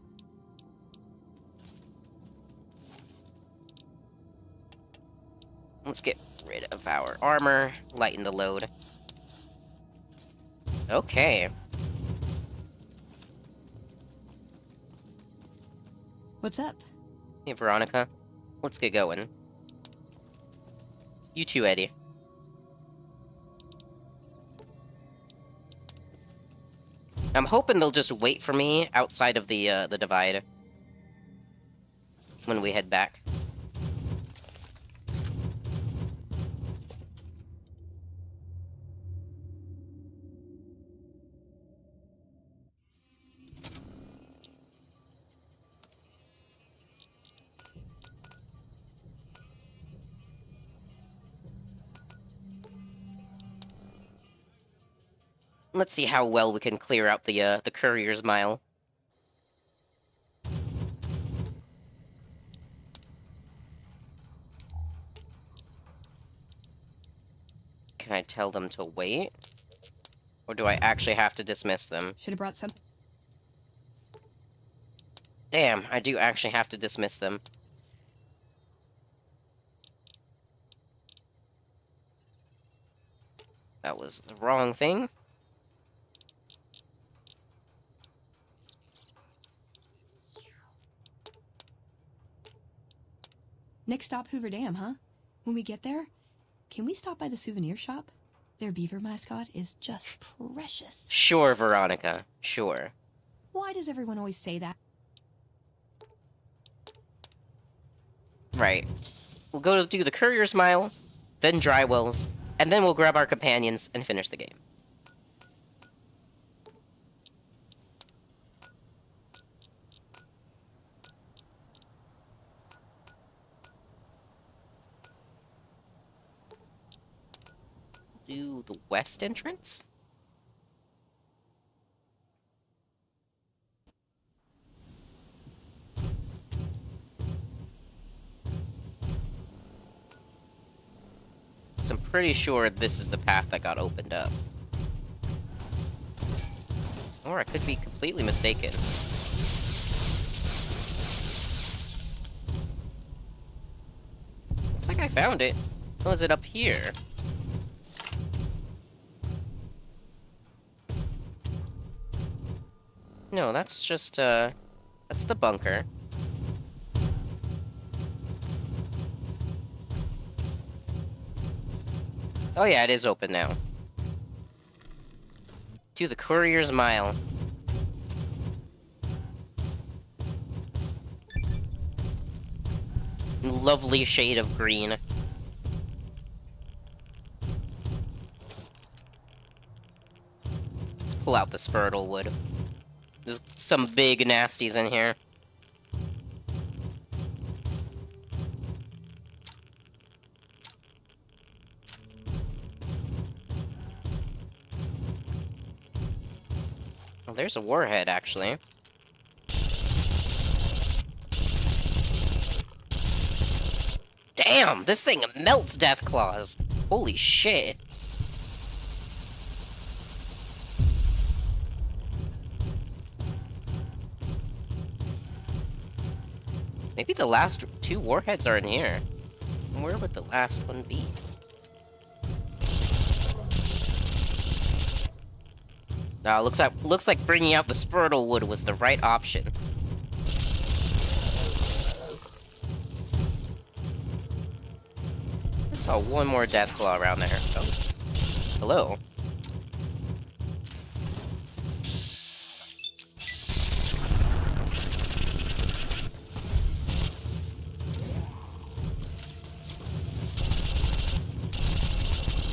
Let's get rid of our armor, lighten the load. Okay. What's up? Hey, Veronica. Let's get going. You too, Eddie. I'm hoping they'll just wait for me outside of the divide when we head back. Let's see how well we can clear out the Courier's Mile. Can I tell them to wait? Or do I actually have to dismiss them? Should have brought some. Damn, I do actually have to dismiss them. That was the wrong thing. Next stop, Hoover Dam, huh? When we get there, can we stop by the souvenir shop? Their beaver mascot is just precious. Sure, Veronica. Sure. Why does everyone always say that? Right. We'll go do the Courier's Mile, then Drywell's, and then we'll grab our companions and finish the game. Do the west entrance? So I'm pretty sure this is the path that got opened up. Or I could be completely mistaken. Looks like I found it. Oh, is it up here? No, that's just, that's the bunker. Oh yeah, it is open now. To the Courier's Mile. Lovely shade of green. Let's pull out the Spurtle Wood. There's some big nasties in here. Oh, there's a warhead, actually. Damn, this thing melts Deathclaws. Holy shit. Maybe the last 2 warheads are in here. Where would the last one be? Looks like bringing out the Spurtle Wood was the right option. I saw one more Deathclaw around there. Oh. Hello.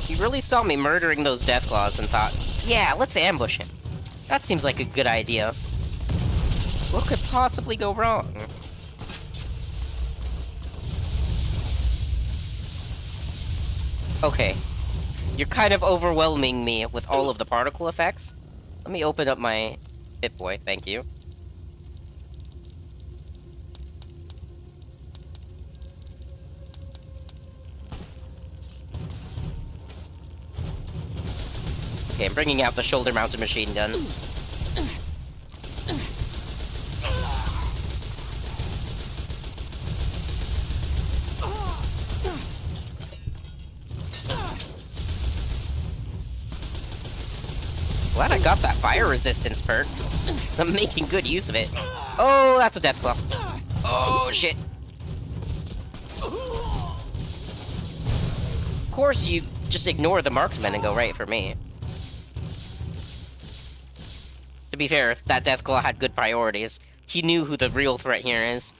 He really saw me murdering those Deathclaws and thought, yeah, let's ambush him. That seems like a good idea. What could possibly go wrong? Okay. You're kind of overwhelming me with all of the particle effects. Let me open up my Pip-Boy, thank you. Okay, I'm bringing out the shoulder-mounted machine gun. Glad I got that fire resistance perk, because I'm making good use of it. Oh, that's a Deathclaw. Oh, shit. Of course, you just ignore the marked men and go right for me. To be fair, that Deathclaw had good priorities. He knew who the real threat here is.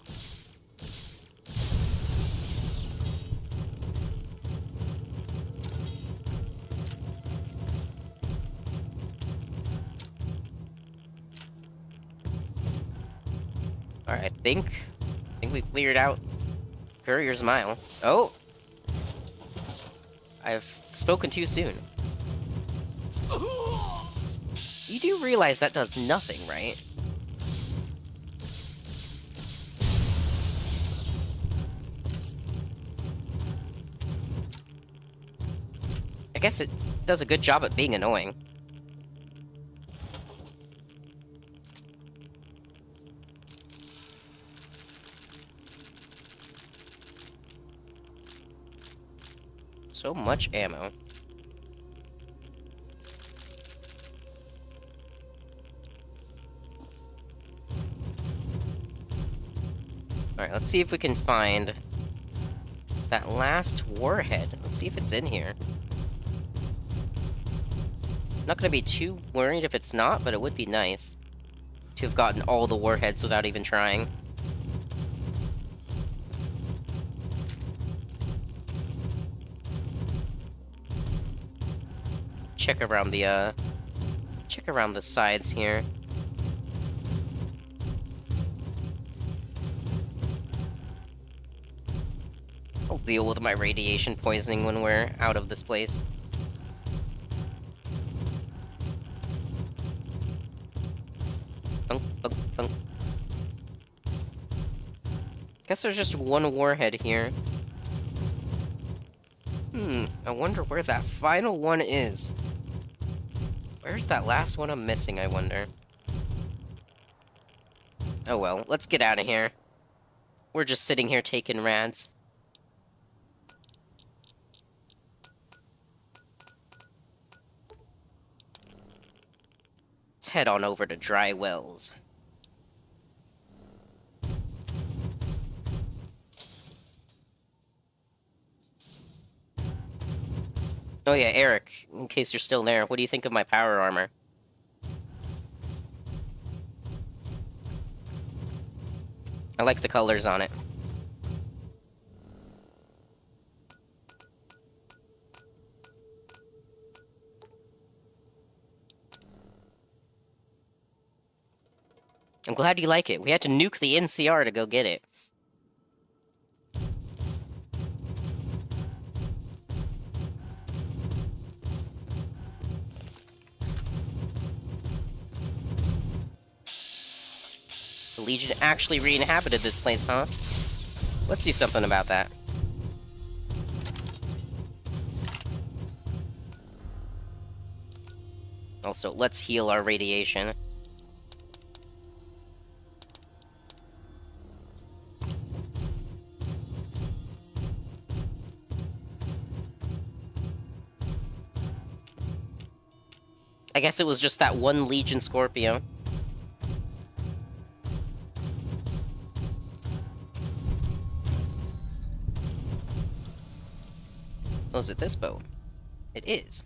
Alright, I think we cleared out Courier's Mile. Oh! I've spoken too soon. You do realize that does nothing, right? I guess it does a good job at being annoying. So much ammo. Alright, let's see if we can find that last warhead. Let's see if it's in here. Not gonna be too worried if it's not, but it would be nice to have gotten all the warheads without even trying. Check around the sides here. I'll deal with my radiation poisoning when we're out of this place. Thunk, thunk, thunk. Guess there's just one warhead here. I wonder where that final one is. Where's that last one I'm missing, I wonder? Oh well, let's get out of here. We're just sitting here taking rads. Let's head on over to Dry Wells. Oh yeah, Eric, in case you're still there, what do you think of my power armor? I like the colors on it. I'm glad you like it. We had to nuke the NCR to go get it. The Legion actually re-inhabited this place, huh? Let's do something about that. Also, let's heal our radiation. I guess it was just that one Legion Scorpio. Oh, is it this boat? It is.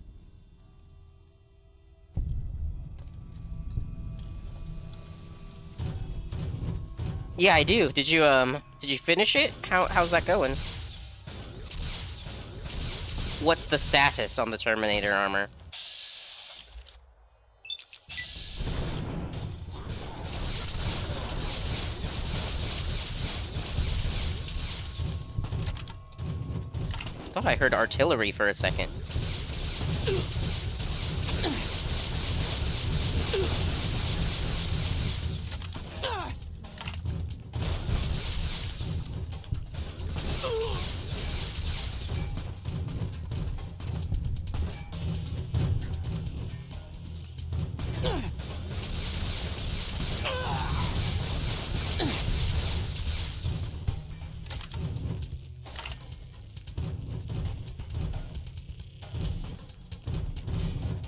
Yeah, I do. Did you finish it? How's that going? What's the status on the Terminator armor? Thought I heard artillery for a second.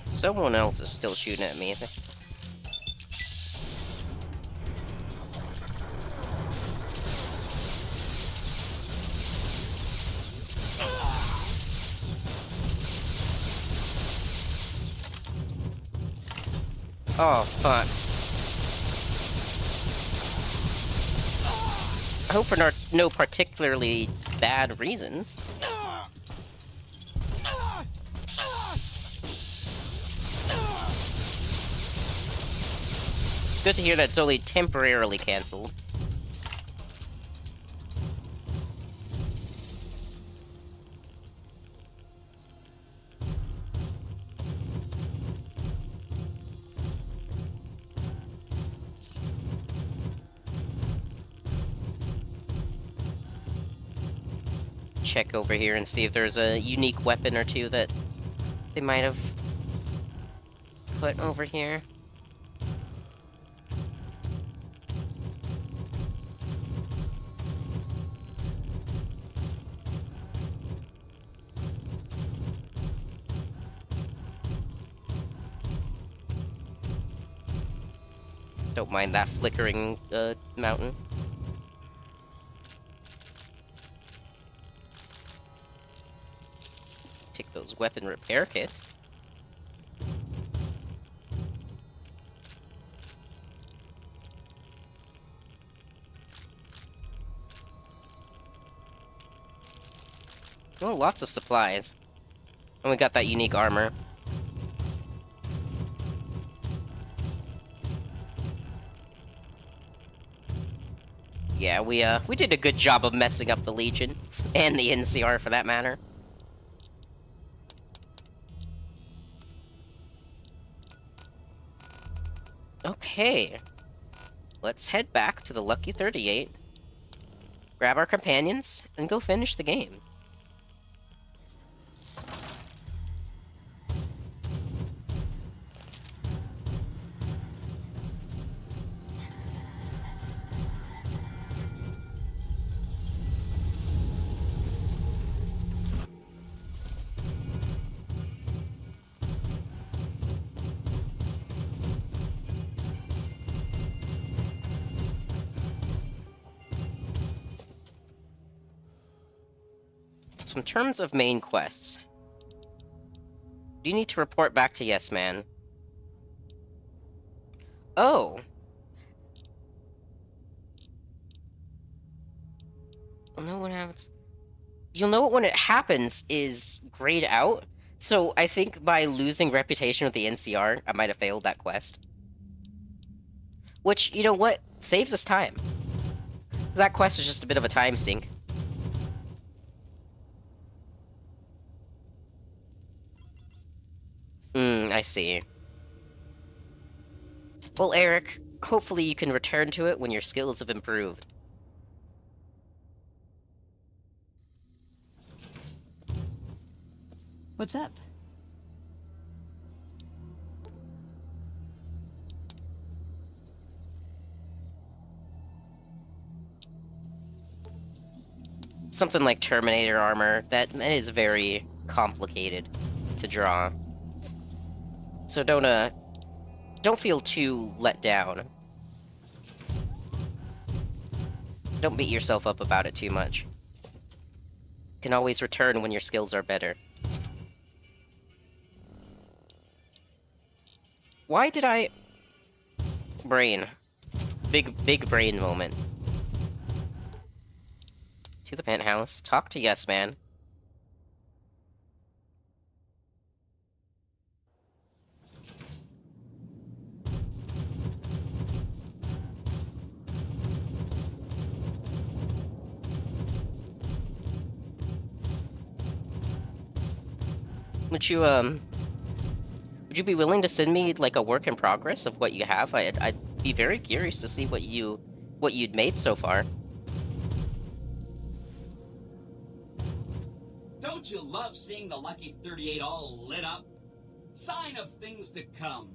Someone else is still shooting at me. Oh, fuck. I hope for no particularly bad reasons. It's good to hear that it's only temporarily cancelled. Check over here and see if there's a unique weapon or two that they might have put over here. Don't mind that flickering mountain. Take those weapon repair kits. Oh, lots of supplies. And we got that unique armor. Yeah, we did a good job of messing up the Legion, and the NCR for that matter. Okay. Let's head back to the Lucky 38, grab our companions, and go finish the game. So in terms of main quests, do you need to report back to Yes Man? Oh. You'll know what happens. You'll know it when it happens is grayed out. So I think by losing reputation with the NCR, I might have failed that quest. Which, you know what? Saves us time. That quest is just a bit of a time sink. I see. Well, Eric, hopefully you can return to it when your skills have improved. What's up? Something like Terminator armor, that is very complicated to draw. So don't feel too let down. Don't beat yourself up about it too much. You can always return when your skills are better. Why did I... Brain. Big brain moment. To the penthouse. Talk to Yes Man. Would you be willing to send me, like, a work in progress of what you have? I'd be very curious to see what you'd made so far. Don't you love seeing the Lucky 38 all lit up? Sign of things to come.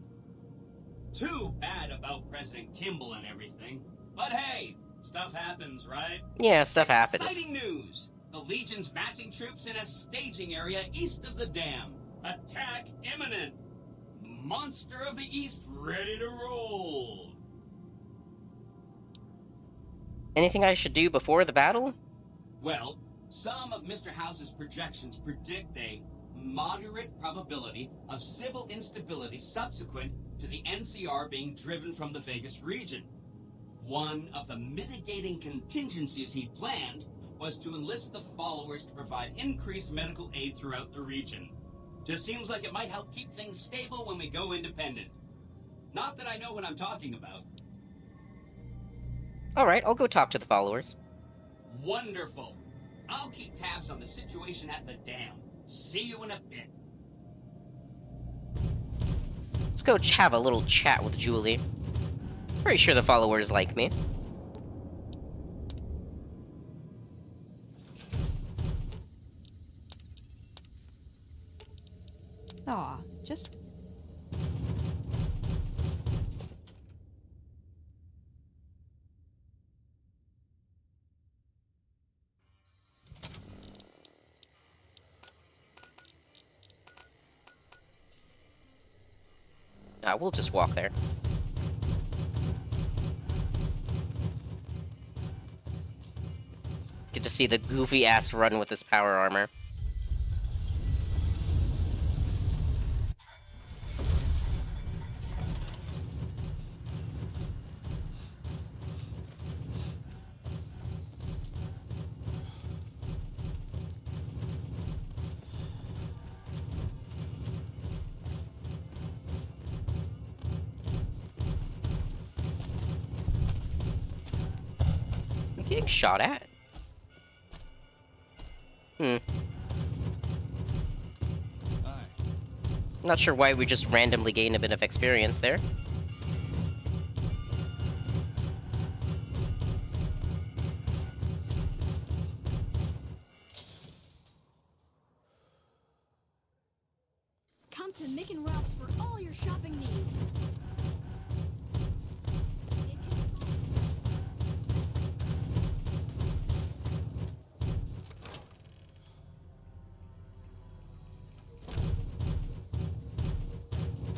Too bad about President Kimball and everything. But hey, stuff happens, right? Yeah, stuff happens. Exciting news! The Legion's massing troops in a staging area east of the dam. Attack imminent! Monster of the East ready to roll! Anything I should do before the battle? Well, some of Mr. House's projections predict a moderate probability of civil instability subsequent to the NCR being driven from the Vegas region. One of the mitigating contingencies he planned was to enlist the followers to provide increased medical aid throughout the region. Just seems like it might help keep things stable when we go independent. Not that I know what I'm talking about. Alright, I'll go talk to the followers. Wonderful. I'll keep tabs on the situation at the dam. See you in a bit. Let's go have a little chat with Julie. Pretty sure the followers like me. Aw, just... We'll just walk there. Get to see the goofy-ass run with his power armor. Getting shot at? Not sure why we just randomly gain a bit of experience there. Come to Mick and Ralph's for all your shopping needs.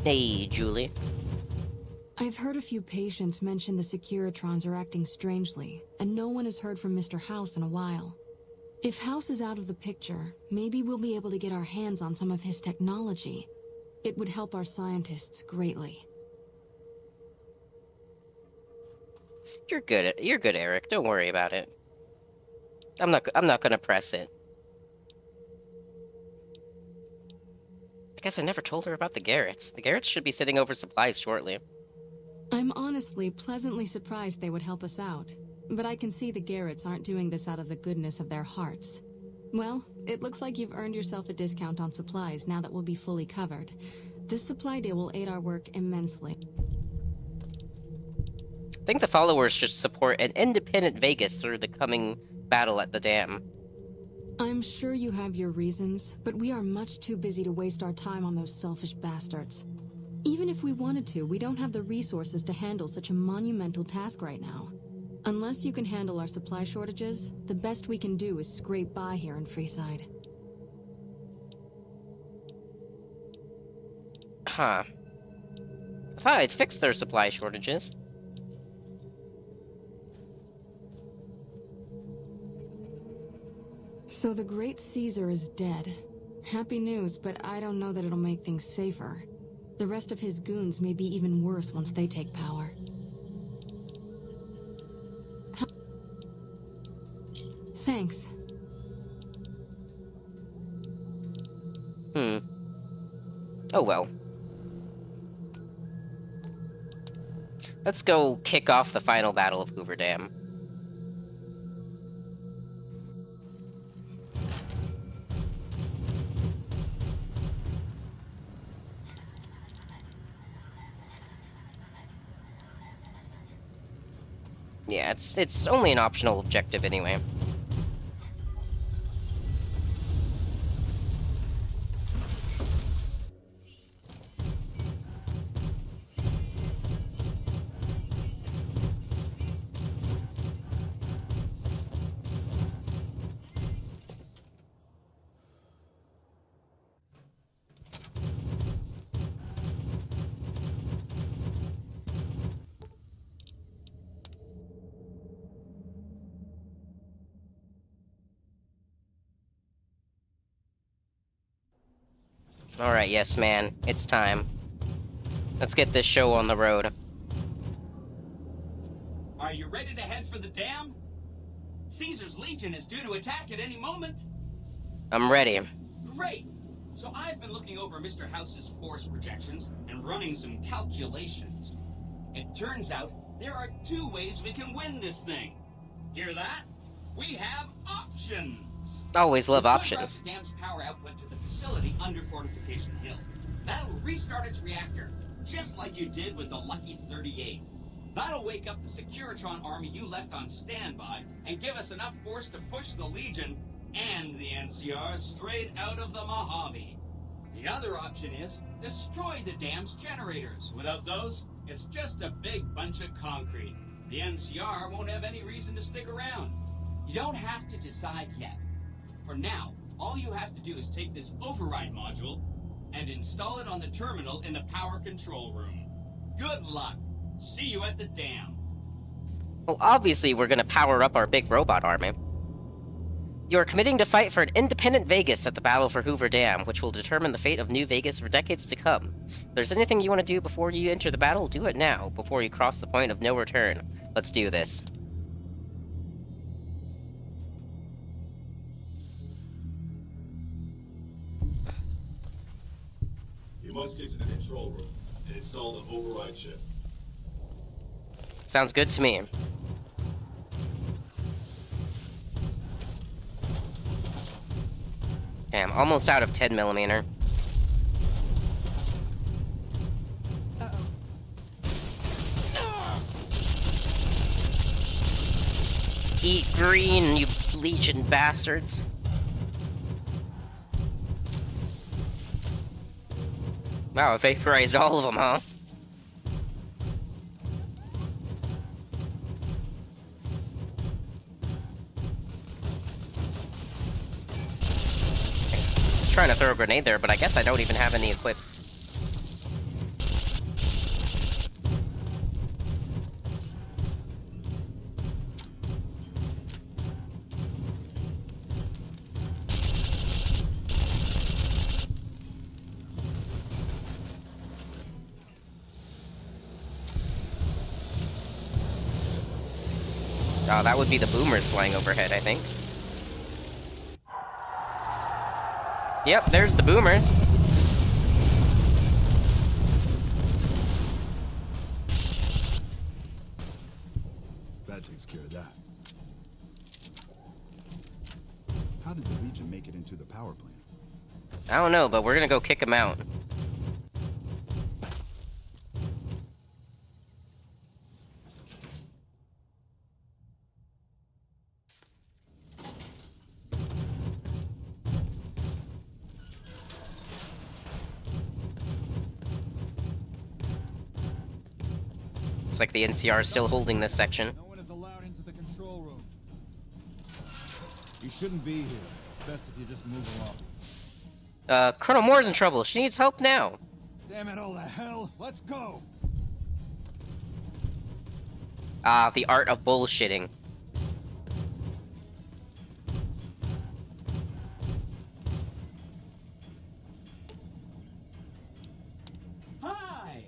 Hey, Julie. I've heard a few patients mention the Securitrons are acting strangely, and no one has heard from Mr. House in a while. If House is out of the picture, maybe we'll be able to get our hands on some of his technology. It would help our scientists greatly. You're good, Eric. Don't worry about it. I'm not gonna press it. I guess I never told her about the Garretts. The Garretts should be sending over supplies shortly. I'm honestly pleasantly surprised they would help us out. But I can see the Garretts aren't doing this out of the goodness of their hearts. Well, it looks like you've earned yourself a discount on supplies now that we'll be fully covered. This supply deal will aid our work immensely. I think the followers should support an independent Vegas through the coming battle at the dam. I'm sure you have your reasons, but we are much too busy to waste our time on those selfish bastards. Even if we wanted to, we don't have the resources to handle such a monumental task right now. Unless you can handle our supply shortages, the best we can do is scrape by here in Freeside. Huh. thought I'd fixed their supply shortages. So the Great Caesar is dead. Happy news, but I don't know that it'll make things safer. The rest of his goons may be even worse once they take power. Thanks. Oh well. Let's go kick off the final battle of Hoover Dam. Yeah, it's only an optional objective anyway. Alright, yes, man. It's time. Let's get this show on the road. Are you ready to head for the dam? Caesar's Legion is due to attack at any moment. I'm ready. Great! So I've been looking over Mr. House's force projections and running some calculations. It turns out there are 2 ways we can win this thing. Hear that? We have options! Always love We could options. route the dam's power output to the facility under Fortification Hill. That'll restart its reactor, just like you did with the Lucky 38. That'll wake up the Securitron army you left on standby and give us enough force to push the Legion and the NCR straight out of the Mojave. The other option is destroy the dam's generators. Without those, it's just a big bunch of concrete. The NCR won't have any reason to stick around. You don't have to decide yet. For now, all you have to do is take this override module and install it on the terminal in the power control room. Good luck. See you at the dam. Well, obviously we're gonna power up our big robot army. You are committing to fight for an independent Vegas at the Battle for Hoover Dam, which will determine the fate of New Vegas for decades to come. If there's anything you want to do before you enter the battle, do it now, before you cross the point of no return. Let's do this. You must get to the control room and install the override chip. Sounds good to me. Damn, almost out of 10mm. Eat green, you Legion bastards. Wow, it vaporized all of them, huh? I was trying to throw a grenade there, but I guess I don't even have any equipped. Oh, that would be the boomers flying overhead, I think. Yep, there's the boomers. That takes care of that. How did the Legion make it into the power plant? I don't know, but we're gonna go kick them out. Looks like the NCR is still holding this section. No one is allowed into the control room. You shouldn't be here. It's best if you just move along. Colonel Moore's in trouble. She needs help now. Damn it all to hell. Let's go. Ah, the art of bullshitting. Hi!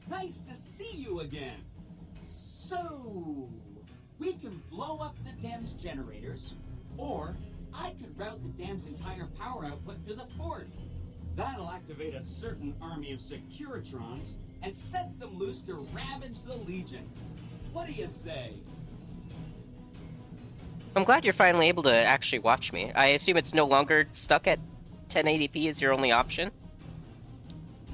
Nice to see you again. So, we can blow up the dam's generators, or I could route the dam's entire power output to the fort. That'll activate a certain army of Securitrons and set them loose to ravage the Legion. What do you say? I'm glad you're finally able to actually watch me. I assume it's no longer stuck at 1080p as your only option?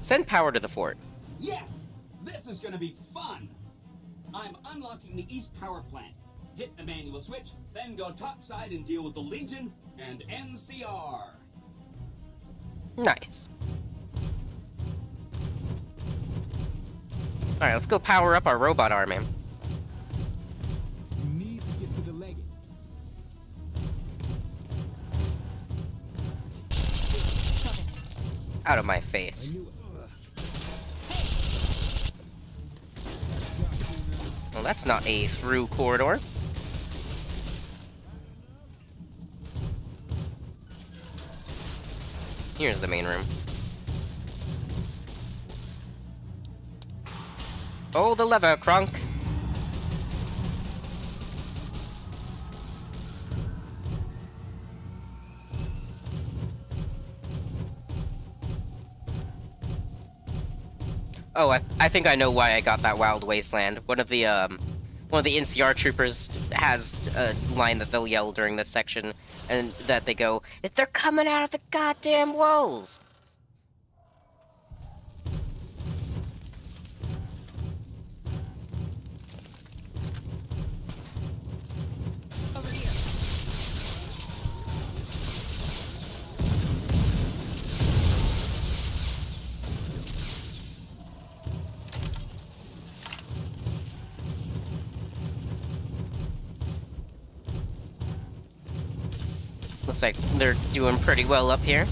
Send power to the fort. Yes! This is gonna be fun! I'm unlocking the East Power Plant. Hit the manual switch, then go topside and deal with the Legion and NCR. Nice. Alright, let's go power up our robot army. You need to get to the Legate. Out of my face. Well, that's not a through corridor. Here's the main room. Pull the lever, Kronk. Oh, I think I know why I got that Wild Wasteland. One of the NCR troopers has a line that they'll yell during this section, and that they go, "They're coming out of the goddamn walls!" Over here. Looks like they're doing pretty well up here.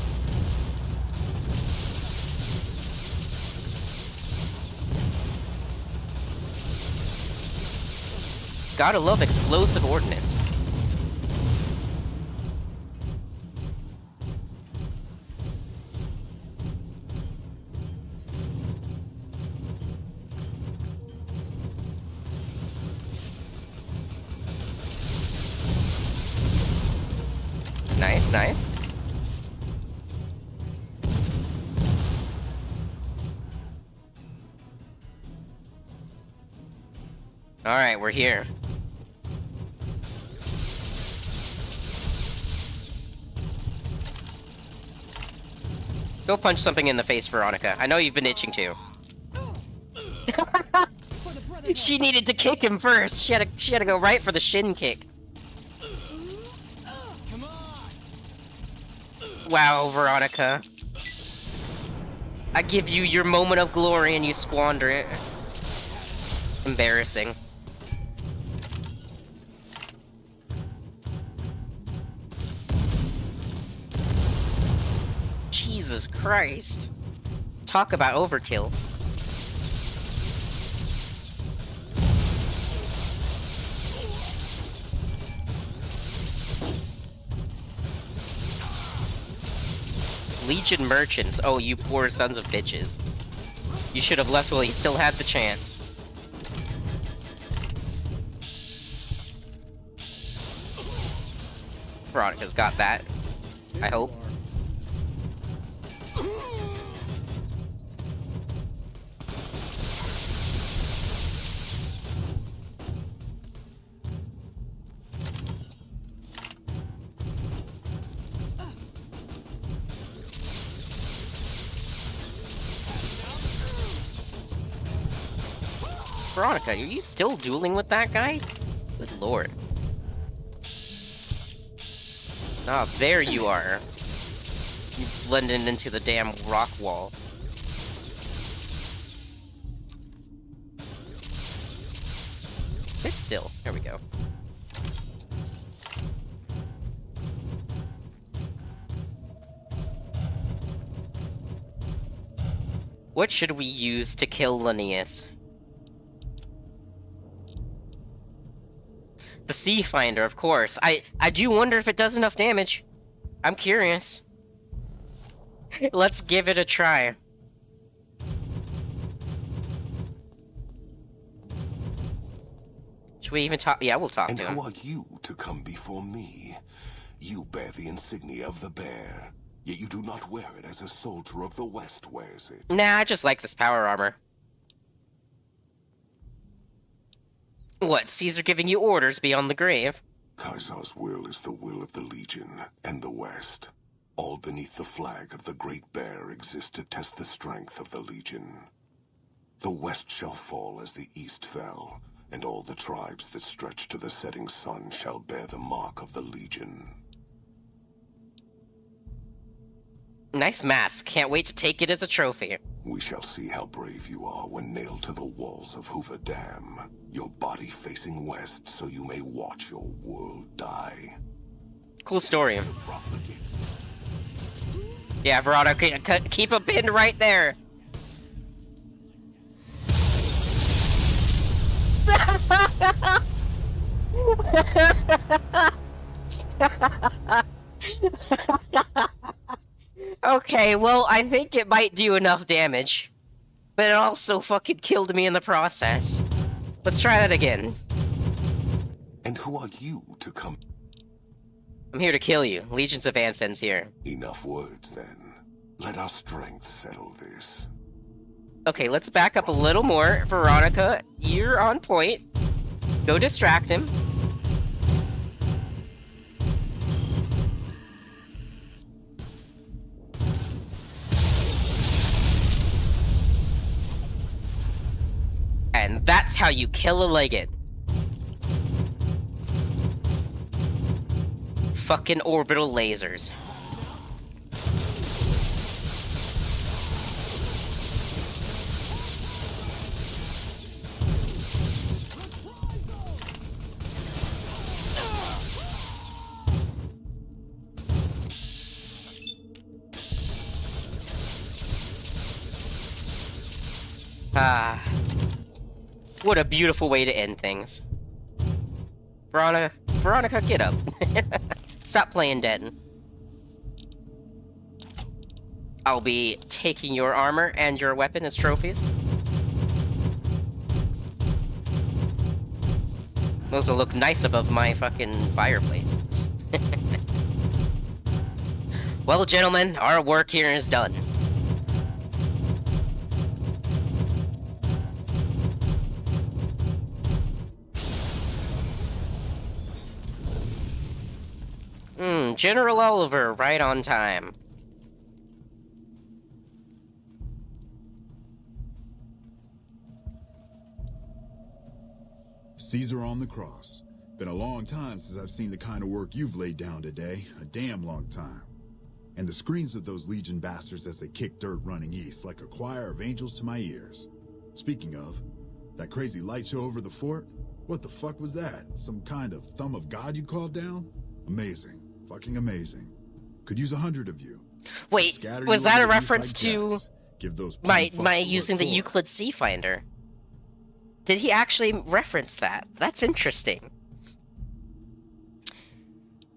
Gotta love explosive ordnance. Nice, nice. Alright, we're here. Go punch something in the face, Veronica. I know you've been itching to. She needed to kick him first. She had to go right for the shin kick. Wow, Veronica. I give you your moment of glory and you squander it. Embarrassing. Jesus Christ. Talk about overkill. Legion merchants. Oh, you poor sons of bitches. You should have left while you still had the chance. Veronica's got that. I hope. Veronica, are you still dueling with that guy? Good lord. Ah, there you are. You blended into the damn rock wall. Sit still. There we go. What should we use to kill Linnaeus? The Sea Finder, of course. I do wonder if it does enough damage. I'm curious. Let's give it a try. Should we even talk? Yeah, we'll talk And to who him. are you to come before me? You bear the insignia of the bear, yet you do not wear it as a soldier of the West wears it. Nah, I just like this power armor. What, Caesar giving you orders beyond the grave? Caesar's will is the will of the Legion and the West. All beneath the flag of the Great Bear exists to test the strength of the Legion. The West shall fall as the East fell, and all the tribes that stretch to the setting sun shall bear the mark of the Legion. Nice mask. Can't wait to take it as a trophy. We shall see how brave you are when nailed to the walls of Hoover Dam, your body facing west so you may watch your world die. Cool story. Yeah, Veronica, keep a pin right there. Okay, well, I think it might do enough damage. But it also fucking killed me in the process. Let's try that again. And who are you to come? I'm here to kill you. Legions of Ansens here. Enough words, then. Let our strength settle this. Okay, let's back up a little more. Veronica, you're on point. Go distract him. And that's how you kill a Legate. Fucking orbital lasers. Ah. What a beautiful way to end things. Veronica, get up. Stop playing dead. I'll be taking your armor and your weapon as trophies. Those will look nice above my fucking fireplace. Well, gentlemen, our work here is done. General Oliver, right on time. Caesar on the cross. Been a long time since I've seen the kind of work you've laid down today. A damn long time. And the screams of those Legion bastards as they kick dirt running east like a choir of angels to my ears. Speaking of, that crazy light show over the fort? What the fuck was that? Some kind of thumb of God you called down? Amazing. Fucking amazing. Could use 100 of you. Wait, was that a reference to my using the Euclid Sea Finder? Did he actually reference that? That's interesting.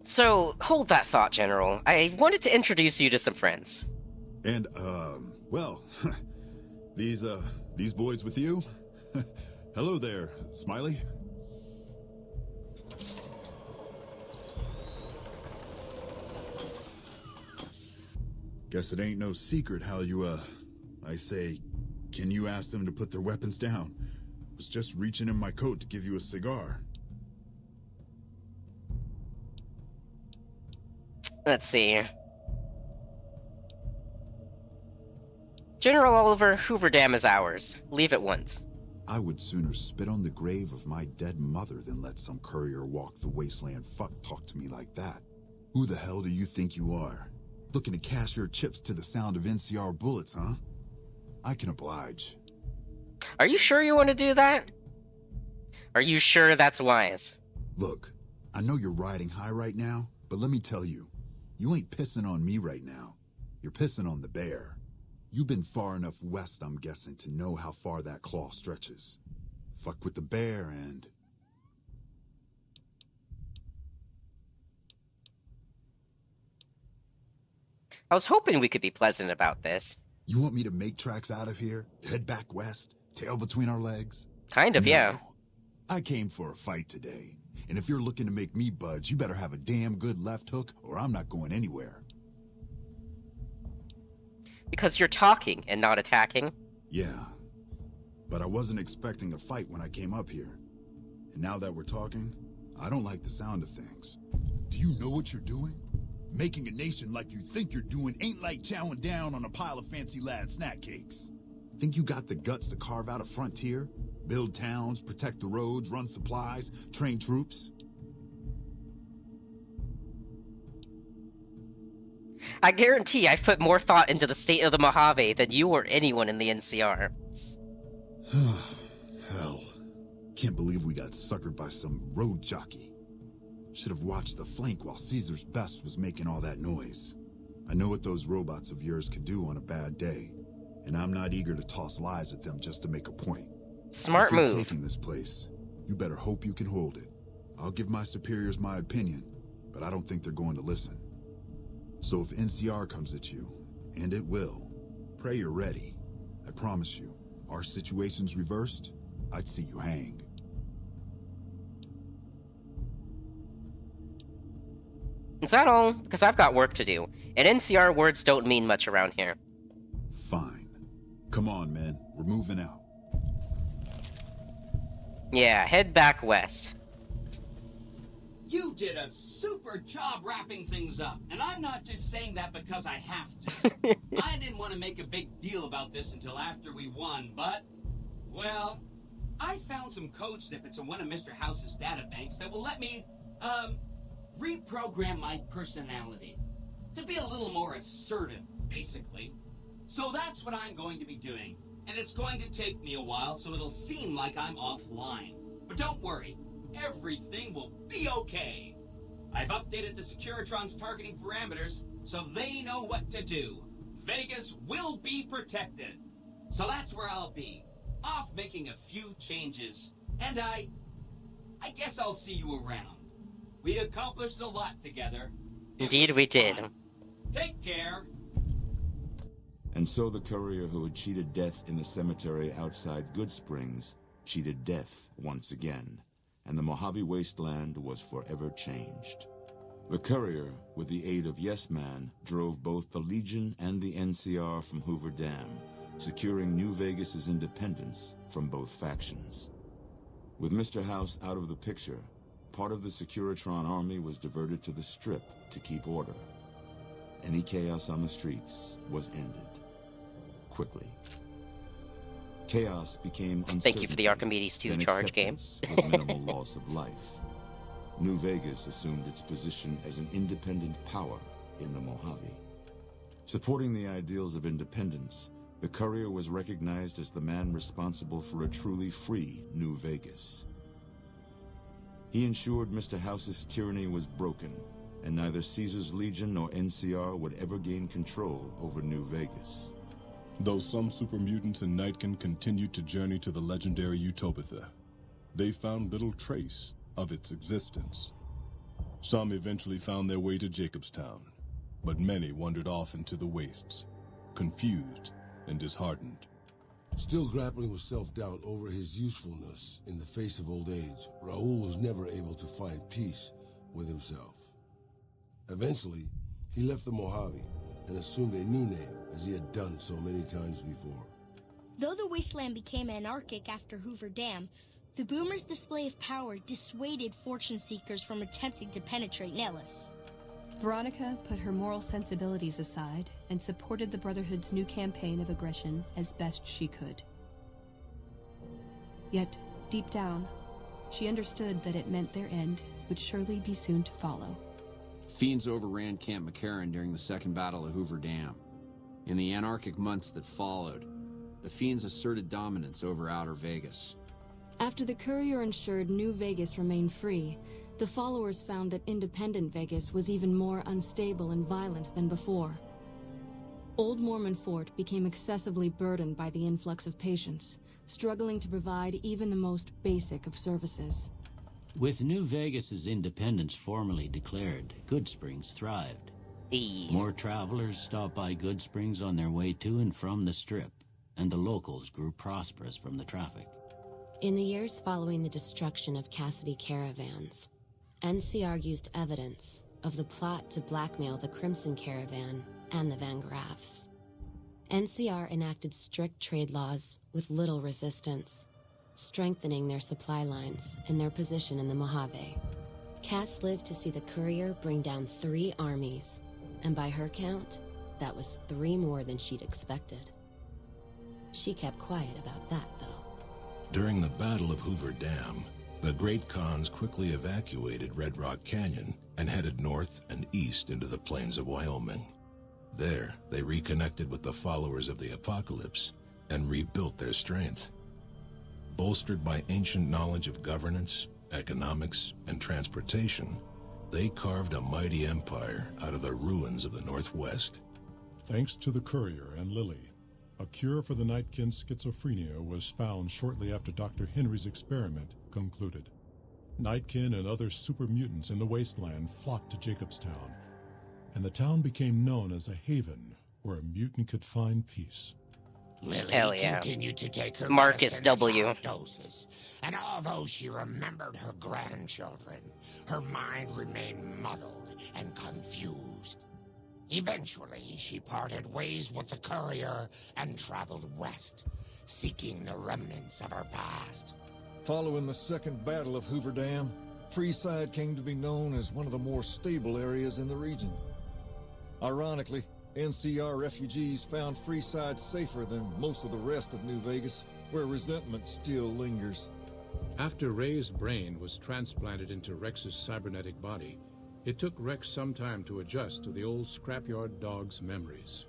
So, hold that thought, General. I wanted to introduce you to some friends. And, well, these boys with you? Hello there, Smiley. Guess it ain't no secret how you, I say, can you ask them to put their weapons down? Was just reaching in my coat to give you a cigar. Let's see. General Oliver, Hoover Dam is ours. Leave at once. I would sooner spit on the grave of my dead mother than let some courier walk the wasteland fuck talk to me like that. Who the hell do you think you are? Looking to cash your chips to the sound of NCR bullets, huh? I can oblige. Are you sure you want to do that? Are you sure that's wise? Look, I know you're riding high right now, but let me tell you, you ain't pissing on me right now. You're pissing on the bear. You've been far enough west, I'm guessing, to know how far that claw stretches. Fuck with the bear and... I was hoping we could be pleasant about this. You want me to make tracks out of here? Head back west? Tail between our legs? Kind of, No. yeah. I came for a fight today. And if you're looking to make me budge, you better have a damn good left hook, or I'm not going anywhere. Because you're talking and not attacking. Yeah. But I wasn't expecting a fight when I came up here. And now that we're talking, I don't like the sound of things. Do you know what you're doing? Making a nation like you think you're doing ain't like chowing down on a pile of fancy lad snack cakes. Think you got the guts to carve out a frontier? Build towns, protect the roads, run supplies, train troops? I guarantee I've put more thought into the state of the Mojave than you or anyone in the NCR. Hell. Can't believe we got suckered by some road jockey. Should have watched the flank while Caesar's best was making all that noise. I know what those robots of yours can do on a bad day, and I'm not eager to toss lies at them just to make a point. Smart if you're move. taking this place, you better hope you can hold it. I'll give my superiors my opinion, but I don't think they're going to listen. So if NCR comes at you, and it will, pray you're ready. I promise you, our situation's reversed, I'd see you hang. Is that all? Because I've got work to do, and NCR words don't mean much around here. Fine. Come on, men. We're moving out. Yeah, head back west. You did a super job wrapping things up, and I'm not just saying that because I have to. I didn't want to make a big deal about this until after we won, but, well, I found some code snippets in one of Mr. House's databanks that will let me, reprogram my personality to be a little more assertive, basically. So that's what I'm going to be doing, and it's going to take me a while, so it'll seem like I'm offline. But don't worry, everything will be okay. I've updated the Securitron's targeting parameters, so they know what to do. Vegas will be protected. So that's where I'll be, off making a few changes. And I guess I'll see you around. We accomplished a lot together. Indeed we did. Take care. And so the courier who had cheated death in the cemetery outside Goodsprings cheated death once again, and the Mojave wasteland was forever changed. The courier, with the aid of Yes Man, drove both the Legion and the NCR from Hoover Dam, securing New Vegas's independence from both factions. With Mr. House out of the picture, part of the Securitron army was diverted to the Strip to keep order. Any chaos on the streets was ended. Quickly. Chaos became uncertainty. Thank you for the Archimedes 2 charge game. With minimal loss of life. New Vegas assumed its position as an independent power in the Mojave. Supporting the ideals of independence, the courier was recognized as the man responsible for a truly free New Vegas. He ensured Mr. House's tyranny was broken, and neither Caesar's Legion nor NCR would ever gain control over New Vegas. Though some super mutants in Nightkin continued to journey to the legendary Utopia, they found little trace of its existence. Some eventually found their way to Jacobstown, but many wandered off into the wastes, confused and disheartened. Still grappling with self-doubt over his usefulness in the face of old age, Raul was never able to find peace with himself. Eventually, he left the Mojave and assumed a new name, as he had done so many times before. Though the wasteland became anarchic after Hoover Dam, the Boomers' display of power dissuaded fortune seekers from attempting to penetrate Nellis. Veronica put her moral sensibilities aside and supported the Brotherhood's new campaign of aggression as best she could. Yet, deep down, she understood that it meant their end would surely be soon to follow. Fiends overran Camp McCarran during the Second Battle of Hoover Dam. In the anarchic months that followed, the Fiends asserted dominance over Outer Vegas. After the courier ensured New Vegas remained free, the followers found that independent Vegas was even more unstable and violent than before. Old Mormon Fort became excessively burdened by the influx of patients, struggling to provide even the most basic of services. With New Vegas's independence formally declared, Goodsprings thrived. More travelers stopped by Good Springs on their way to and from the Strip, and the locals grew prosperous from the traffic. In the years following the destruction of Cassidy caravans, NCR used evidence of the plot to blackmail the Crimson Caravan and the Van Graffs. NCR enacted strict trade laws with little resistance, strengthening their supply lines and their position in the Mojave. Cass lived to see the courier bring down 3 armies, and by her count, that was 3 more than she'd expected. She kept quiet about that, though. During the Battle of Hoover Dam, the Great Khans quickly evacuated Red Rock Canyon and headed north and east into the plains of Wyoming. There, they reconnected with the followers of the Apocalypse and rebuilt their strength. Bolstered by ancient knowledge of governance, economics, and transportation, they carved a mighty empire out of the ruins of the Northwest. Thanks to the courier and Lily, a cure for the Nightkin schizophrenia was found shortly after Dr. Henry's experiment concluded. Nightkin and other super mutants in the wasteland flocked to Jacobstown, and the town became known as a haven where a mutant could find peace. Lily Hell yeah. continued to take her Marcus medicine W. in doses, and although she remembered her grandchildren, her mind remained muddled and confused. Eventually, she parted ways with the courier and traveled west, seeking the remnants of her past. Following the Second Battle of Hoover Dam, Freeside came to be known as one of the more stable areas in the region. Ironically, NCR refugees found Freeside safer than most of the rest of New Vegas, where resentment still lingers. After Ray's brain was transplanted into Rex's cybernetic body, it took Rex some time to adjust to the old scrapyard dog's memories.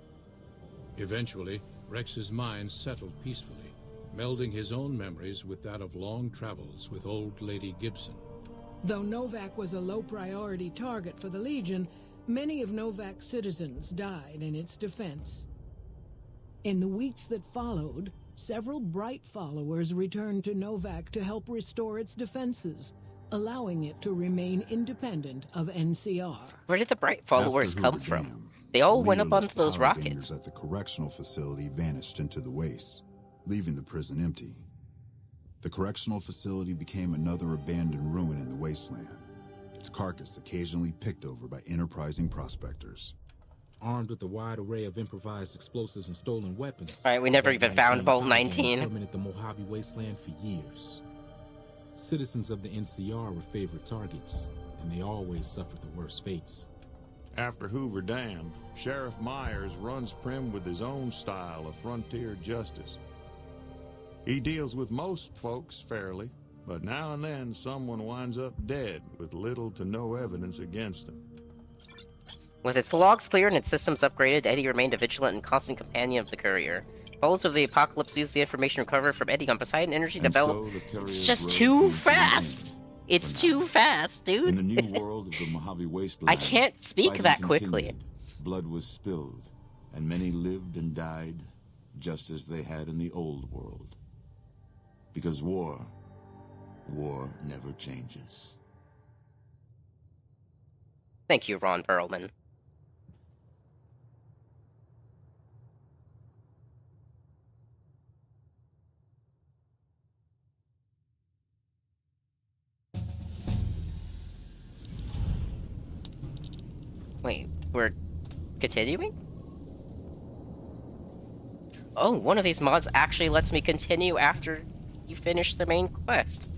Eventually, Rex's mind settled peacefully, melding his own memories with that of long travels with old Lady Gibson. Though Novak was a low-priority target for the Legion, many of Novak's citizens died in its defense. In the weeks that followed, several Bright followers returned to Novak to help restore its defenses, allowing it to remain independent of NCR. Where did the Bright followers come from? They all went up onto those rockets. At the correctional facility vanished into the wastes, leaving the prison empty. The correctional facility became another abandoned ruin in the wasteland, its carcass occasionally picked over by enterprising prospectors. Armed with a wide array of improvised explosives and stolen weapons. Alright, we never even found Vault 19. Tormented the Mojave Wasteland for years. Citizens of the NCR were favorite targets, and they always suffered the worst fates. After Hoover Dam, Sheriff Myers runs Prim with his own style of frontier justice. He deals with most folks fairly, but now and then someone winds up dead with little to no evidence against them. With its logs clear and its systems upgraded, Eddie remained a vigilant and constant companion of the courier. Foes of the Apocalypse used the information recovered from Eddie on Poseidon Energy to develop... It's just too fast! It's too fast, dude! In the new world of the Mojave Wasteland, I can't speak fighting that quickly. continued, blood was spilled, and many lived and died just as they had in the old world. Because war never changes. Thank you, Ron Perlman. Wait, we're continuing? Oh, one of these mods actually lets me continue after you finish the main quest.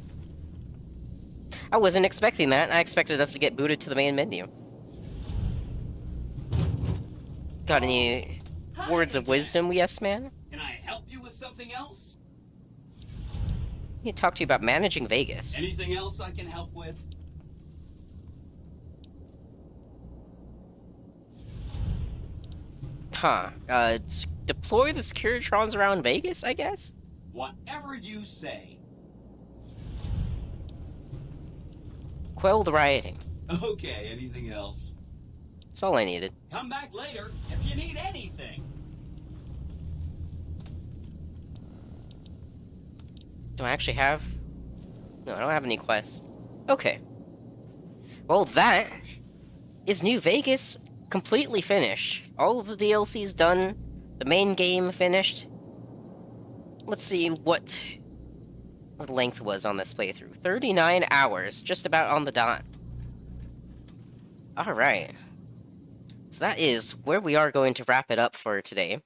I wasn't expecting that. I expected us to get booted to the main menu. Got any words of wisdom, yes, man? Can I help you with something else? I need to talk to you about managing Vegas. Anything else I can help with? Huh. Deploy the Securitrons around Vegas, I guess? Whatever you say. Quell the rioting. Okay, anything else? That's all I needed. Come back later if you need anything. Do I actually have... No, I don't have any quests. Okay. Well, that is New Vegas completely finished. All of the DLC's done. The main game finished. Let's see what the length was on this playthrough. 39 hours, just about on the dot. Alright. So that is where we are going to wrap it up for today.